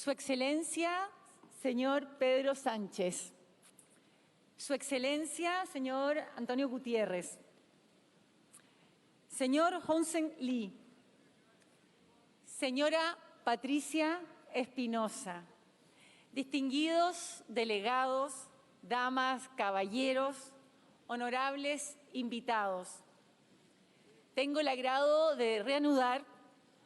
Su Excelencia, señor Pedro Sánchez. Su Excelencia, señor Antonio Guterres. Señor Honsen Lee. Señora Patricia Espinosa. Distinguidos delegados, damas, caballeros, honorables invitados. Tengo el agrado de reanudar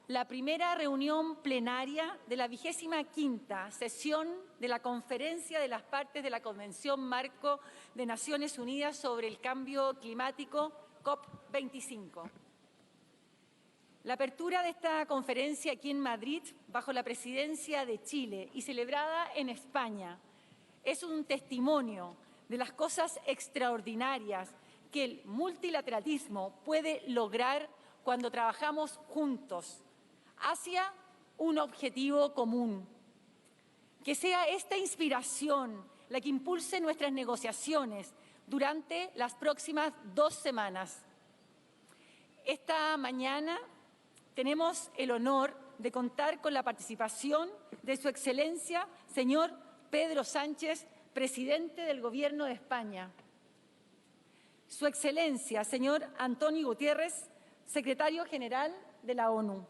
la primera reunión plenaria de la 25ª sesión de la Conferencia de las Partes de la Convención Marco de Naciones Unidas sobre el Cambio Climático, COP25. La apertura de esta conferencia aquí en Madrid, bajo la presidencia de Chile y celebrada en España, es un testimonio de las cosas extraordinarias que el multilateralismo puede lograr cuando trabajamos juntos hacia un objetivo común. Que sea esta inspiración la que impulse nuestras negociaciones durante las próximas 2 semanas. Esta mañana tenemos el honor de contar con la participación de Su Excelencia, señor Pedro Sánchez, presidente del Gobierno de España. Su Excelencia, señor Antonio Guterres, secretario general de la ONU.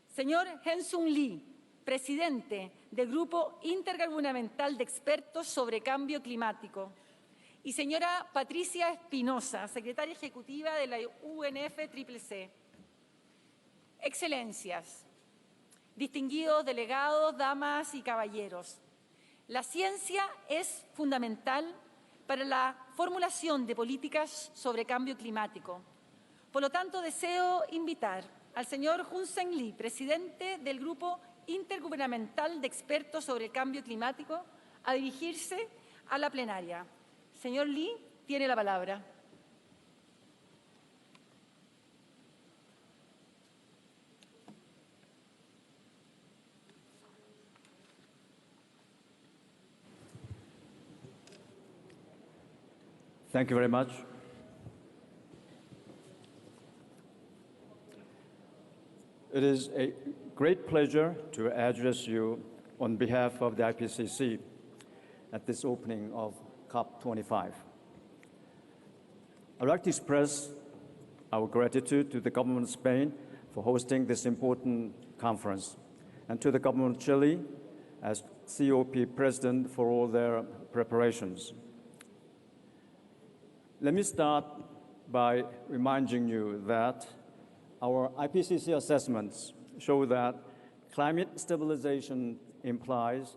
Señor Hensun Lee, presidente del Grupo Intergubernamental de Expertos sobre Cambio Climático. Y señora Patricia Espinosa, secretaria ejecutiva de la UNFCCC. Excelencias, distinguidos delegados, damas y caballeros, la ciencia es fundamental para la formulación de políticas sobre cambio climático. Por lo tanto, deseo invitar al señor Hensun Lee, presidente del Grupo Intergubernamental de Expertos sobre el Cambio Climático, a dirigirse a la plenaria. Señor Lee, tiene la palabra. Thank you very much. It is a great pleasure to address you on behalf of the IPCC at this opening of COP25. I'd like to express our gratitude to the government of Spain for hosting this important conference, and to the government of Chile as COP president for all their preparations. Let me start by reminding you that our IPCC assessments show that climate stabilization implies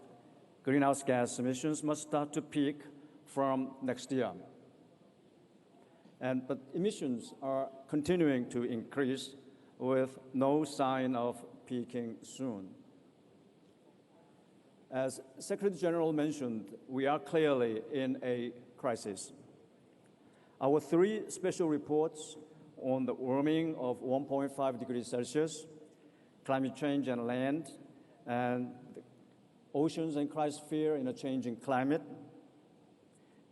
greenhouse gas emissions must start to peak from next year. But emissions are continuing to increase with no sign of peaking soon. As Secretary General mentioned, we are clearly in a crisis. Our 3 special reports on the warming of 1.5 degrees Celsius, climate change and land, and the oceans and cryosphere in a changing climate,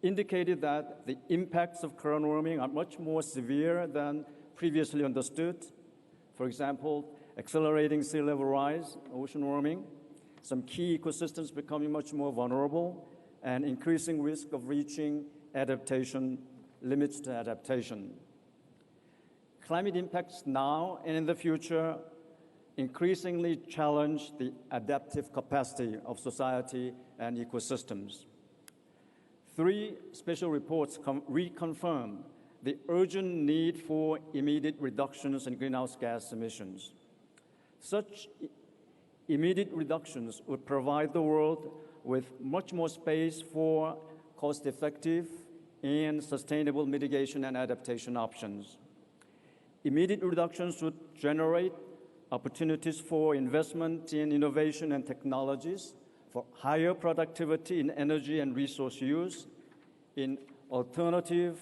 indicated that the impacts of current warming are much more severe than previously understood. For example, accelerating sea level rise, ocean warming, some key ecosystems becoming much more vulnerable, and increasing risk of reaching limits to adaptation. Climate impacts now and in the future increasingly challenge the adaptive capacity of society and ecosystems. 3 special reports reconfirm the urgent need for immediate reductions in greenhouse gas emissions. Such immediate reductions would provide the world with much more space for cost-effective and sustainable mitigation and adaptation options. Immediate reductions would generate opportunities for investment in innovation and technologies, for higher productivity in energy and resource use, in alternative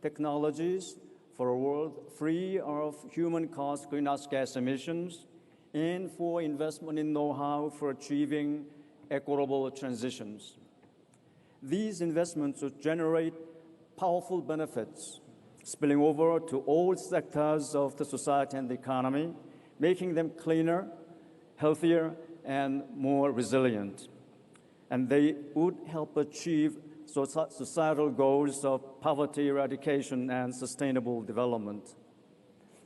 technologies, for a world free of human-caused greenhouse gas emissions, and for investment in know-how for achieving equitable transitions. These investments would generate powerful benefits spilling over to all sectors of the society and the economy, making them cleaner, healthier, and more resilient. And they would help achieve societal goals of poverty eradication and sustainable development.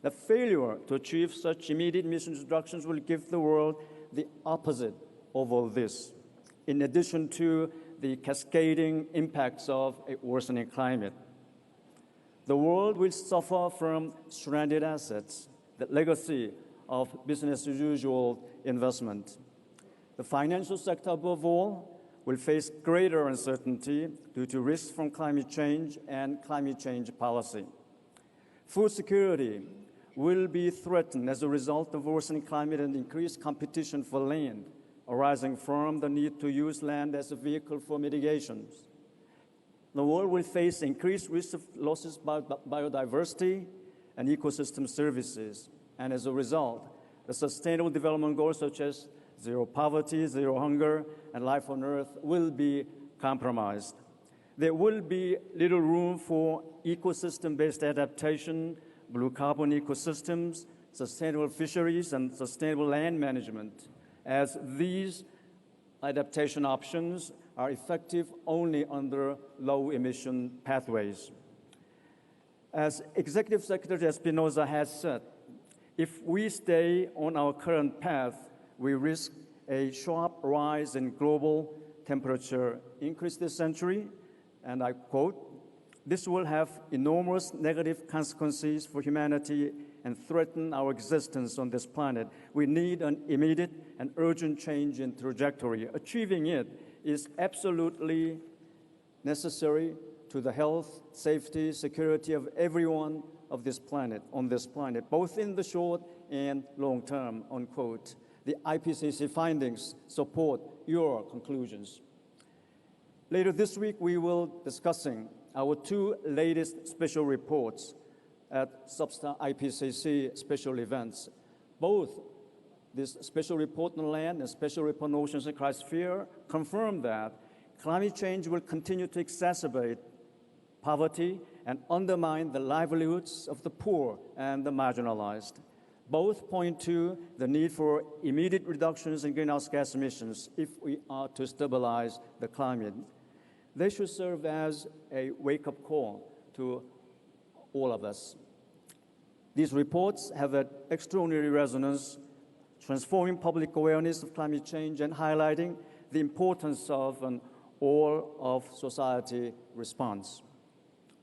The failure to achieve such immediate emissions reductions will give the world the opposite of all this, in addition to the cascading impacts of a worsening climate. The world will suffer from stranded assets, the legacy of business as usual investment. The financial sector, above all, will face greater uncertainty due to risks from climate change and climate change policy. Food security will be threatened as a result of worsening climate and increased competition for land, arising from the need to use land as a vehicle for mitigations. The world will face increased risk of losses by biodiversity and ecosystem services. And as a result, the Sustainable Development Goals such as zero poverty, zero hunger, and life on Earth will be compromised. There will be little room for ecosystem-based adaptation, blue carbon ecosystems, sustainable fisheries, and sustainable land management, as these adaptation options are effective only under low-emission pathways. As Executive Secretary Espinosa has said, if we stay on our current path, we risk a sharp rise in global temperature increase this century, and I quote, "This will have enormous negative consequences for humanity and threaten our existence on this planet. We need an immediate and urgent change in trajectory. Achieving it is absolutely necessary to the health, safety, security of everyone of this planet, on this planet, both in the short and long term," unquote. The IPCC findings support your conclusions. Later this week, we will be discussing our two latest special reports at Substar IPCC special events. Both this special report on land and special report on oceans and cryosphere confirm that climate change will continue to exacerbate poverty and undermine the livelihoods of the poor and the marginalized. Both point to the need for immediate reductions in greenhouse gas emissions if we are to stabilize the climate. They should serve as a wake-up call to all of us. These reports have an extraordinary resonance, transforming public awareness of climate change and highlighting the importance of an all-of-society response.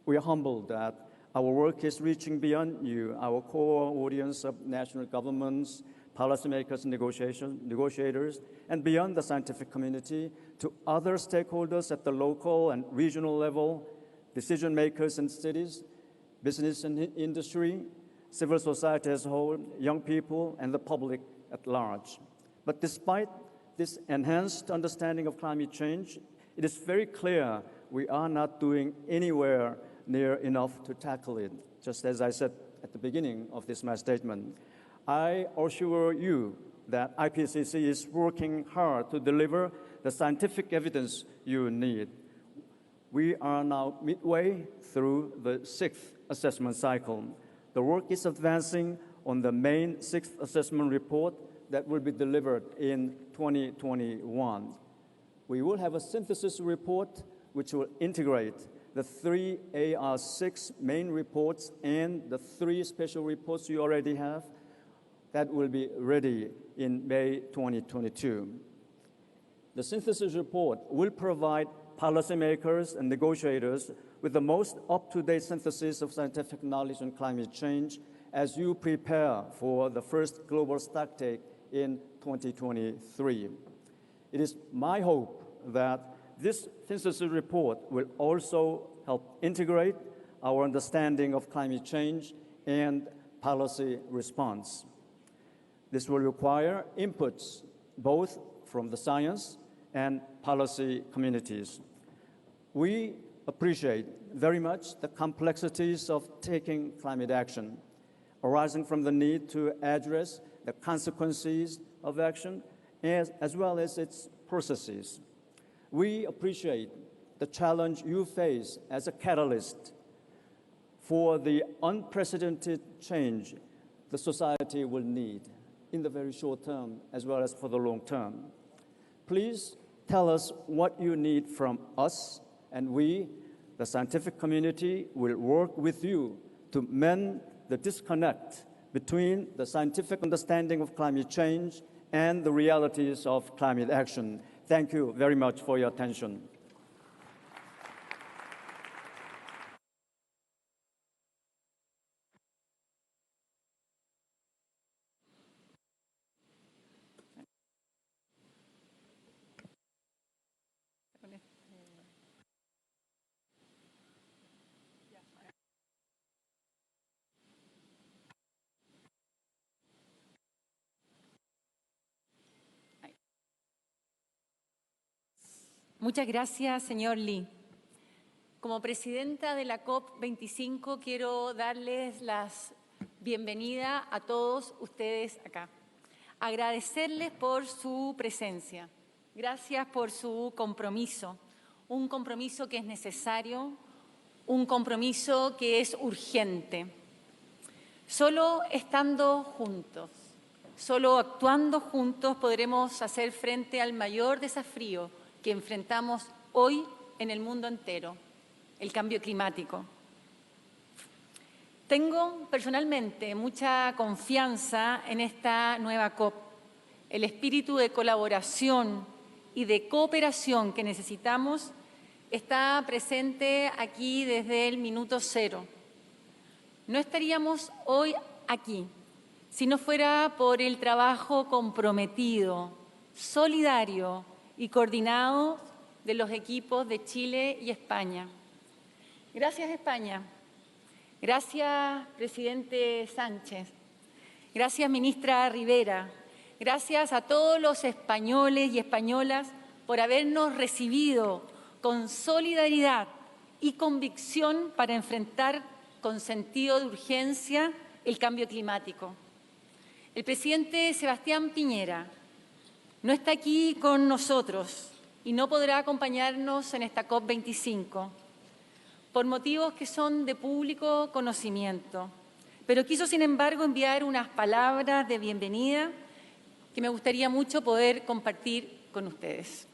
We are humbled that our work is reaching beyond you, our core audience of national governments, policymakers, negotiators, and beyond the scientific community to other stakeholders at the local and regional level, decision makers in cities, business and industry, civil society as a whole, young people, and the public at large. But despite this enhanced understanding of climate change, it is very clear we are not doing anywhere near enough to tackle it, just as I said at the beginning of my statement. I assure you that IPCC is working hard to deliver the scientific evidence you need. We are now midway through the 6th assessment cycle. The work is advancing on the main 6th assessment report that will be delivered in 2021. We will have a synthesis report which will integrate the 3 AR6 main reports and the 3 special reports you already have. That will be ready in May 2022. The synthesis report will provide policymakers and negotiators with the most up-to-date synthesis of scientific knowledge on climate change as you prepare for the first global stocktake in 2023. It is my hope that this synthesis report will also help integrate our understanding of climate change and policy response. This will require inputs both from the science and policy communities. We appreciate very much the complexities of taking climate action, arising from the need to address the consequences of action as well as its processes. We appreciate the challenge you face as a catalyst for the unprecedented change the society will need in the very short term as well as for the long term. Please tell us what you need from us, and we, the scientific community, will work with you to mend the disconnect between the scientific understanding of climate change and the realities of climate action. Thank you very much for your attention. Muchas gracias, señor Lee. Como presidenta de la COP25 quiero darles la bienvenida a todos ustedes acá. Agradecerles por su presencia. Gracias por su compromiso. Un compromiso que es necesario, un compromiso que es urgente. Solo estando juntos, solo actuando juntos podremos hacer frente al mayor desafío que enfrentamos hoy en el mundo entero, el cambio climático. Tengo personalmente mucha confianza en esta nueva COP. El espíritu de colaboración y de cooperación que necesitamos está presente aquí desde el minuto cero. No estaríamos hoy aquí si no fuera por el trabajo comprometido, solidario y coordinado de los equipos de Chile y España. Gracias, España. Gracias, presidente Sánchez. Gracias, ministra Rivera. Gracias a todos los españoles y españolas por habernos recibido con solidaridad y convicción para enfrentar con sentido de urgencia el cambio climático. El presidente Sebastián Piñera no está aquí con nosotros y no podrá acompañarnos en esta COP25 por motivos que son de público conocimiento, pero quiso, sin embargo, enviar unas palabras de bienvenida que me gustaría mucho poder compartir con ustedes.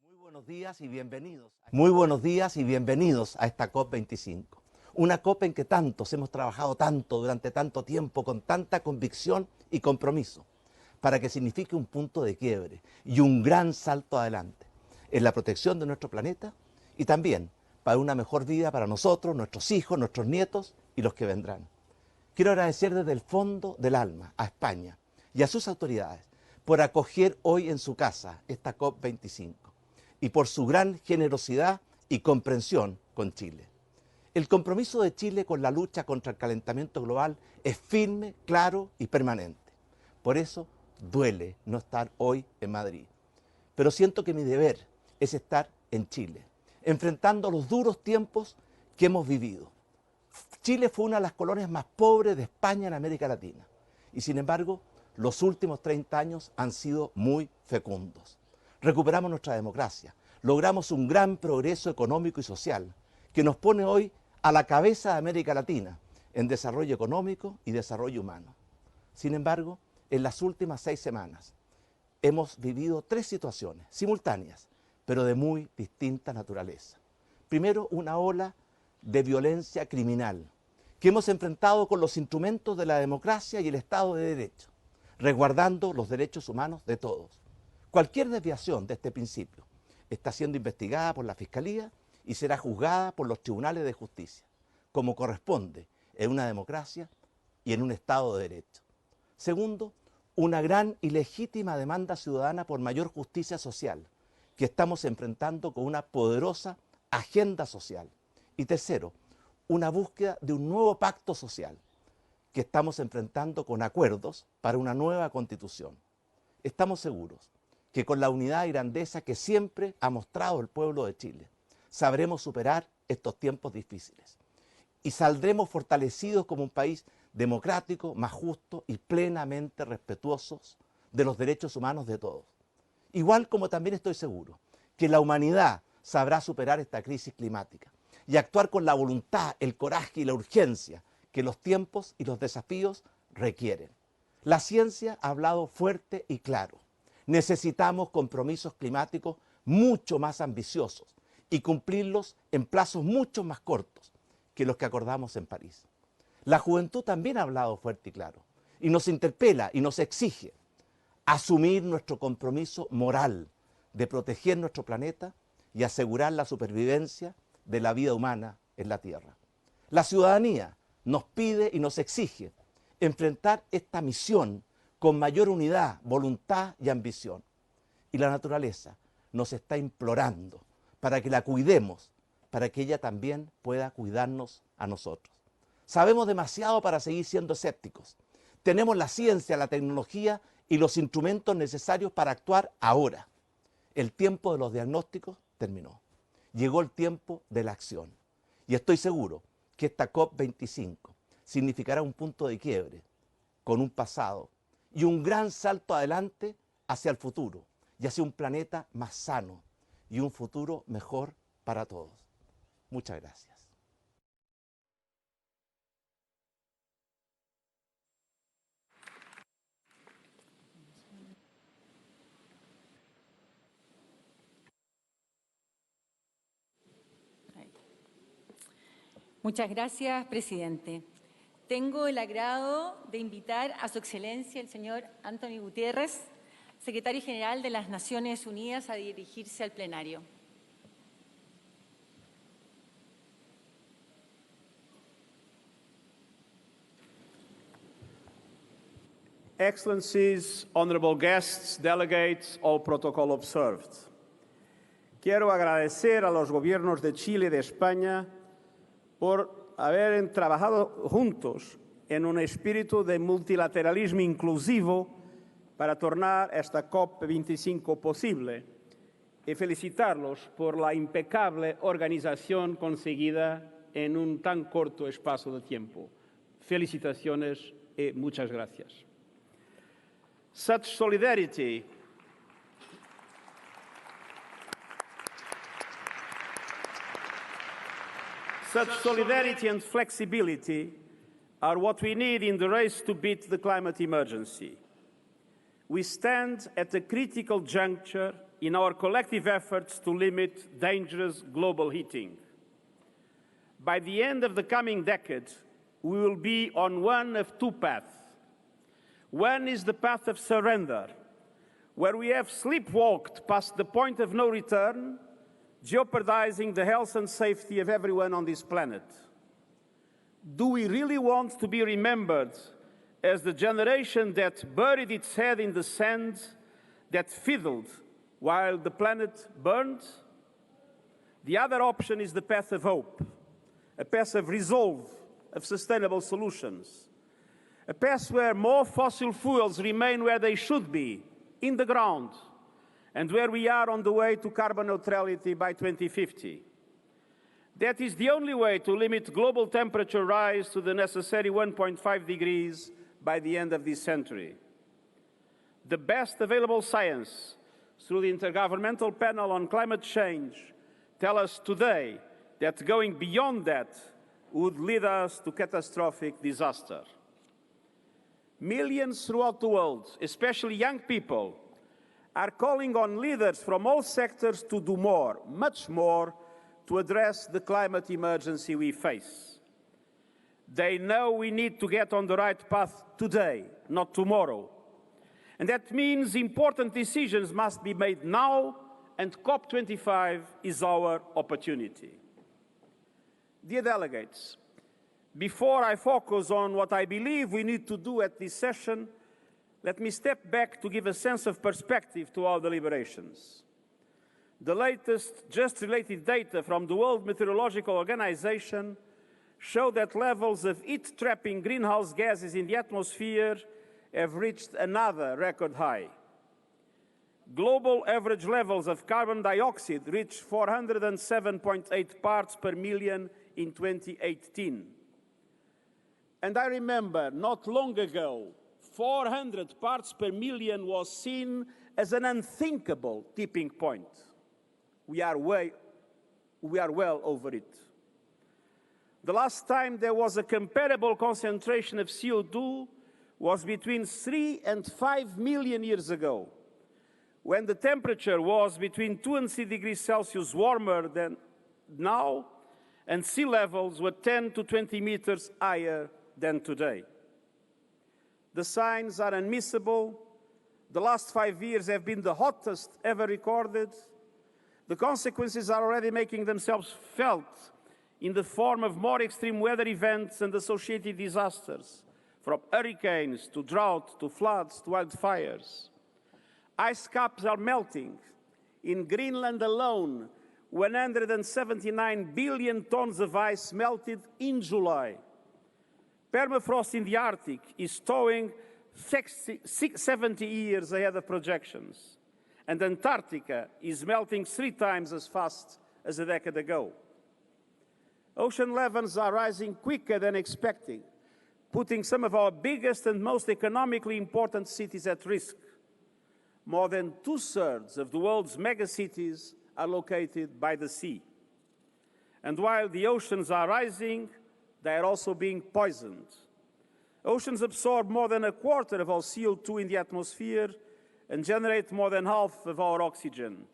Muy buenos días y bienvenidos. Muy buenos días y bienvenidos a esta COP25. Una COP en que tantos hemos trabajado tanto durante tanto tiempo, con tanta convicción y compromiso, para que signifique un punto de quiebre y un gran salto adelante en la protección de nuestro planeta y también para una mejor vida para nosotros, nuestros hijos, nuestros nietos y los que vendrán. Quiero agradecer desde el fondo del alma a España y a sus autoridades por acoger hoy en su casa esta COP25 y por su gran generosidad y comprensión con Chile. El compromiso de Chile con la lucha contra el calentamiento global es firme, claro y permanente. Por eso duele no estar hoy en Madrid. Pero siento que mi deber es estar en Chile, enfrentando los duros tiempos que hemos vivido. Chile fue una de las colonias más pobres de España en América Latina. Y sin embargo, los últimos 30 años han sido muy fecundos. Recuperamos nuestra democracia, logramos un gran progreso económico y social que nos pone hoy a la cabeza de América Latina en desarrollo económico y desarrollo humano. Sin embargo, en las últimas 6 semanas hemos vivido 3 situaciones simultáneas, pero de muy distinta naturaleza. Primero, una ola de violencia criminal que hemos enfrentado con los instrumentos de la democracia y el Estado de Derecho, resguardando los derechos humanos de todos. Cualquier desviación de este principio está siendo investigada por la Fiscalía y será juzgada por los tribunales de justicia, como corresponde en una democracia y en un Estado de Derecho. Segundo, una gran y legítima demanda ciudadana por mayor justicia social, que estamos enfrentando con una poderosa agenda social. Y tercero, una búsqueda de un nuevo pacto social, que estamos enfrentando con acuerdos para una nueva constitución. Estamos seguros que con la unidad y grandeza que siempre ha mostrado el pueblo de Chile, sabremos superar estos tiempos difíciles y saldremos fortalecidos como un país democrático, más justo y plenamente respetuosos de los derechos humanos de todos. Igual como también estoy seguro que la humanidad sabrá superar esta crisis climática y actuar con la voluntad, el coraje y la urgencia que los tiempos y los desafíos requieren. La ciencia ha hablado fuerte y claro. Necesitamos compromisos climáticos mucho más ambiciosos y cumplirlos en plazos mucho más cortos que los que acordamos en París. La juventud también ha hablado fuerte y claro y nos interpela y nos exige asumir nuestro compromiso moral de proteger nuestro planeta y asegurar la supervivencia de la vida humana en la Tierra. La ciudadanía nos pide y nos exige enfrentar esta misión con mayor unidad, voluntad y ambición. Y la naturaleza nos está implorando para que la cuidemos, para que ella también pueda cuidarnos a nosotros. Sabemos demasiado para seguir siendo escépticos. Tenemos la ciencia, la tecnología y los instrumentos necesarios para actuar ahora. El tiempo de los diagnósticos terminó. Llegó el tiempo de la acción. Y estoy seguro que esta COP25 significará un punto de quiebre con un pasado y un gran salto adelante hacia el futuro y hacia un planeta más sano y un futuro mejor para todos. Muchas gracias. Muchas gracias, presidente. Tengo el agrado de invitar a Su Excelencia el señor Antonio Guterres, secretario general de las Naciones Unidas, a dirigirse al plenario. Excellencies, honorable guests, delegates, all protocol observed. Quiero agradecer a los gobiernos de Chile y de España por haber trabajado juntos en un espíritu de multilateralismo inclusivo para tornar esta COP25 posible y felicitarlos por la impecable organización conseguida en un tan corto espacio de tiempo. Felicitaciones y muchas gracias. Such solidarity and flexibility are what we need in the race to beat the climate emergency. We stand at a critical juncture in our collective efforts to limit dangerous global heating. By the end of the coming decade, we will be on one of two paths. One is the path of surrender, where we have sleepwalked past the point of no return, jeopardizing the health and safety of everyone on this planet. Do we really want to be remembered as the generation that buried its head in the sand, that fiddled while the planet burned? The other option is the path of hope, a path of resolve, of sustainable solutions, a path where more fossil fuels remain where they should be, in the ground, and where we are on the way to carbon neutrality by 2050. That is the only way to limit global temperature rise to the necessary 1.5 degrees by the end of this century. The best available science, through the Intergovernmental Panel on Climate Change, tell us today that going beyond that would lead us to catastrophic disaster. Millions throughout the world, especially young people, are calling on leaders from all sectors to do more, much more, to address the climate emergency we face. They know we need to get on the right path today, not tomorrow. And that means important decisions must be made now, and COP25 is our opportunity. Dear delegates, before I focus on what I believe we need to do at this session, let me step back to give a sense of perspective to our deliberations. The latest just-related data from the World Meteorological Organization show that levels of heat-trapping greenhouse gases in the atmosphere have reached another record high. Global average levels of carbon dioxide reached 407.8 parts per million in 2018. And I remember not long ago, 400 parts per million was seen as an unthinkable tipping point. We are well over it. The last time there was a comparable concentration of CO2 was between 3 and 5 million years ago, when the temperature was between 2 and 3 degrees Celsius warmer than now, and sea levels were 10 to 20 meters higher than today. The signs are unmissable. The last 5 years have been the hottest ever recorded. The consequences are already making themselves felt in the form of more extreme weather events and associated disasters, from hurricanes to drought to floods to wildfires. Ice caps are melting. In Greenland alone, 179 billion tons of ice melted in July. Permafrost in the Arctic is thawing 70 years ahead of projections, and Antarctica is melting 3 times as fast as a decade ago. Ocean levels are rising quicker than expected, putting some of our biggest and most economically important cities at risk. More than 2/3 of the world's megacities are located by the sea. And while the oceans are rising, they are also being poisoned. Oceans absorb more than 1/4 of all CO2 in the atmosphere and generate more than half of our oxygen.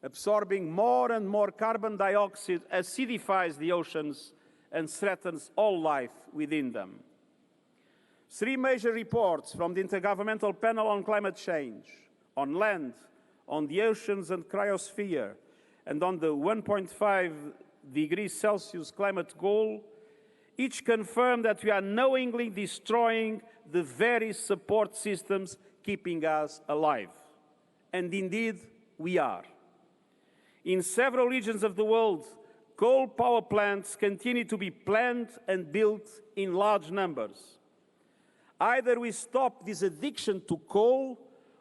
Absorbing more and more carbon dioxide acidifies the oceans and threatens all life within them. 3 major reports from the Intergovernmental Panel on Climate Change, on land, on the oceans and cryosphere, and on the 1.5 degrees Celsius climate goal, each confirm that we are knowingly destroying the very support systems keeping us alive. And indeed, we are. In several regions of the world, coal power plants continue to be planned and built in large numbers. Either we stop this addiction to coal,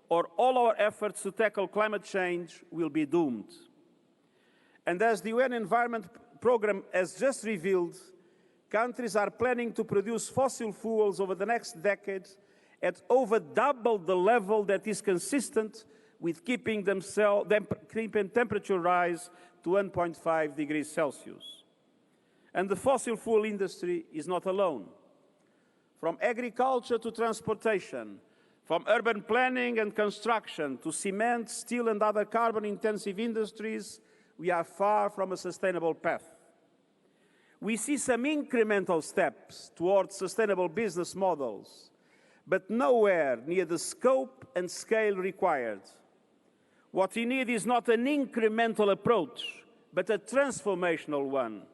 or all our efforts to tackle climate change will be doomed. And as the UN Environment Programme has just revealed, countries are planning to produce fossil fuels over the next decade at over double the level that is consistent with keeping temperature rise to 1.5 degrees Celsius. And the fossil fuel industry is not alone. From agriculture to transportation, from urban planning and construction to cement, steel and other carbon-intensive industries, we are far from a sustainable path. We see some incremental steps towards sustainable business models, but nowhere near the scope and scale required. What we need is not an incremental approach, but a transformational one.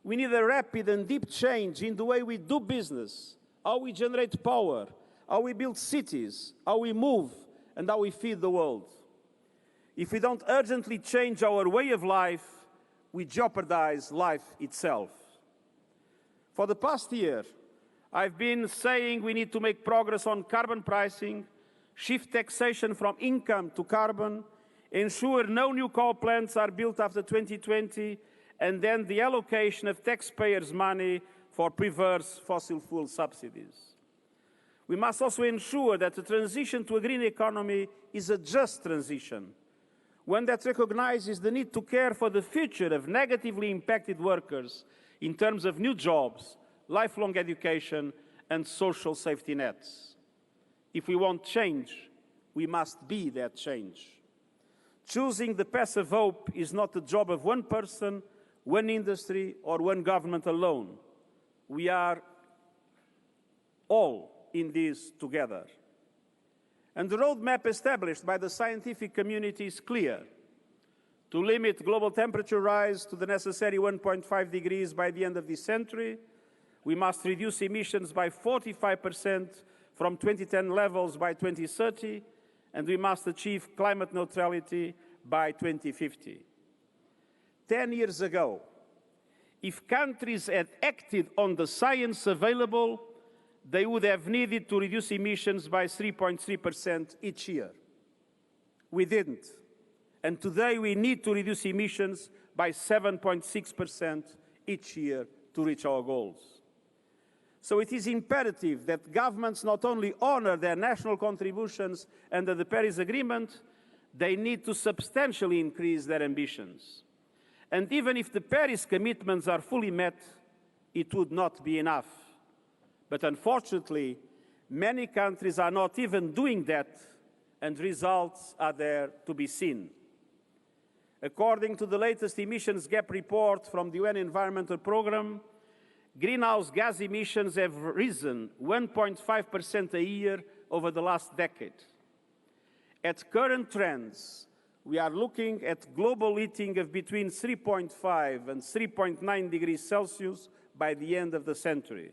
We need a rapid and deep change in the way we do business, how we generate power, how we build cities, how we move, and how we feed the world. If we don't urgently change our way of life, we jeopardize life itself. For the past year, I've been saying we need to make progress on carbon pricing, shift taxation from income to carbon, ensure no new coal plants are built after 2020, and then the allocation of taxpayers' money for perverse fossil fuel subsidies. We must also ensure that the transition to a green economy is a just transition, one that recognizes the need to care for the future of negatively impacted workers in terms of new jobs, lifelong education, and social safety nets. If we want change, we must be that change. Choosing the path of hope is not the job of one person, one industry, or one government alone. We are all in this together. And the roadmap established by the scientific community is clear: to limit global temperature rise to the necessary 1.5 degrees by the end of this century, we must reduce emissions by 45% from 2010 levels by 2030, and we must achieve climate neutrality by 2050. 10 years ago, if countries had acted on the science available, they would have needed to reduce emissions by 3.3% each year. We didn't. And today we need to reduce emissions by 7.6% each year to reach our goals. So it is imperative that governments not only honor their national contributions under the Paris Agreement, they need to substantially increase their ambitions. And even if the Paris commitments are fully met, it would not be enough. But unfortunately, many countries are not even doing that, and results are there to be seen. According to the latest emissions gap report from the UN Environmental Programme, greenhouse gas emissions have risen 1.5% a year over the last decade. At current trends, we are looking at global heating of between 3.5 and 3.9 degrees Celsius by the end of the century.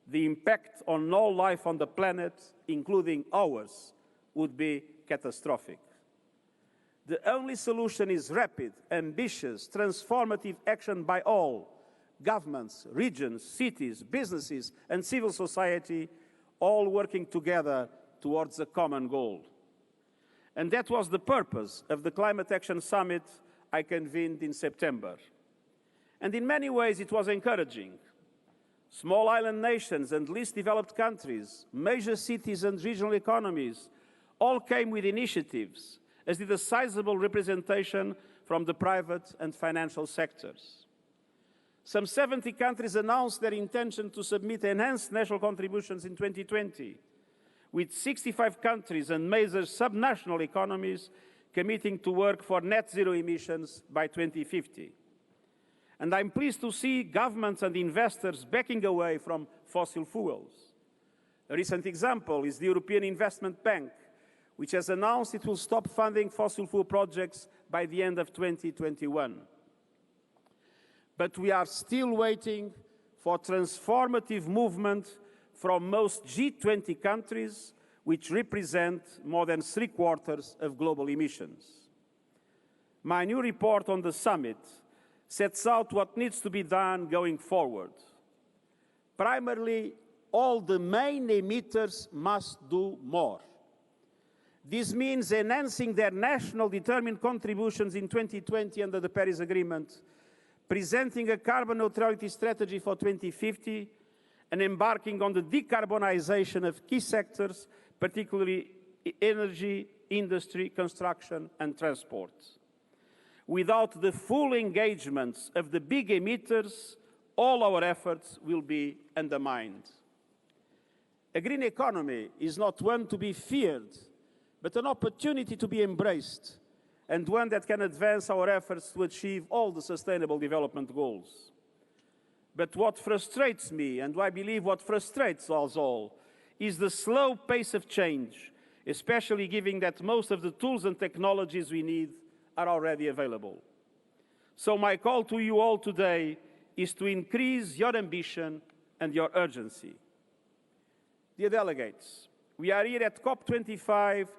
The impact on all life on the planet, including ours, would be catastrophic. The only solution is rapid, ambitious, transformative action by all, governments, regions, cities, businesses, and civil society, all working together towards a common goal. And that was the purpose of the Climate Action Summit I convened in September. And in many ways it was encouraging. Small island nations and least developed countries, major cities and regional economies all came with initiatives, as did a sizable representation from the private and financial sectors. Some 70 countries announced their intention to submit enhanced national contributions in 2020, with 65 countries and major subnational economies committing to work for net zero emissions by 2050. And I'm pleased to see governments and investors backing away from fossil fuels. A recent example is the European Investment Bank, which has announced it will stop funding fossil fuel projects by the end of 2021. But we are still waiting for transformative movement from most G20 countries, which represent more than 3/4 of global emissions. My new report on the summit sets out what needs to be done going forward. Primarily, all the main emitters must do more. This means enhancing their national determined contributions in 2020 under the Paris Agreement, presenting a carbon neutrality strategy for 2050, and embarking on the decarbonization of key sectors, particularly energy, industry, construction, and transport. Without the full engagements of the big emitters, all our efforts will be undermined. A green economy is not one to be feared, but an opportunity to be embraced, and one that can advance our efforts to achieve all the Sustainable Development Goals. But what frustrates me, and I believe what frustrates us all, is the slow pace of change, especially given that most of the tools and technologies we need are already available. So my call to you all today is to increase your ambition and your urgency. Dear delegates, we are here at COP25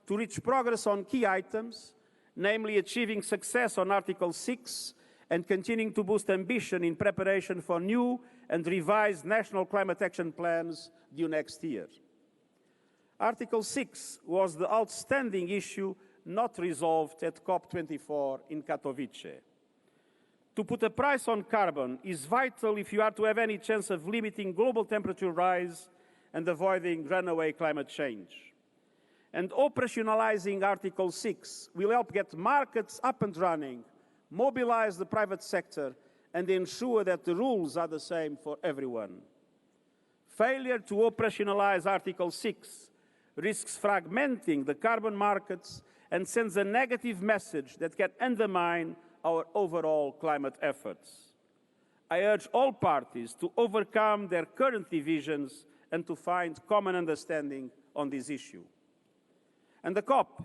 to reach progress on key items, namely achieving success on Article 6 and continuing to boost ambition in preparation for new and revised national climate action plans due next year. Article 6 was the outstanding issue not resolved at COP24 in Katowice. To put a price on carbon is vital if you are to have any chance of limiting global temperature rise and avoiding runaway climate change. And operationalizing Article 6 will help get markets up and running, mobilize the private sector, and ensure that the rules are the same for everyone. Failure to operationalize Article 6 risks fragmenting the carbon markets and sends a negative message that can undermine our overall climate efforts. I urge all parties to overcome their current divisions and to find common understanding on this issue. And the COP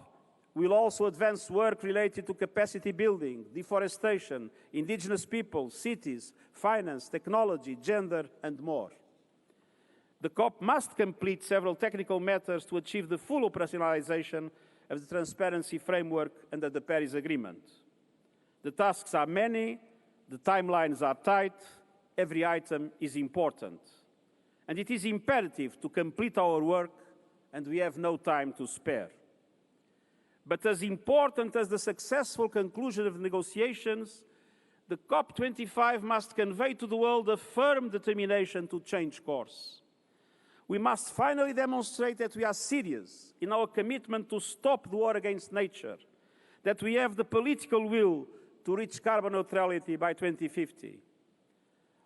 will also advance work related to capacity building, deforestation, indigenous peoples, cities, finance, technology, gender, and more. The COP must complete several technical matters to achieve the full operationalization of the transparency framework under the Paris Agreement. The tasks are many, the timelines are tight, every item is important. And it is imperative to complete our work, and we have no time to spare. But as important as the successful conclusion of negotiations, the COP25 must convey to the world a firm determination to change course. We must finally demonstrate that we are serious in our commitment to stop the war against nature, that we have the political will to reach carbon neutrality by 2050.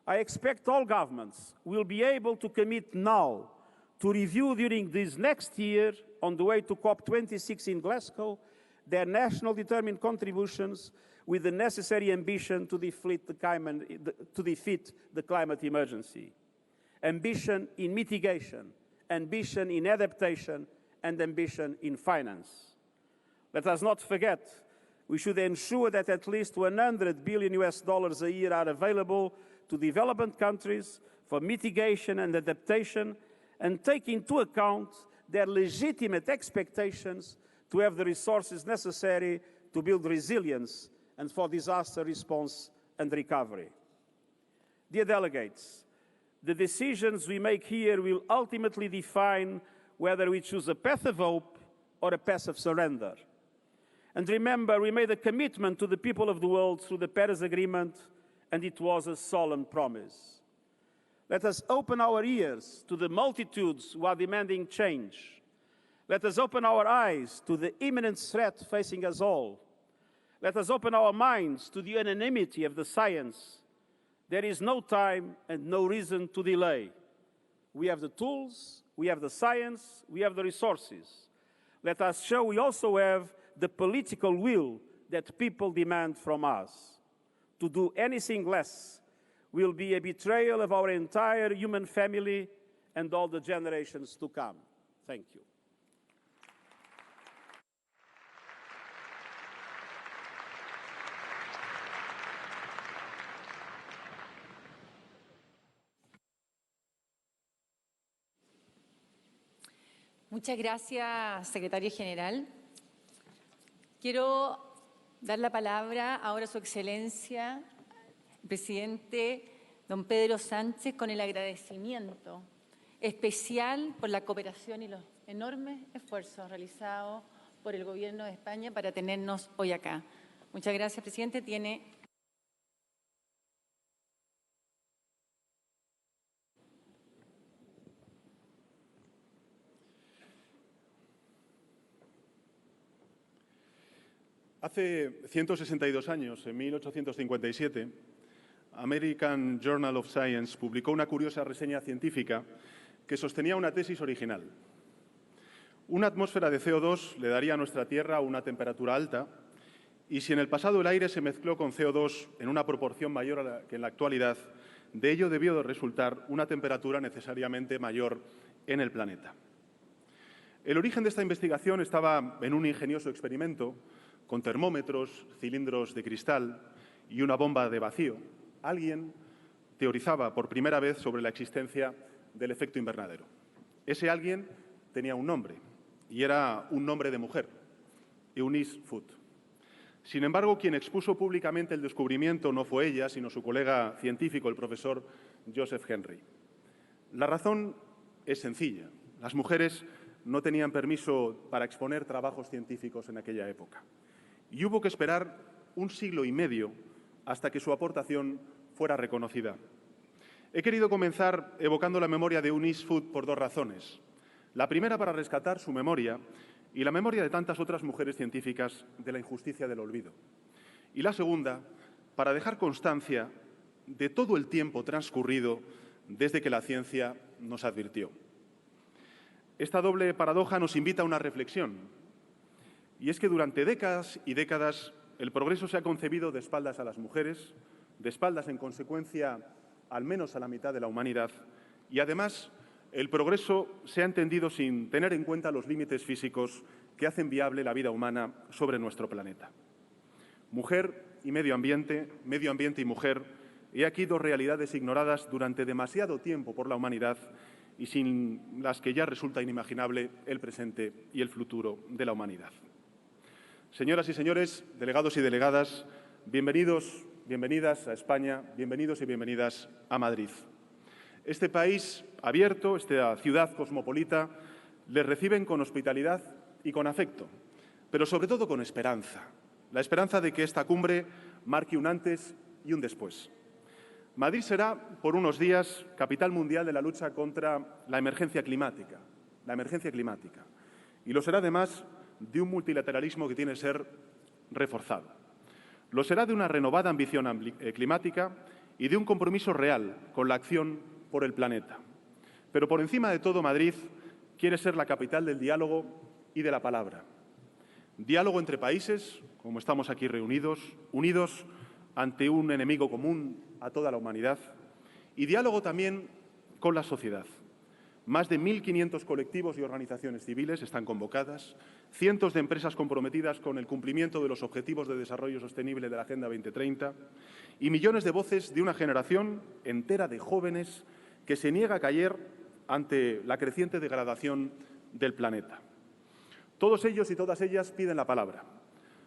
I expect all governments will be able to commit now to review during this next year, on the way to COP26 in Glasgow, their national determined contributions with the necessary ambition to defeat the climate emergency. Ambition in mitigation, ambition in adaptation, and ambition in finance. Let us not forget, we should ensure that at least $100 billion a year are available to developing countries for mitigation and adaptation, and take into account their legitimate expectations to have the resources necessary to build resilience and for disaster response and recovery. Dear delegates, the decisions we make here will ultimately define whether we choose a path of hope or a path of surrender. And remember, we made a commitment to the people of the world through the Paris Agreement, and it was a solemn promise. Let us open our ears to the multitudes who are demanding change. Let us open our eyes to the imminent threat facing us all. Let us open our minds to the unanimity of the science. There is no time and no reason to delay. We have the tools, we have the science, we have the resources. Let us show we also have the political will that people demand from us. To do anything less will be a betrayal of our entire human family and all the generations to come. Thank you. Muchas gracias, secretario general. Quiero dar la palabra ahora a su excelencia, el presidente don Pedro Sánchez, con el agradecimiento especial por la cooperación y los enormes esfuerzos realizados por el Gobierno de España para tenernos hoy acá. Muchas gracias, presidente. Tiene... Hace 162 años, en 1857, American Journal of Science publicó una curiosa reseña científica que sostenía una tesis original. Una atmósfera de CO2 le daría a nuestra Tierra una temperatura alta, y si en el pasado el aire se mezcló con CO2 en una proporción mayor que en la actualidad, de ello debió de resultar una temperatura necesariamente mayor en el planeta. El origen de esta investigación estaba en un ingenioso experimento con termómetros, cilindros de cristal y una bomba de vacío. Alguien teorizaba por primera vez sobre la existencia del efecto invernadero. Ese alguien tenía un nombre, y era un nombre de mujer, Eunice Foote. Sin embargo, quien expuso públicamente el descubrimiento no fue ella, sino su colega científico, el profesor Joseph Henry. La razón es sencilla. Las mujeres no tenían permiso para exponer trabajos científicos en aquella época. Y hubo que esperar un siglo y medio hasta que su aportación fuera reconocida. He querido comenzar evocando la memoria de Eunice Foote por dos razones. La primera, para rescatar su memoria y la memoria de tantas otras mujeres científicas de la injusticia del olvido. Y la segunda, para dejar constancia de todo el tiempo transcurrido desde que la ciencia nos advirtió. Esta doble paradoja nos invita a una reflexión. Y es que durante décadas y décadas el progreso se ha concebido de espaldas a las mujeres, de espaldas en consecuencia al menos a la mitad de la humanidad, y además el progreso se ha entendido sin tener en cuenta los límites físicos que hacen viable la vida humana sobre nuestro planeta. Mujer y medio ambiente y mujer, he aquí dos realidades ignoradas durante demasiado tiempo por la humanidad y sin las que ya resulta inimaginable el presente y el futuro de la humanidad. Señoras y señores, delegados y delegadas, bienvenidos, bienvenidas a España, bienvenidos y bienvenidas a Madrid. Este país abierto, esta ciudad cosmopolita, les reciben con hospitalidad y con afecto, pero sobre todo con esperanza. La esperanza de que esta cumbre marque un antes y un después. Madrid será, por unos días, capital mundial de la lucha contra la emergencia climática. Y lo será, además, de un multilateralismo que tiene que ser reforzado. Lo será de una renovada ambición climática y de un compromiso real con la acción por el planeta. Pero por encima de todo, Madrid quiere ser la capital del diálogo y de la palabra. Diálogo entre países, como estamos aquí reunidos, unidos ante un enemigo común a toda la humanidad, y diálogo también con la sociedad. Más de 1.500 colectivos y organizaciones civiles están convocadas, cientos de empresas comprometidas con el cumplimiento de los Objetivos de Desarrollo Sostenible de la Agenda 2030 y millones de voces de una generación entera de jóvenes que se niega a callar ante la creciente degradación del planeta. Todos ellos y todas ellas piden la palabra,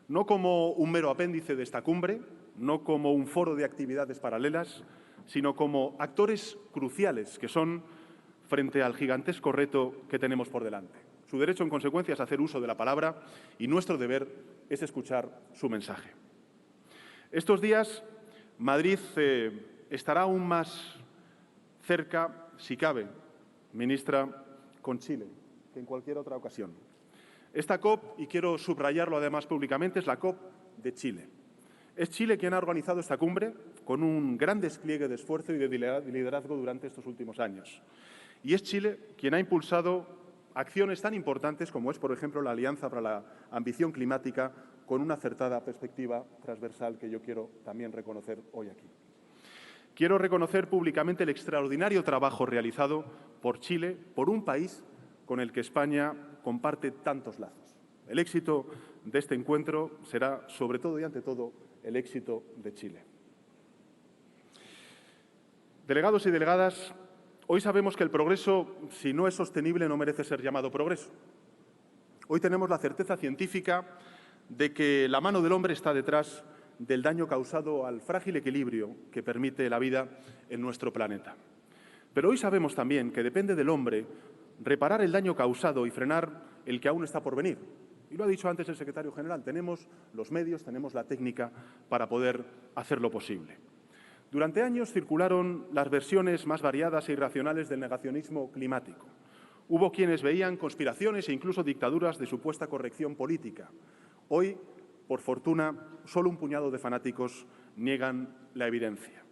no como un mero apéndice de esta cumbre, no como un foro de actividades paralelas, sino como actores cruciales que son frente al gigantesco reto que tenemos por delante. Su derecho, en consecuencia, es hacer uso de la palabra y nuestro deber es escuchar su mensaje. Estos días, Madrid estará aún más cerca, si cabe, ministra, con Chile, que en cualquier otra ocasión. Esta COP, y quiero subrayarlo además públicamente, es la COP de Chile. Es Chile quien ha organizado esta cumbre con un gran despliegue de esfuerzo y de liderazgo durante estos últimos años. Y es Chile quien ha impulsado acciones tan importantes como es, por ejemplo, la Alianza para la Ambición Climática, con una acertada perspectiva transversal que yo quiero también reconocer hoy aquí. Quiero reconocer públicamente el extraordinario trabajo realizado por Chile, por un país con el que España comparte tantos lazos. El éxito de este encuentro será, sobre todo y ante todo, el éxito de Chile. Delegados y delegadas, hoy sabemos que el progreso, si no es sostenible, no merece ser llamado progreso. Hoy tenemos la certeza científica de que la mano del hombre está detrás del daño causado al frágil equilibrio que permite la vida en nuestro planeta. Pero hoy sabemos también que depende del hombre reparar el daño causado y frenar el que aún está por venir. Y lo ha dicho antes el secretario general, tenemos los medios, tenemos la técnica para poder hacerlo posible. Durante años circularon las versiones más variadas e irracionales del negacionismo climático. Hubo quienes veían conspiraciones e incluso dictaduras de supuesta corrección política. Hoy, por fortuna, solo un puñado de fanáticos niegan la evidencia.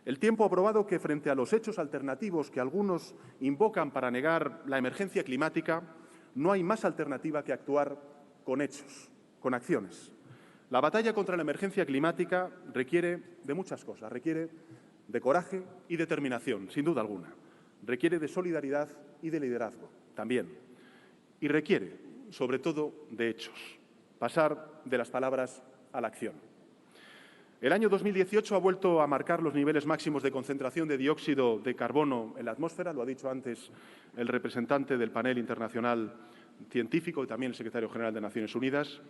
El tiempo ha probado que frente a los hechos alternativos que algunos invocan para negar la emergencia climática, no hay más alternativa que actuar con hechos, con acciones. La batalla contra la emergencia climática requiere de muchas cosas. Requiere de coraje y determinación, sin duda alguna. Requiere de solidaridad y de liderazgo, también. Y requiere, sobre todo, de hechos. Pasar de las palabras a la acción. El año 2018 ha vuelto a marcar los niveles máximos de concentración de dióxido de carbono en la atmósfera, lo ha dicho antes el representante del panel internacional científico y también el secretario general de Naciones Unidas.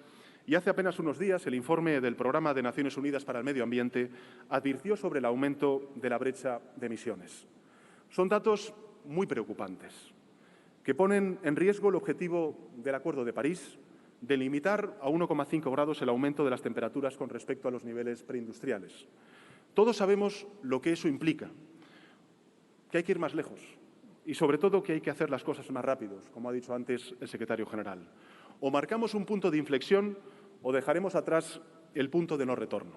Y hace apenas unos días el informe del Programa de Naciones Unidas para el Medio Ambiente advirtió sobre el aumento de la brecha de emisiones. Son datos muy preocupantes, que ponen en riesgo el objetivo del Acuerdo de París de limitar a 1,5 grados el aumento de las temperaturas con respecto a los niveles preindustriales. Todos sabemos lo que eso implica, que hay que ir más lejos y, sobre todo, que hay que hacer las cosas más rápidos, como ha dicho antes el secretario general. O marcamos un punto de inflexión o dejaremos atrás el punto de no retorno.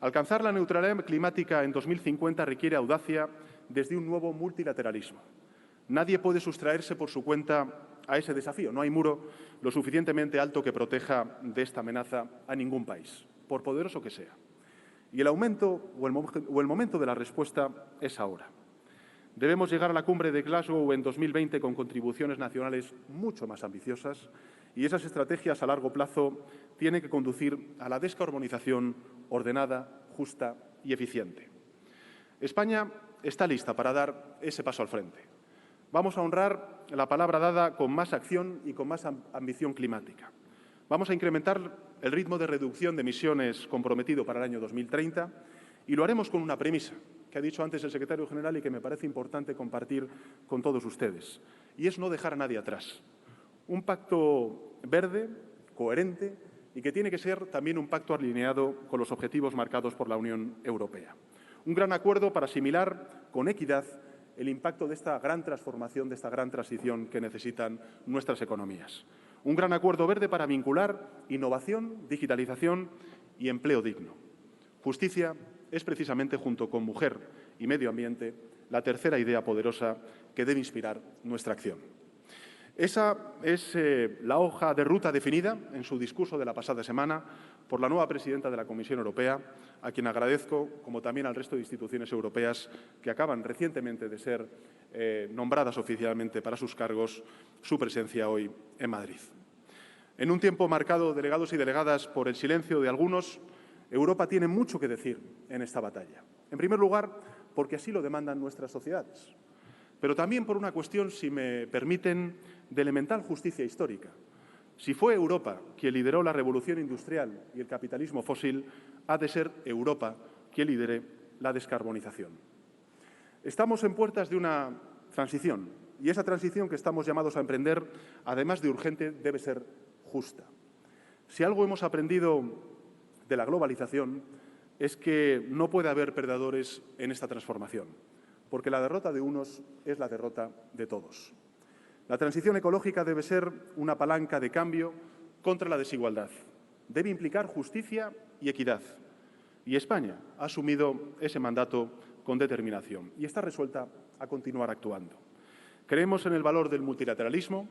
Alcanzar la neutralidad climática en 2050 requiere audacia desde un nuevo multilateralismo. Nadie puede sustraerse por su cuenta a ese desafío. No hay muro lo suficientemente alto que proteja de esta amenaza a ningún país, por poderoso que sea. Y el aumento o el momento de la respuesta es ahora. Debemos llegar a la cumbre de Glasgow en 2020 con contribuciones nacionales mucho más ambiciosas y esas estrategias a largo plazo tienen que conducir a la descarbonización ordenada, justa y eficiente. España está lista para dar ese paso al frente. Vamos a honrar la palabra dada con más acción y con más ambición climática. Vamos a incrementar el ritmo de reducción de emisiones comprometido para el año 2030 y lo haremos con una premisa que ha dicho antes el secretario general y que me parece importante compartir con todos ustedes, y es no dejar a nadie atrás. Un pacto verde, coherente y que tiene que ser también un pacto alineado con los objetivos marcados por la Unión Europea. Un gran acuerdo para asimilar con equidad el impacto de esta gran transformación, de esta gran transición que necesitan nuestras economías. Un gran acuerdo verde para vincular innovación, digitalización y empleo digno. Justicia es precisamente, junto con mujer y medio ambiente, la tercera idea poderosa que debe inspirar nuestra acción. Esa es la hoja de ruta definida en su discurso de la pasada semana por la nueva presidenta de la Comisión Europea, a quien agradezco, como también al resto de instituciones europeas que acaban recientemente de ser nombradas oficialmente para sus cargos, su presencia hoy en Madrid. En un tiempo marcado, delegados y delegadas, por el silencio de algunos, Europa tiene mucho que decir en esta batalla. En primer lugar, porque así lo demandan nuestras sociedades, pero también por una cuestión, si me permiten, de elemental justicia histórica. Si fue Europa quien lideró la revolución industrial y el capitalismo fósil, ha de ser Europa quien lidere la descarbonización. Estamos en puertas de una transición y esa transición que estamos llamados a emprender, además de urgente, debe ser justa. Si algo hemos aprendido de la globalización es que no puede haber perdedores en esta transformación, porque la derrota de unos es la derrota de todos. La transición ecológica debe ser una palanca de cambio contra la desigualdad. Debe implicar justicia y equidad. Y España ha asumido ese mandato con determinación y está resuelta a continuar actuando. Creemos en el valor del multilateralismo,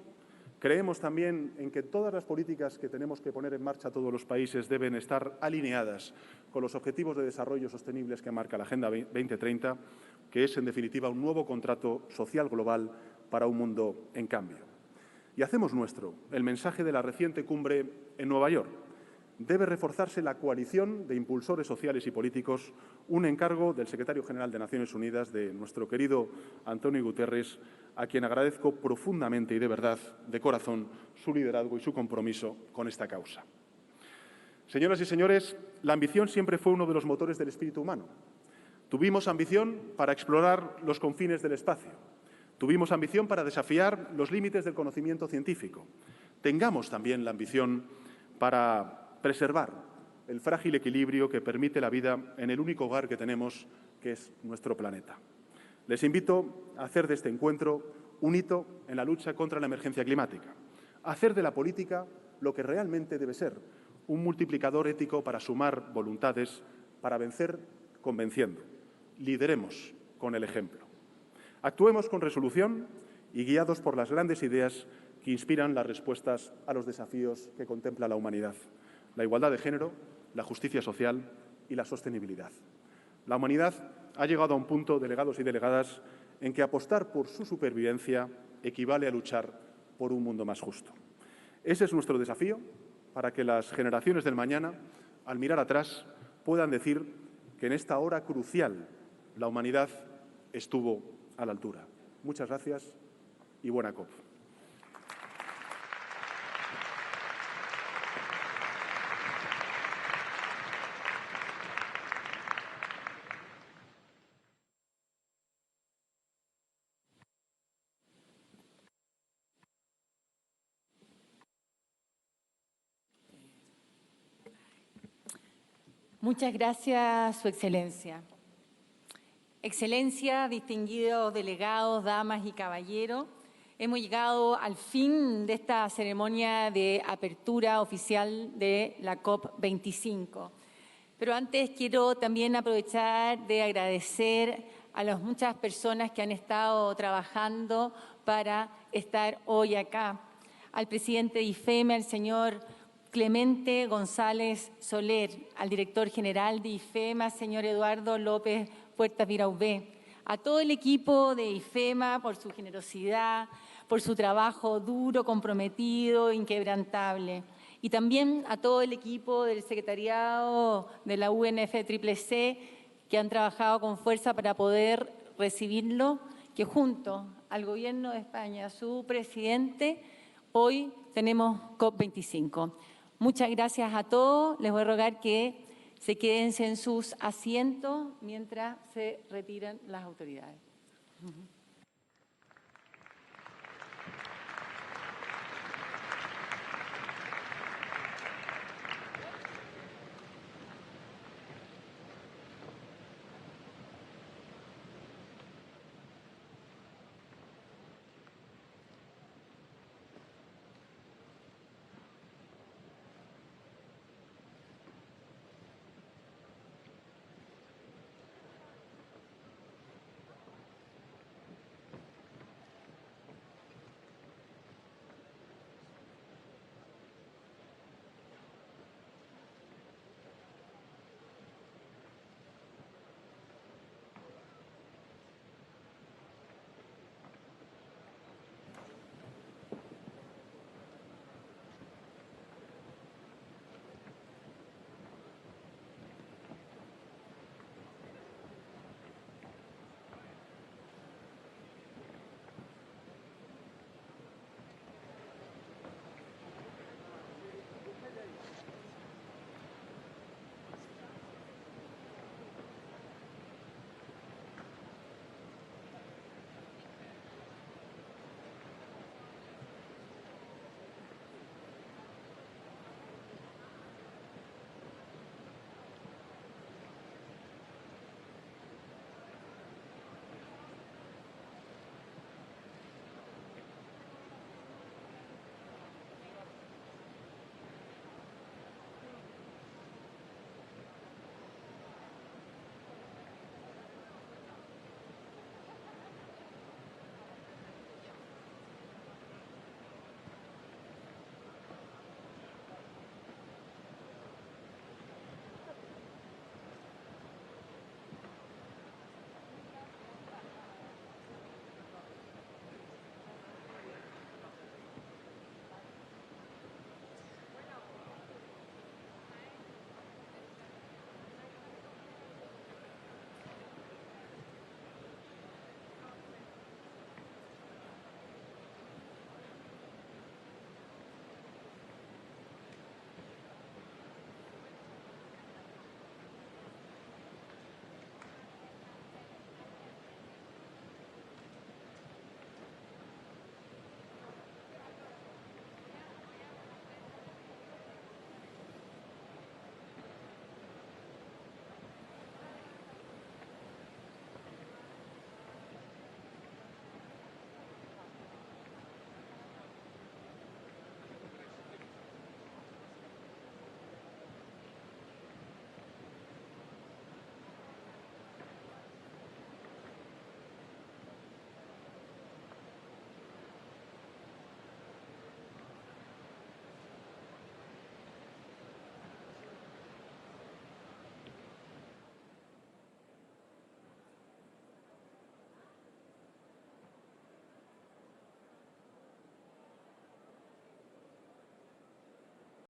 creemos también en que todas las políticas que tenemos que poner en marcha todos los países deben estar alineadas con los objetivos de desarrollo sostenibles que marca la Agenda 2030, que es, en definitiva, un nuevo contrato social global para un mundo en cambio. Y hacemos nuestro el mensaje de la reciente cumbre en Nueva York. Debe reforzarse la coalición de impulsores sociales y políticos, un encargo del secretario general de Naciones Unidas, de nuestro querido Antonio Guterres, a quien agradezco profundamente y de verdad, de corazón, su liderazgo y su compromiso con esta causa. Señoras y señores, la ambición siempre fue uno de los motores del espíritu humano. Tuvimos ambición para explorar los confines del espacio. Tuvimos ambición para desafiar los límites del conocimiento científico. Tengamos también la ambición para preservar el frágil equilibrio que permite la vida en el único hogar que tenemos, que es nuestro planeta. Les invito a hacer de este encuentro un hito en la lucha contra la emergencia climática, a hacer de la política lo que realmente debe ser, un multiplicador ético para sumar voluntades, para vencer convenciendo. Lideremos con el ejemplo. Actuemos con resolución y guiados por las grandes ideas que inspiran las respuestas a los desafíos que contempla la humanidad: la igualdad de género, la justicia social y la sostenibilidad. La humanidad ha llegado a un punto, delegados y delegadas, en que apostar por su supervivencia equivale a luchar por un mundo más justo. Ese es nuestro desafío para que las generaciones del mañana, al mirar atrás, puedan decir que en esta hora crucial la humanidad estuvo a la altura. Muchas gracias y buena COP. Muchas gracias, Su Excelencia. Excelencia, distinguidos delegados, damas y caballeros, hemos llegado al fin de esta ceremonia de apertura oficial de la COP25. Pero antes quiero también aprovechar de agradecer a las muchas personas que han estado trabajando para estar hoy acá. Al presidente de IFEMA, al señor Clemente González Soler, al director general de IFEMA, señor Eduardo López Puertas Viraubé, a todo el equipo de IFEMA por su generosidad, por su trabajo duro, comprometido, inquebrantable, y también a todo el equipo del secretariado de la UNFCCC que han trabajado con fuerza para poder recibirlo, que junto al Gobierno de España, su presidente, hoy tenemos COP25. Muchas gracias a todos. Les voy a rogar que se queden en sus asientos mientras se retiran las autoridades.